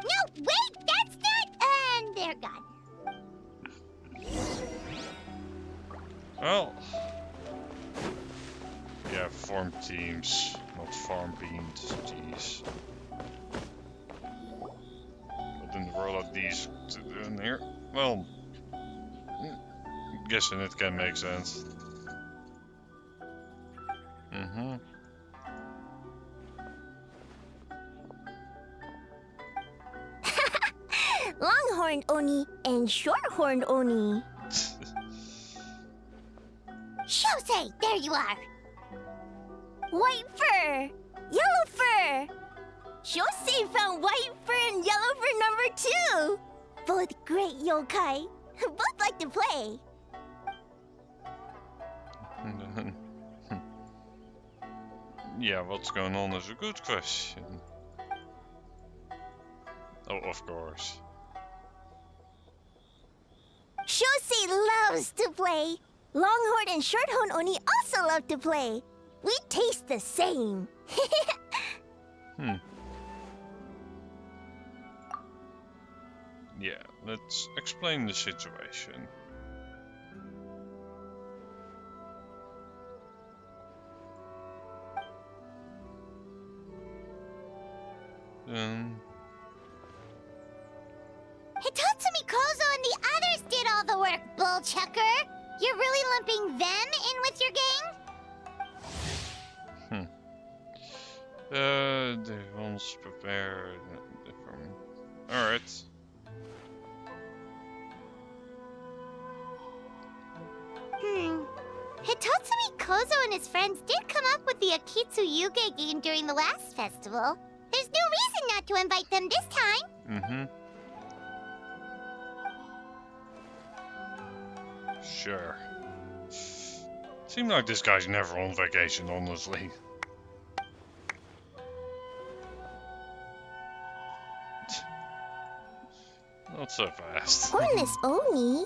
No, wait, that's not. And they're gone. Well. Yeah, farm teams, not farm beans. Jeez. What in the world are these doing here? Well, I'm guessing it can make sense. Mm-hmm. Longhorned Oni and Shorthorned Oni. Shosei, there you are. White fur, yellow fur. Shosei found white fur and yellow fur number 2. Both great yokai. Both like to play. Yeah, what's going on is a good question. Oh, of course. Shosei loves to play. Longhorn and Shorthorn Oni also love to play. We taste the same. Yeah, let's explain the situation. Hitatsumi Kozo and the others did all the work, Bullchucker. You're really lumping them in with your gang? They once prepared. Alright. Hitatsumi Kozo and his friends did come up with the Akitsu Yuge game during the last festival. There's no reason not to invite them this time. Sure. Seems like this guy's never on vacation, honestly. Not so fast. Hornless Oni?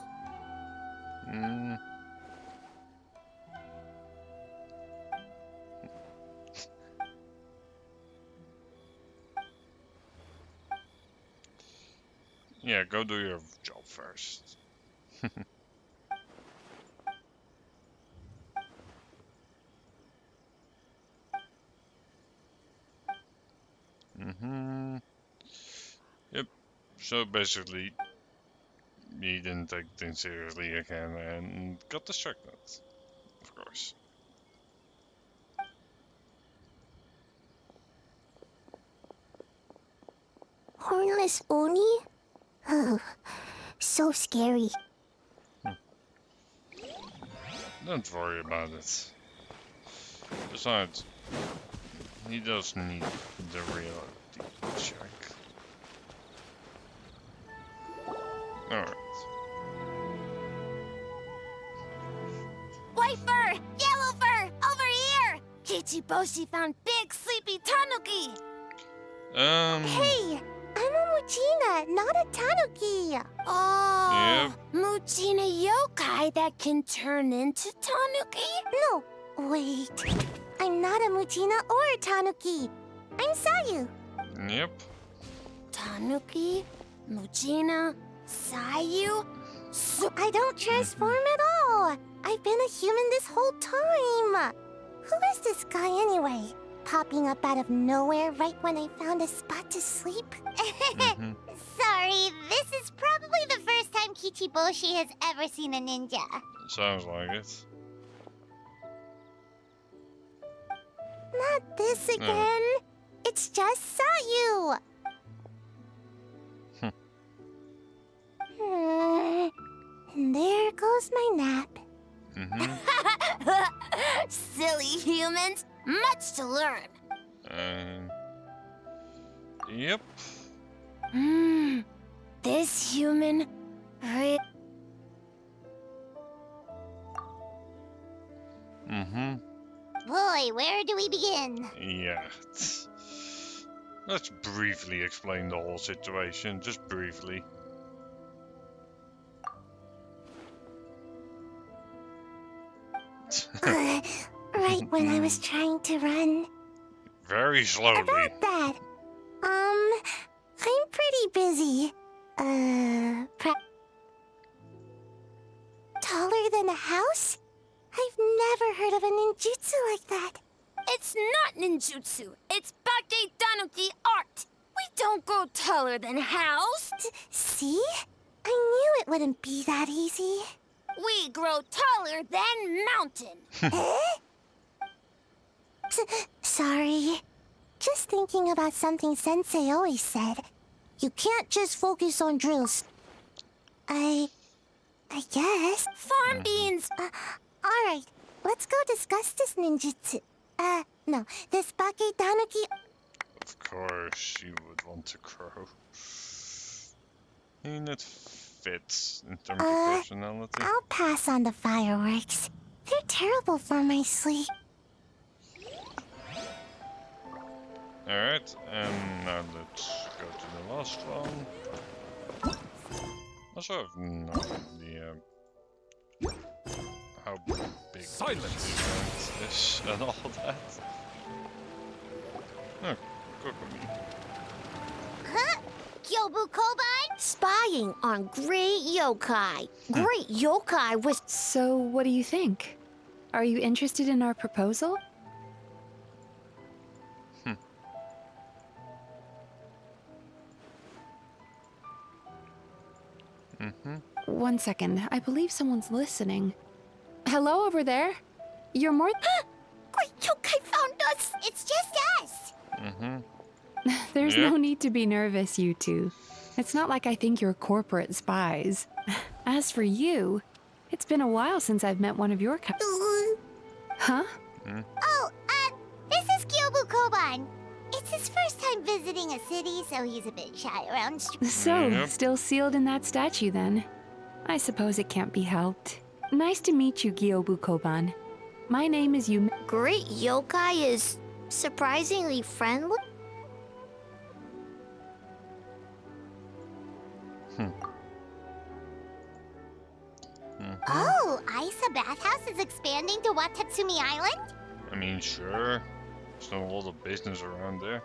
Yeah, go do your job first. Yep. So basically, he didn't take things seriously again and got distracted, of course. Hornless Oni? Oh, so scary. Don't worry about it. Besides, he does need the reality check. Alright. White fur! Yellow fur! Over here! Kichiboshi found big sleepy tanuki! Hey! I'm a Muchina, not a tanuki! Oh, Muchina yokai that can turn into tanuki? No, wait. I'm not a Muchina or a tanuki. I'm Sayu. Yep. Tanuki, Muchina, Sayu. So I don't transform at all. I've been a human this whole time. Who is this guy anyway? Popping up out of nowhere right when I found a spot to sleep? Sorry, this is probably the first time Kichiboshi has ever seen a ninja. Sounds like it. Not this again. It's just Sayu. And there goes my nap. Silly humans. Much to learn. Yep. This human... Boy, where do we begin? Yeah. Let's briefly explain the whole situation, just briefly. Right when I was trying to run. Very slowly. About that. I'm pretty busy. Taller than a house? I've never heard of a ninjutsu like that. It's not ninjutsu. It's Bake Tanuki art. We don't grow taller than a house. See? I knew it wouldn't be that easy. We grow taller than mountain. Sorry. Just thinking about something Sensei always said. You can't just focus on drills. I guess. Farm beans! Alright, let's go discuss this ninjutsu. No, this Bake Tanuki... Of course you would want to grow. And it fits in terms of personality. I'll pass on the fireworks. They're terrible for my sleep. Alright, and now let's go to the last one. Also have no idea how big Silence. this event is and all that. Oh, Kokomi. Huh? Kyobu Koban? Spying on great yokai. Great yokai was... So, what do you think? Are you interested in our proposal? One second. I believe someone's listening. Hello over there? You're more... Great yokai found us! It's just us! There's no need to be nervous, you two. It's not like I think you're corporate spies. As for you, it's been a while since I've met one of your Huh? Oh, this is Kyobu Koban. It's his first time visiting a city, so he's a bit shy around So, still sealed in that statue then? I suppose it can't be helped. Nice to meet you, Kyobu Koban. My name is Yume. Great yokai is surprisingly friendly. Oh, Isa Bathhouse is expanding to Watatsumi Island? I mean, sure. There's not a lot of business around there.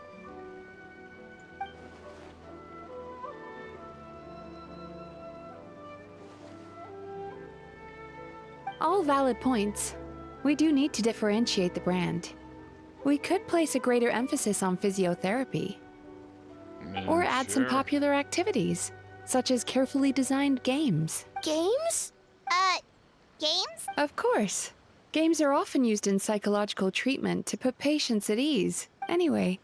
All valid points. We do need to differentiate the brand. We could place a greater emphasis on physiotherapy. Or add some popular activities, such as carefully designed games. Games? Games? Of course. Games are often used in psychological treatment to put patients at ease. Anyway,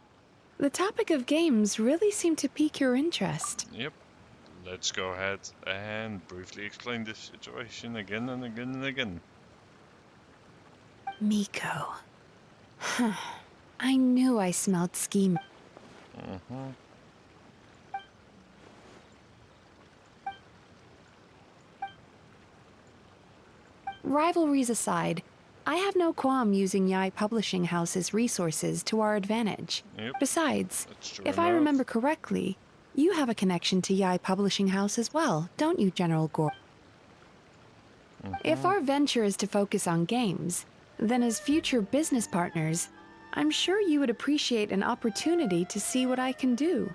the topic of games really seemed to pique your interest. Yep. Let's go ahead and briefly explain this situation again and again and again. Miko. I knew I smelled scheme. rivalries aside, I have no qualm using Yai Publishing House's resources to our advantage. Yep. Besides, That's true if I enough. remember correctly, you have a connection to Yai Publishing House as well, don't you, General Gore? If our venture is to focus on games, then as future business partners, I'm sure you would appreciate an opportunity to see what I can do.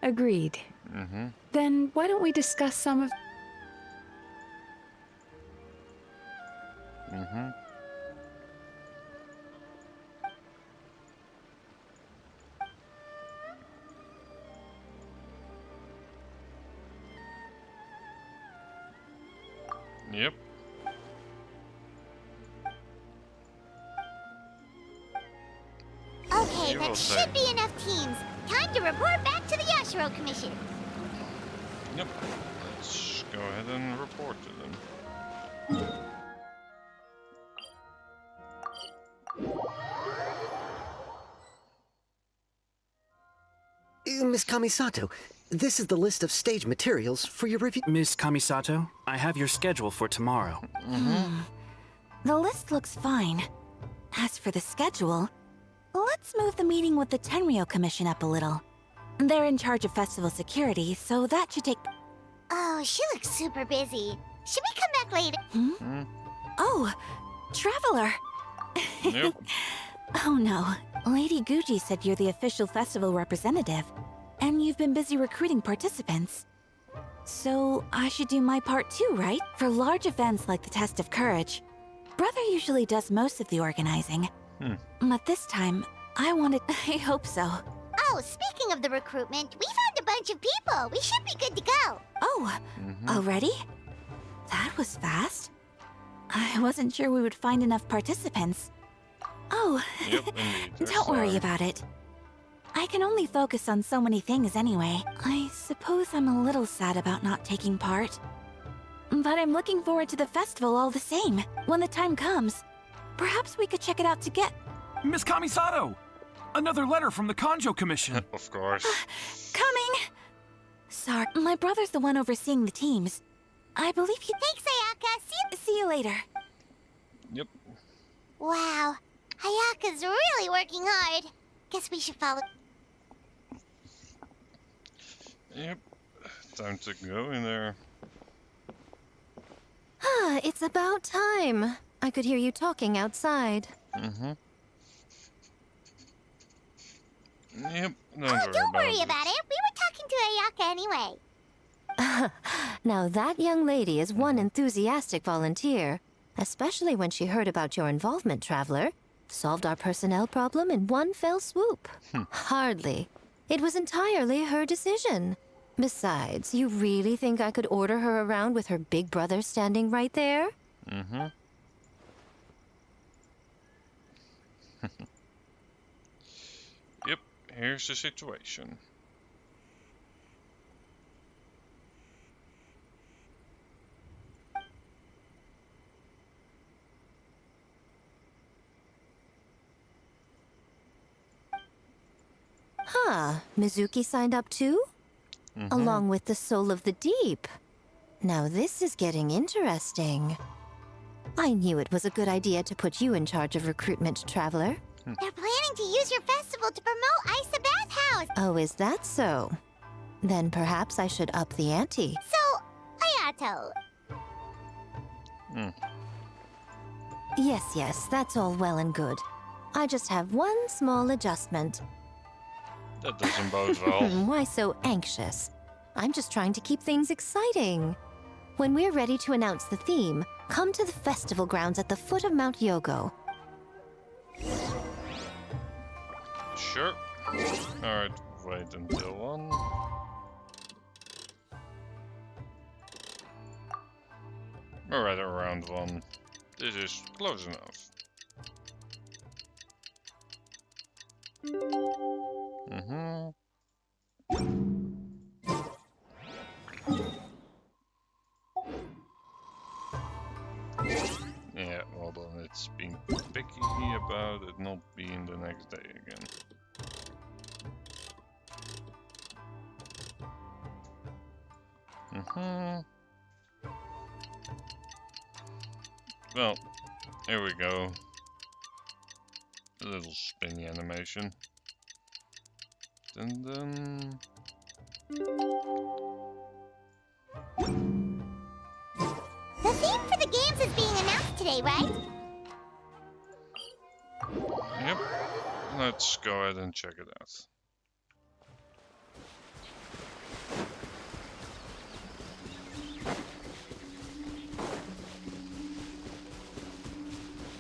Agreed. Then why don't we discuss some of... Yep. Okay, You will that say. should be enough teams. Time to report back to the Yashiro Commission. Yep. Let's go ahead and report to them. Miss Kamisato, this is the list of stage materials for your review. Miss Kamisato, I have your schedule for tomorrow. The list looks fine. As for the schedule, let's move the meeting with the Tenryo Commission up a little. They're in charge of festival security, so that should take... Oh, she looks super busy. Should we come back later? Oh, Traveler! Yep. Oh no, Lady Gucci said you're the official festival representative, and you've been busy recruiting participants. So I should do my part too, right? For large events like the Test of Courage, Brother usually does most of the organizing. But this time, I wanted... I hope so. Oh, speaking of the recruitment, we found a bunch of people. We should be good to go. Oh, already? That was fast. I wasn't sure we would find enough participants. Oh, Yep, indeed. don't worry Sorry. about it. I can only focus on so many things anyway. I suppose I'm a little sad about not taking part. But I'm looking forward to the festival all the same. When the time comes, perhaps we could check it out together. Miss Kamisato! Another letter from the Kanjo Commission. Of course. Coming! Sorry, my brother's the one overseeing the teams. I believe he... Thanks, Ayaka. See you later. Yep. Wow, Ayaka's really working hard. Guess we should follow. Yep. Time to go in there. Ah, it's about time. I could hear you talking outside. Yep. Don't worry about it. We were talking to Ayaka anyway. Now that young lady is one enthusiastic volunteer, especially when she heard about your involvement, Traveler. Solved our personnel problem in one fell swoop. Hardly. It was entirely her decision. Besides, you really think I could order her around with her big brother standing right there? Yep. Here's the situation. Huh, Mizuki signed up too? Along with the Soul of the Deep. Now this is getting interesting. I knew it was a good idea to put you in charge of recruitment, Traveler. They're planning to use your festival to promote Isa Bathhouse. Oh, is that so? Then perhaps I should up the ante. So, Ayato. Yes, that's all well and good. I just have one small adjustment. That doesn't bode well. Why so anxious? I'm just trying to keep things exciting. When we're ready to announce the theme, come to the festival grounds at the foot of Mount Yogo. Sure. Alright, wait until 1. Alright, around 1. This is close enough. Yeah, well then it's being picky about it not being the next day again. Well, here we go. A little spinny animation. Dun dun. The theme for the games is being announced today, right? Yep. Let's go ahead and check it out.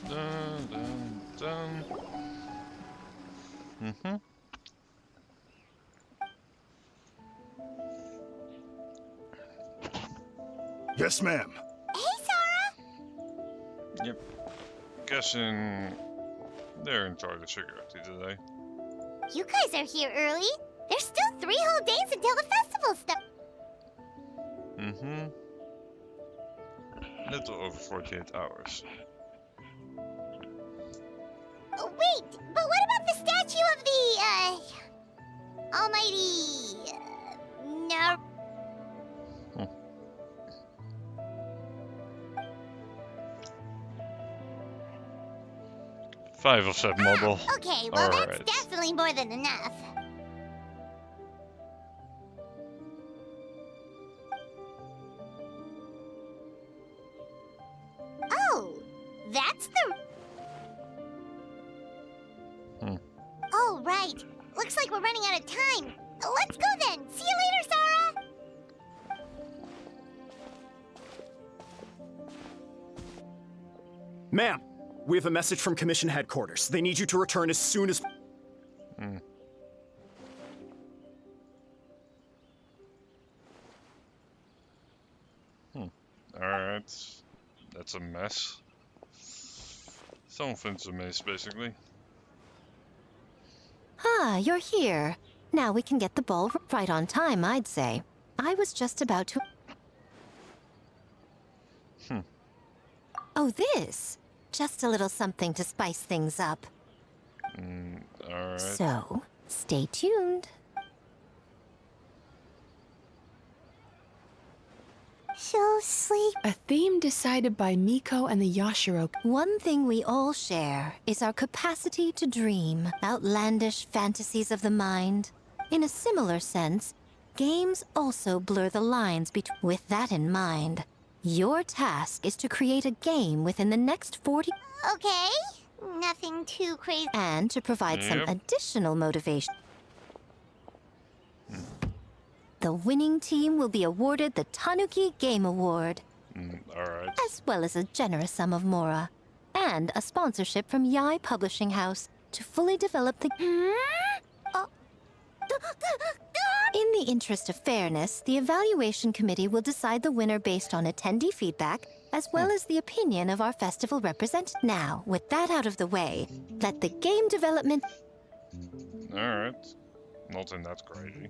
Dun dun dun. Mm-hmm. Yes, ma'am. Hey, Sora! Yep. Guessing they're in charge of security today. You guys are here early. There's still 3 whole days until the festival starts. Mm-hmm. Little over 48 hours. Oh, wait, but what about the statue of the, almighty... no... 5 of that model. Okay, well, that's Alright. definitely more than enough. Oh, that's the... Oh, right. Looks like we're running out of time. Let's go then. See you later, Sora. Ma'am, we have a message from Commission Headquarters. They need you to return as soon as... Alright. That's a mess. Something's a mess, basically. Ah, you're here. Now we can get the ball right on time, I'd say. I was just about to... Oh, this? Just a little something to spice things up. Alright. So, stay tuned. She'll sleep. A theme decided by Miko and the Yashiro. One thing we all share is our capacity to dream outlandish fantasies of the mind. In a similar sense, games also blur the lines between... With that in mind, your task is to create a game within the next 40... Okay, nothing too crazy. And to provide some Yep. additional motivation. The winning team will be awarded the Tanuki Game Award, Alright. as well as a generous sum of mora, and a sponsorship from Yai Publishing House to fully develop the... In the interest of fairness, the evaluation committee will decide the winner based on attendee feedback, as well as the opinion of our festival representative. Now, with that out of the way, let the game development... Alright. Nothing that crazy.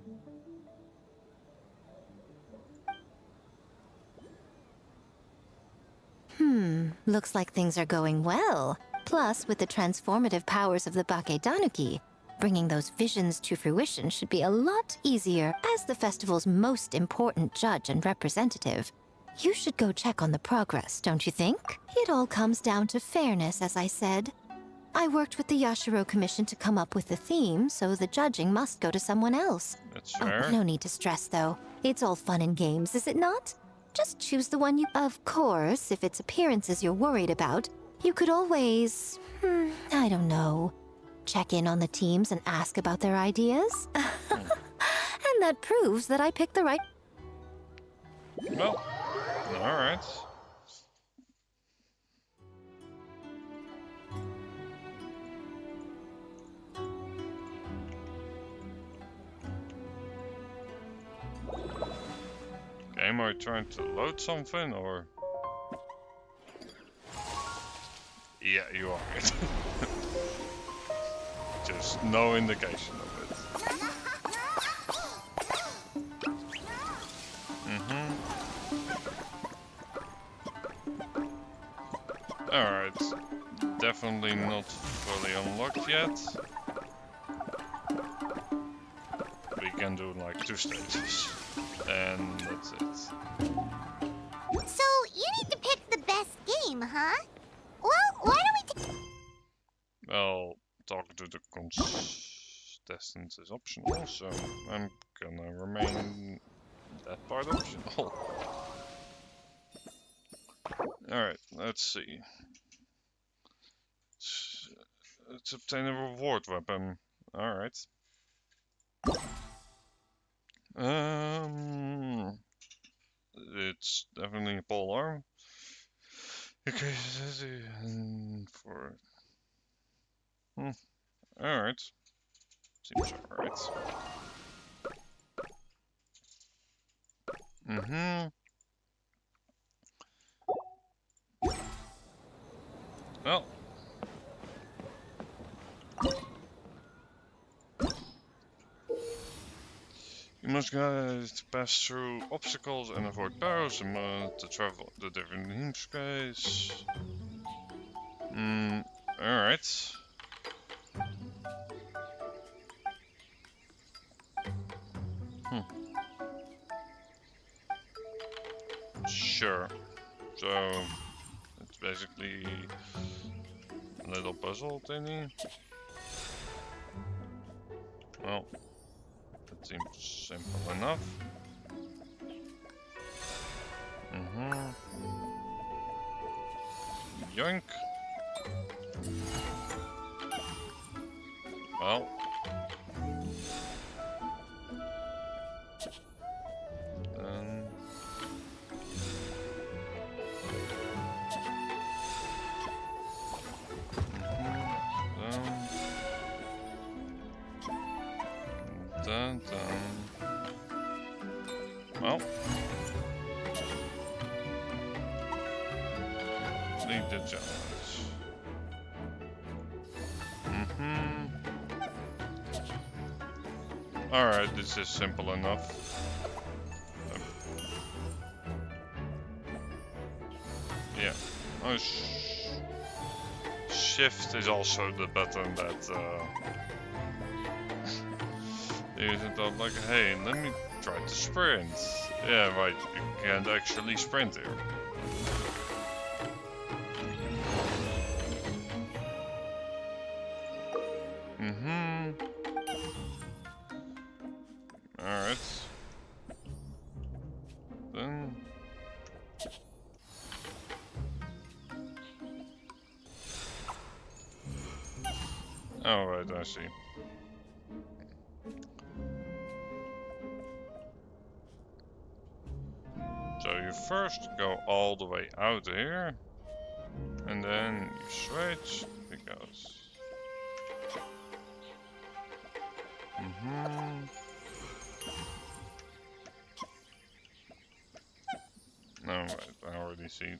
Looks like things are going well. Plus, with the transformative powers of the Bakedanuki, bringing those visions to fruition should be a lot easier. As the festival's most important judge and representative, you should go check on the progress, don't you think? It all comes down to fairness, as I said. I worked with the Yashiro Commission to come up with the theme, so the judging must go to someone else. That's fair. No need to stress, though. It's all fun and games, is it not? Just choose the one you... Of course, if it's appearances you're worried about, you could always... I don't know. Check in on the teams and ask about their ideas. And that proves that I picked the right... Well, alright. Am I trying to load something or? Yeah, you are. Just no indication of it. Alright. Definitely not fully unlocked yet. We can do like 2 stages. And that's it. So, you need to pick the best game, huh? Well, why don't we... Well, talking to the contestants is optional, so I'm gonna remain that part optional. Alright, let's see. Let's obtain a reward weapon. Alright. It's definitely a pole arm. Okay, for... Alright. Seems alright. Well. You must guys pass through obstacles and avoid barrels and to travel the different team skies. Alright. Sure. So it's basically a little puzzle thingy. Well, that seems simple enough. Yoink. Well. Well, lead the challenge. Alright, this is simple enough. Yeah. Oh, shift is also the button that you thought like, hey, let me try to sprint. Yeah, right, you can't actually sprint here. Alright. Then... Alright, I see. So you first go all the way out here, and then you switch, because... Alright, I already see.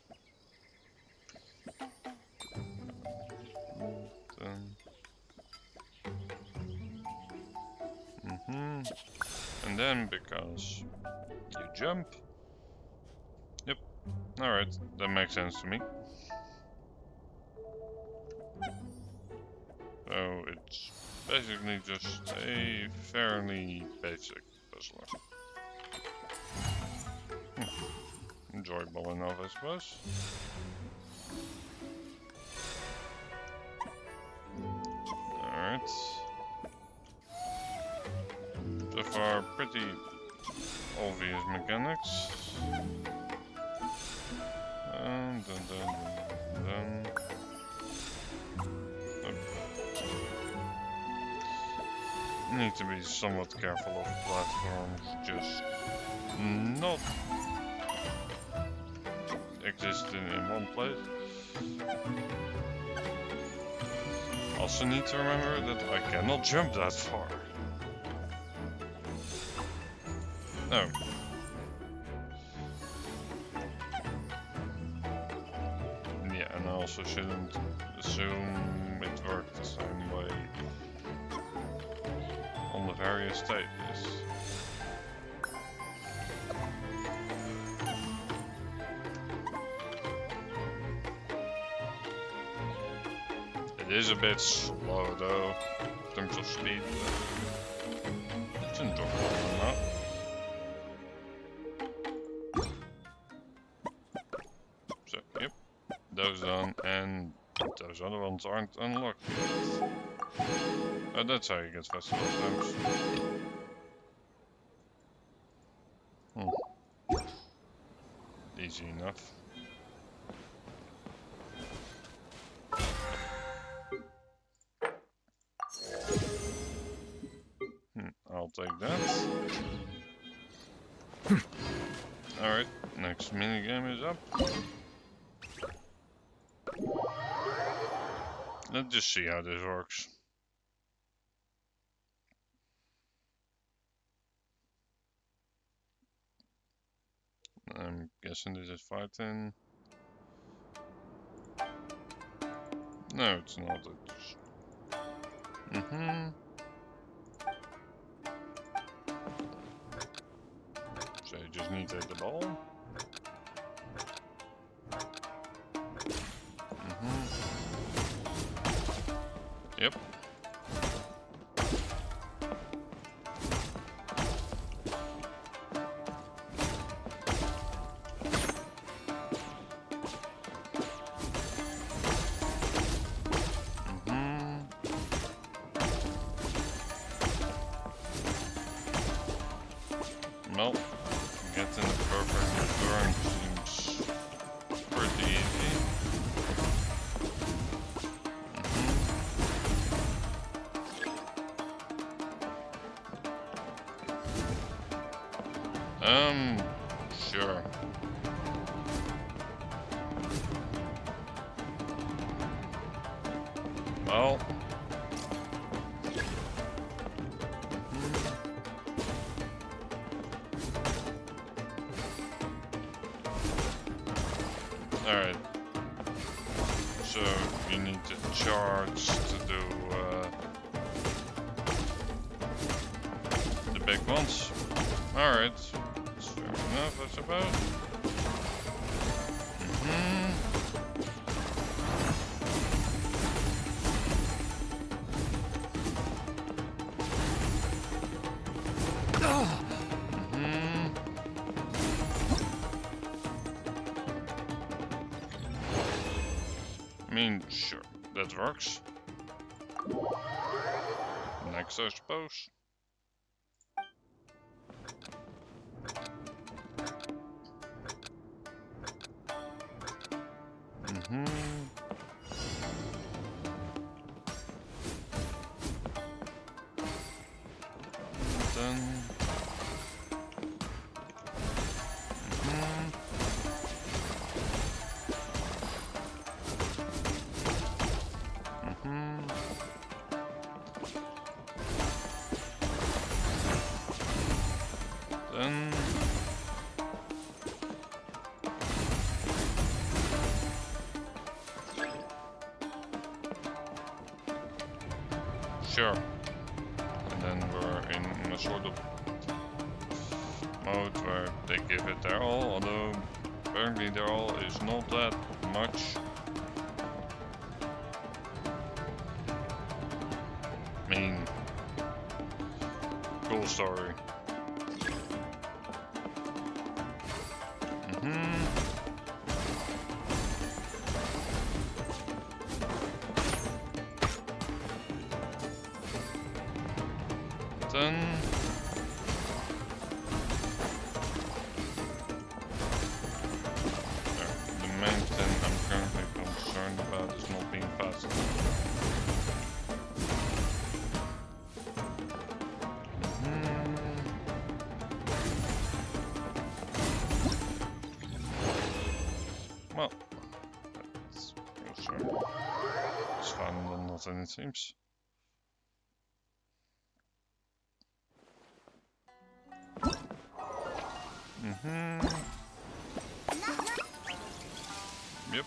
And then because you jump. Yep. Alright, that makes sense to me. So it's basically just a fairly basic puzzler. Enjoyable enough, I suppose. Alright. So far, pretty obvious mechanics. And then. Need to be somewhat careful of platforms just not existing in one place. Also need to remember that I cannot jump that far. No. Yeah, and I also shouldn't assume it worked the same way on the various stages. It is a bit slow though, in terms of speed, but it's enjoyable enough. So, yep, those done, and those other ones aren't unlocked yet. Oh, that's how you get festival times. Easy enough. I'll take that. Alright, next minigame is up. Let's just see how this works. I'm guessing this is fighting. No, it's not. It's... So you just need to hit the ball. Yep. Well, getting the perfect turn seems pretty easy. Sure. Well. Alright. So you need to charge to do the big ones. Alright. That's fair enough, I suppose. I mean, sure, that works. Next, I suppose. Done. Then sure. And then we're in a sort of mode where they give it their all, although apparently their all is not that much. I mean, cool story. Then the main thing I'm currently concerned about is not being fast enough. Well, that's closer. It's fun than nothing, it seems. Yep.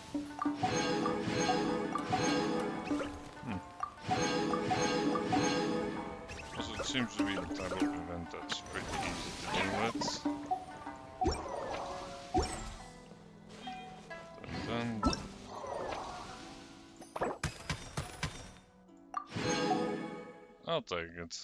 Also, it seems to be the type of event that's pretty easy to deal with. Done. I'll take it.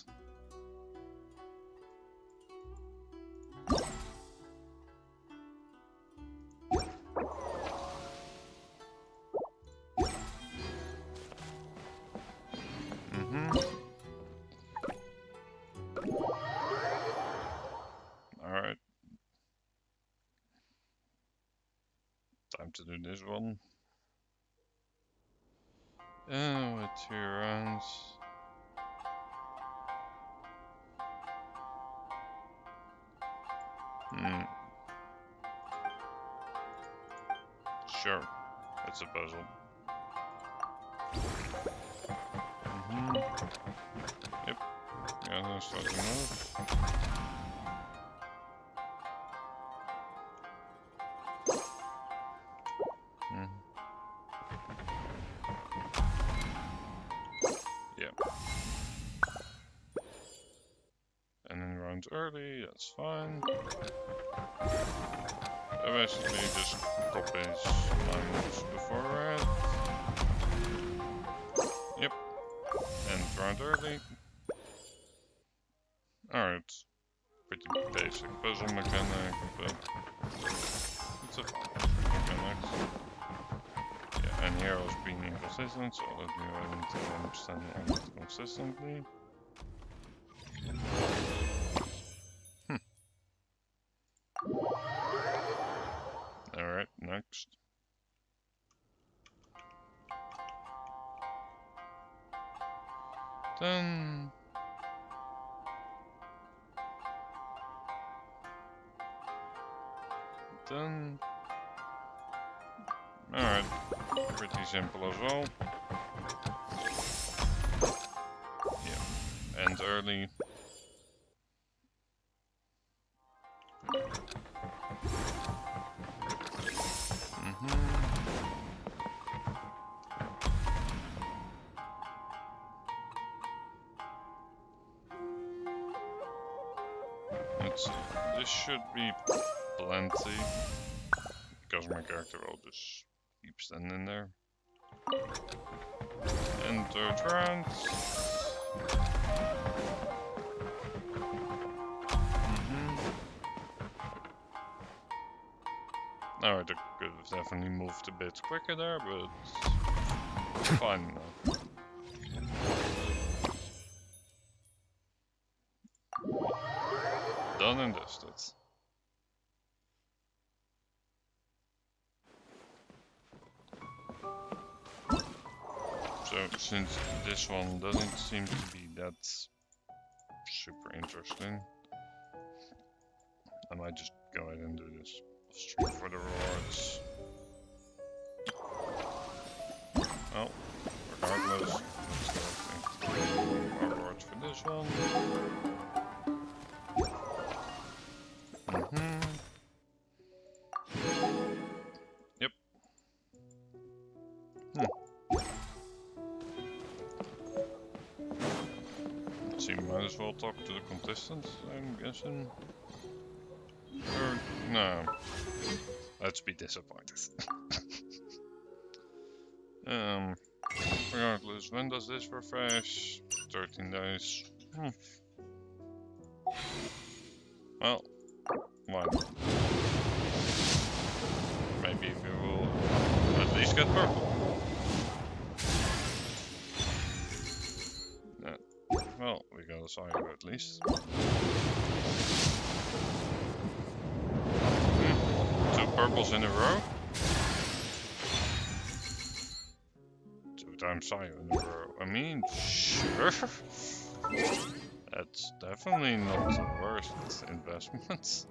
Time to do this one. With 2 rounds. Sure, it's a puzzle. Yep. Yeah, I'm starting to move. Yeah. And then round early, that's fine. I basically just copy his lines before red. Yep. And round early. Alright. Pretty basic puzzle mechanic, but it's a fun mechanic. Yeah, and here I was being inconsistent, so let me go into understand on it consistently. Alright, next. Done. Done. Alright, pretty simple as well. Yeah, end early. Let's see, this should be plenty, because my character will just keep standing there. And third round. Alright, I could have definitely moved a bit quicker there, but it's fine now. Done and dusted. So, since this one doesn't seem to be that super interesting, I might just go ahead and do this straight for the rewards. Well, regardless, let's go our rewards for this one. Yep. So you might as well talk to the contestants, I'm guessing. Or, no. Let's be disappointed. Regardless, when does this refresh? 13 days. Well, why not? Maybe we will at least get purple. Well, we got a Sayo at least. 2 purples in a row. 2 times Sayo in a row. I mean, sure. That's definitely not the worst investment.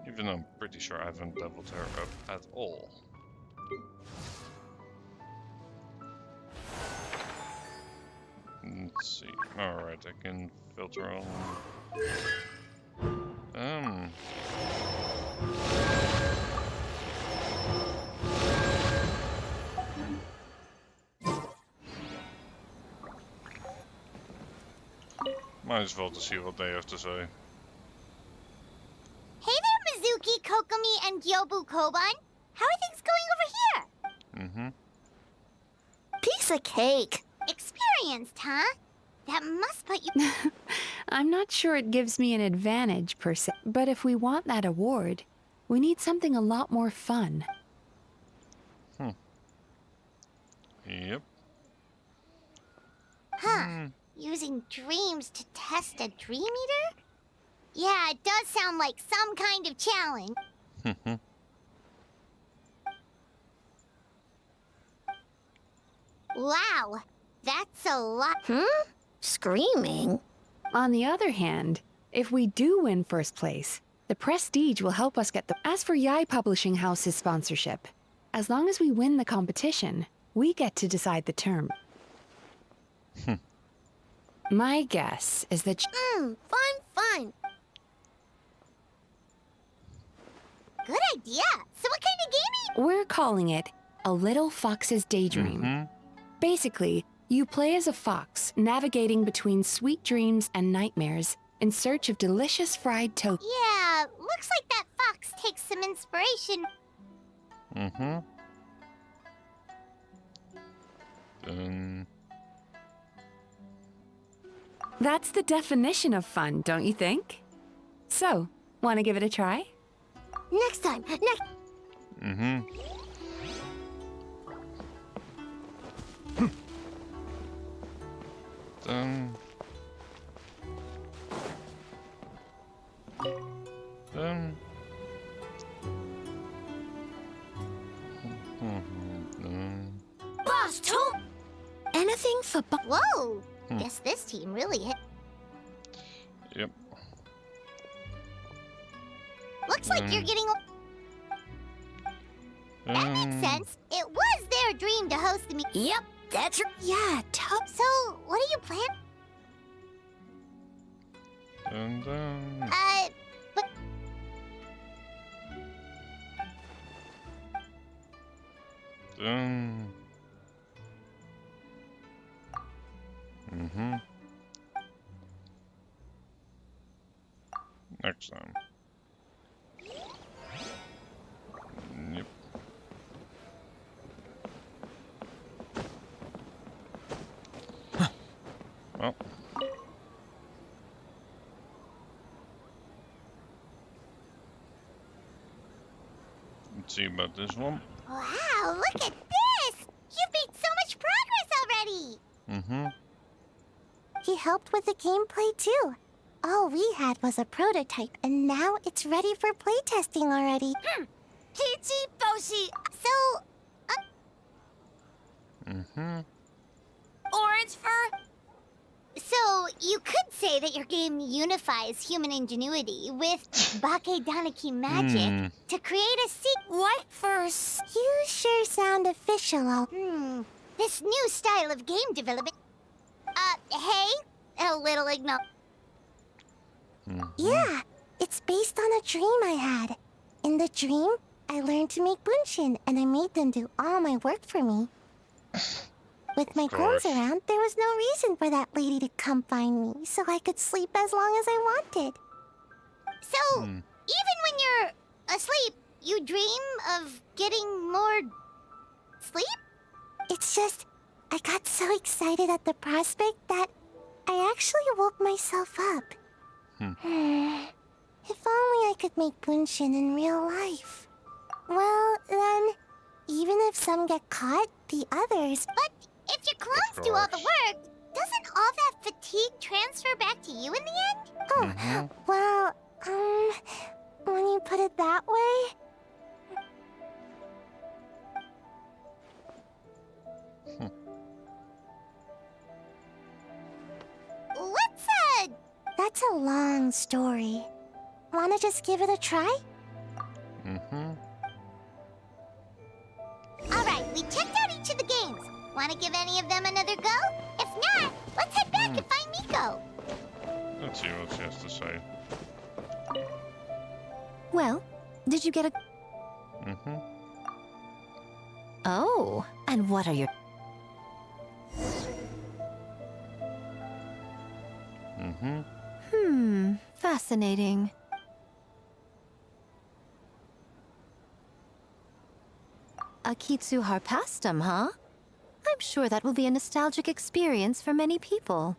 Even though I'm pretty sure I haven't leveled her up at all. Let's see. Alright, I can filter on. Might as well to see what they have to say. Hey there, Mizuki, Kokomi, and Gyobu Koban. How are things going over here? Piece of cake. Experienced, huh? That must put you... I'm not sure it gives me an advantage per se, but if we want that award, we need something a lot more fun. Yep. Huh. Using dreams to test a dream eater? Yeah, it does sound like some kind of challenge. Wow, that's a lot. Screaming? On the other hand, if we do win first place, the prestige will help us get the... As for Yai Publishing House's sponsorship, as long as we win the competition, we get to decide the term. My guess is that... Fine. Good idea. So what kind of game We're calling it A Little Fox's Daydream. Basically, you play as a fox, navigating between sweet dreams and nightmares in search of delicious fried toast. Yeah, looks like that fox takes some inspiration. That's the definition of fun, don't you think? So, want to give it a try? Next time. Boss, anything for Whoa! Guess this team really hit. Yep. Looks like you're getting. That makes sense. It was their dream to host the meet. Yep, that's right. Yeah, So, what are you planning? But Next time. Yep. Well. Let's see about this one. wow, look at this! You've made so much progress already. He helped with the gameplay too. All we had was a prototype, and now it's ready for playtesting already. Peachy Boshi. So, Orange fur? So, you could say that your game unifies human ingenuity with Bakedanaki magic to create a White furs. You sure sound official. This new style of game development. Hey, a little Yeah, it's based on a dream I had. In the dream, I learned to make bunshin, and I made them do all my work for me. With my clones around, there was no reason for that lady to come find me, so I could sleep as long as I wanted. So, even when you're asleep, you dream of getting more sleep? It's just, I got so excited at the prospect that I actually woke myself up. If only I could make bunshin in real life. Well, then, even if some get caught, the others... But if your clones do all the work, doesn't all that fatigue transfer back to you in the end? Well, when you put it that way... That's a long story. Wanna just give it a try? Alright, we checked out each of the games. Wanna give any of them another go? If not, let's head back and find Miko. Let's see what she has to say. Well, did you get a... Oh, and what are your... Fascinating. Akitsu Harpastum, huh? I'm sure that will be a nostalgic experience for many people.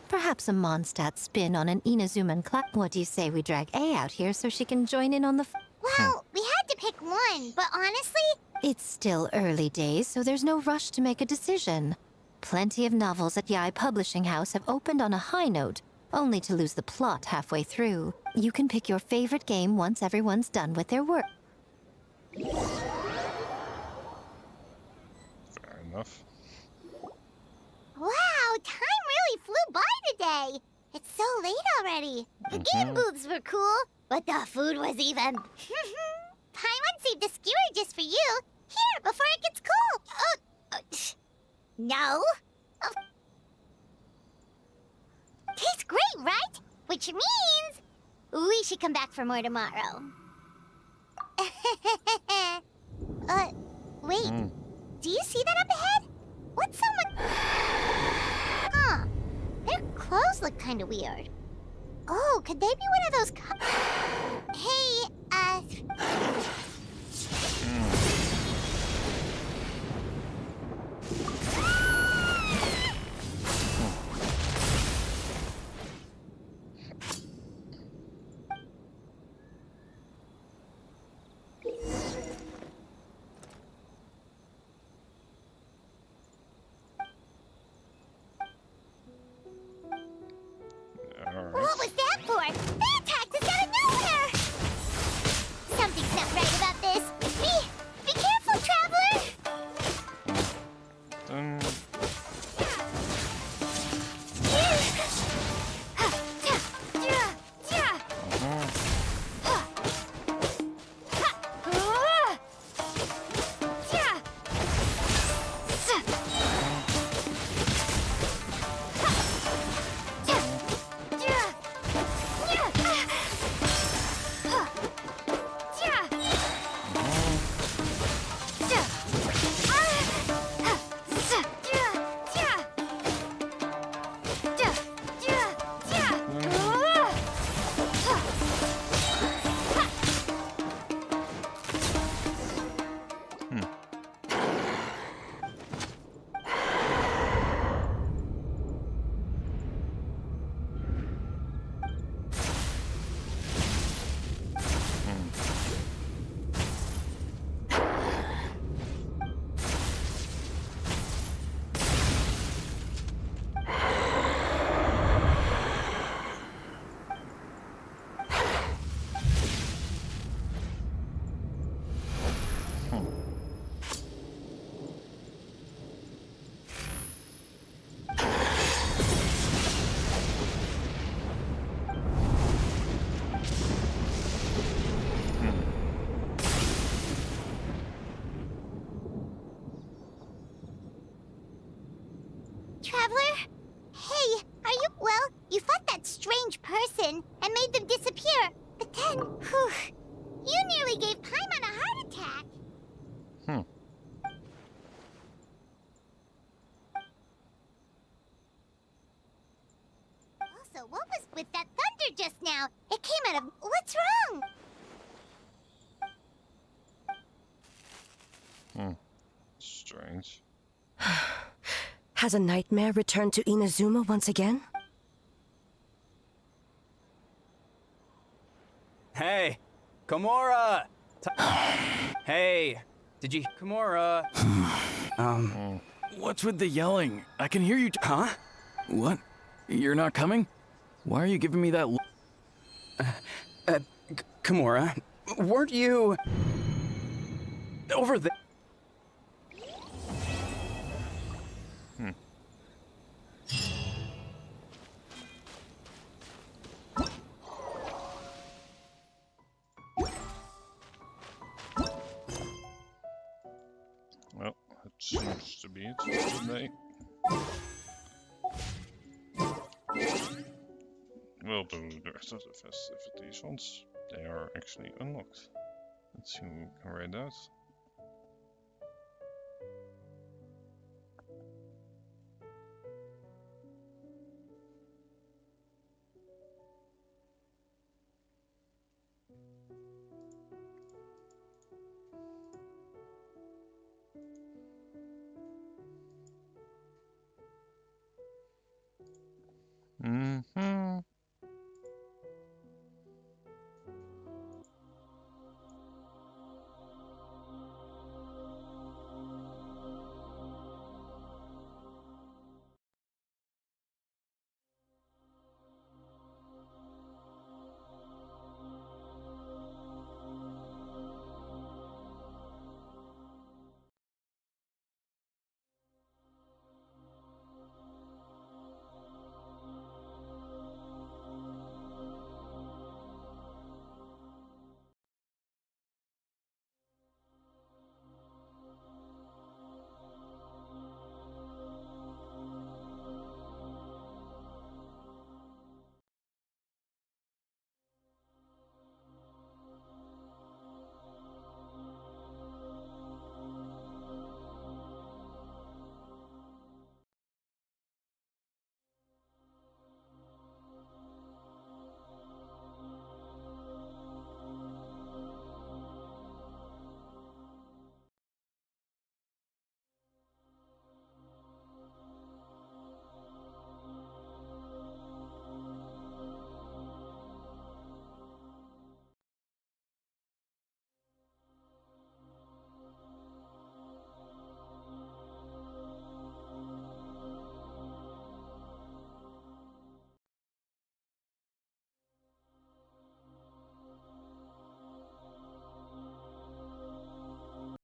Perhaps a Mondstadt spin on an Inazuman class. What do you say we drag A out here so she can join in on the... Well, we had to pick one, but honestly... It's still early days, so there's no rush to make a decision. Plenty of novels at Yai Publishing House have opened on a high note, only to lose the plot halfway through. You can pick your favorite game once everyone's done with their work. Fair enough. today. It's so late already. The game booths were cool, but the food was even. Paimon saved a skewer just for you. Here, before it gets cold. No. Tastes great, right? Which means we should come back for more tomorrow. Wait. Do you see that up ahead? What's someone... Huh. Their clothes look kind of weird. Oh, could they be one of those Hey, what was that for? They attacked us out of nowhere! Something's not right about this. Be careful, Traveler! Traveler? Hey, are you... Well, you fought that strange person and made them disappear. But then, you nearly gave Paimon a heart attack. Also, what was with that thunder just now? It came out of... What's wrong? Strange. Has a nightmare returned to Inazuma once again? Hey, Komura! Hey, did you... Komura? What's with the yelling? I can hear you. Huh? What? You're not coming? Why are you giving me that Komura, weren't you... over there? Well, it seems to be it for today. We'll do the rest of the festivities once they are actually unlocked. Let's see what we can write out.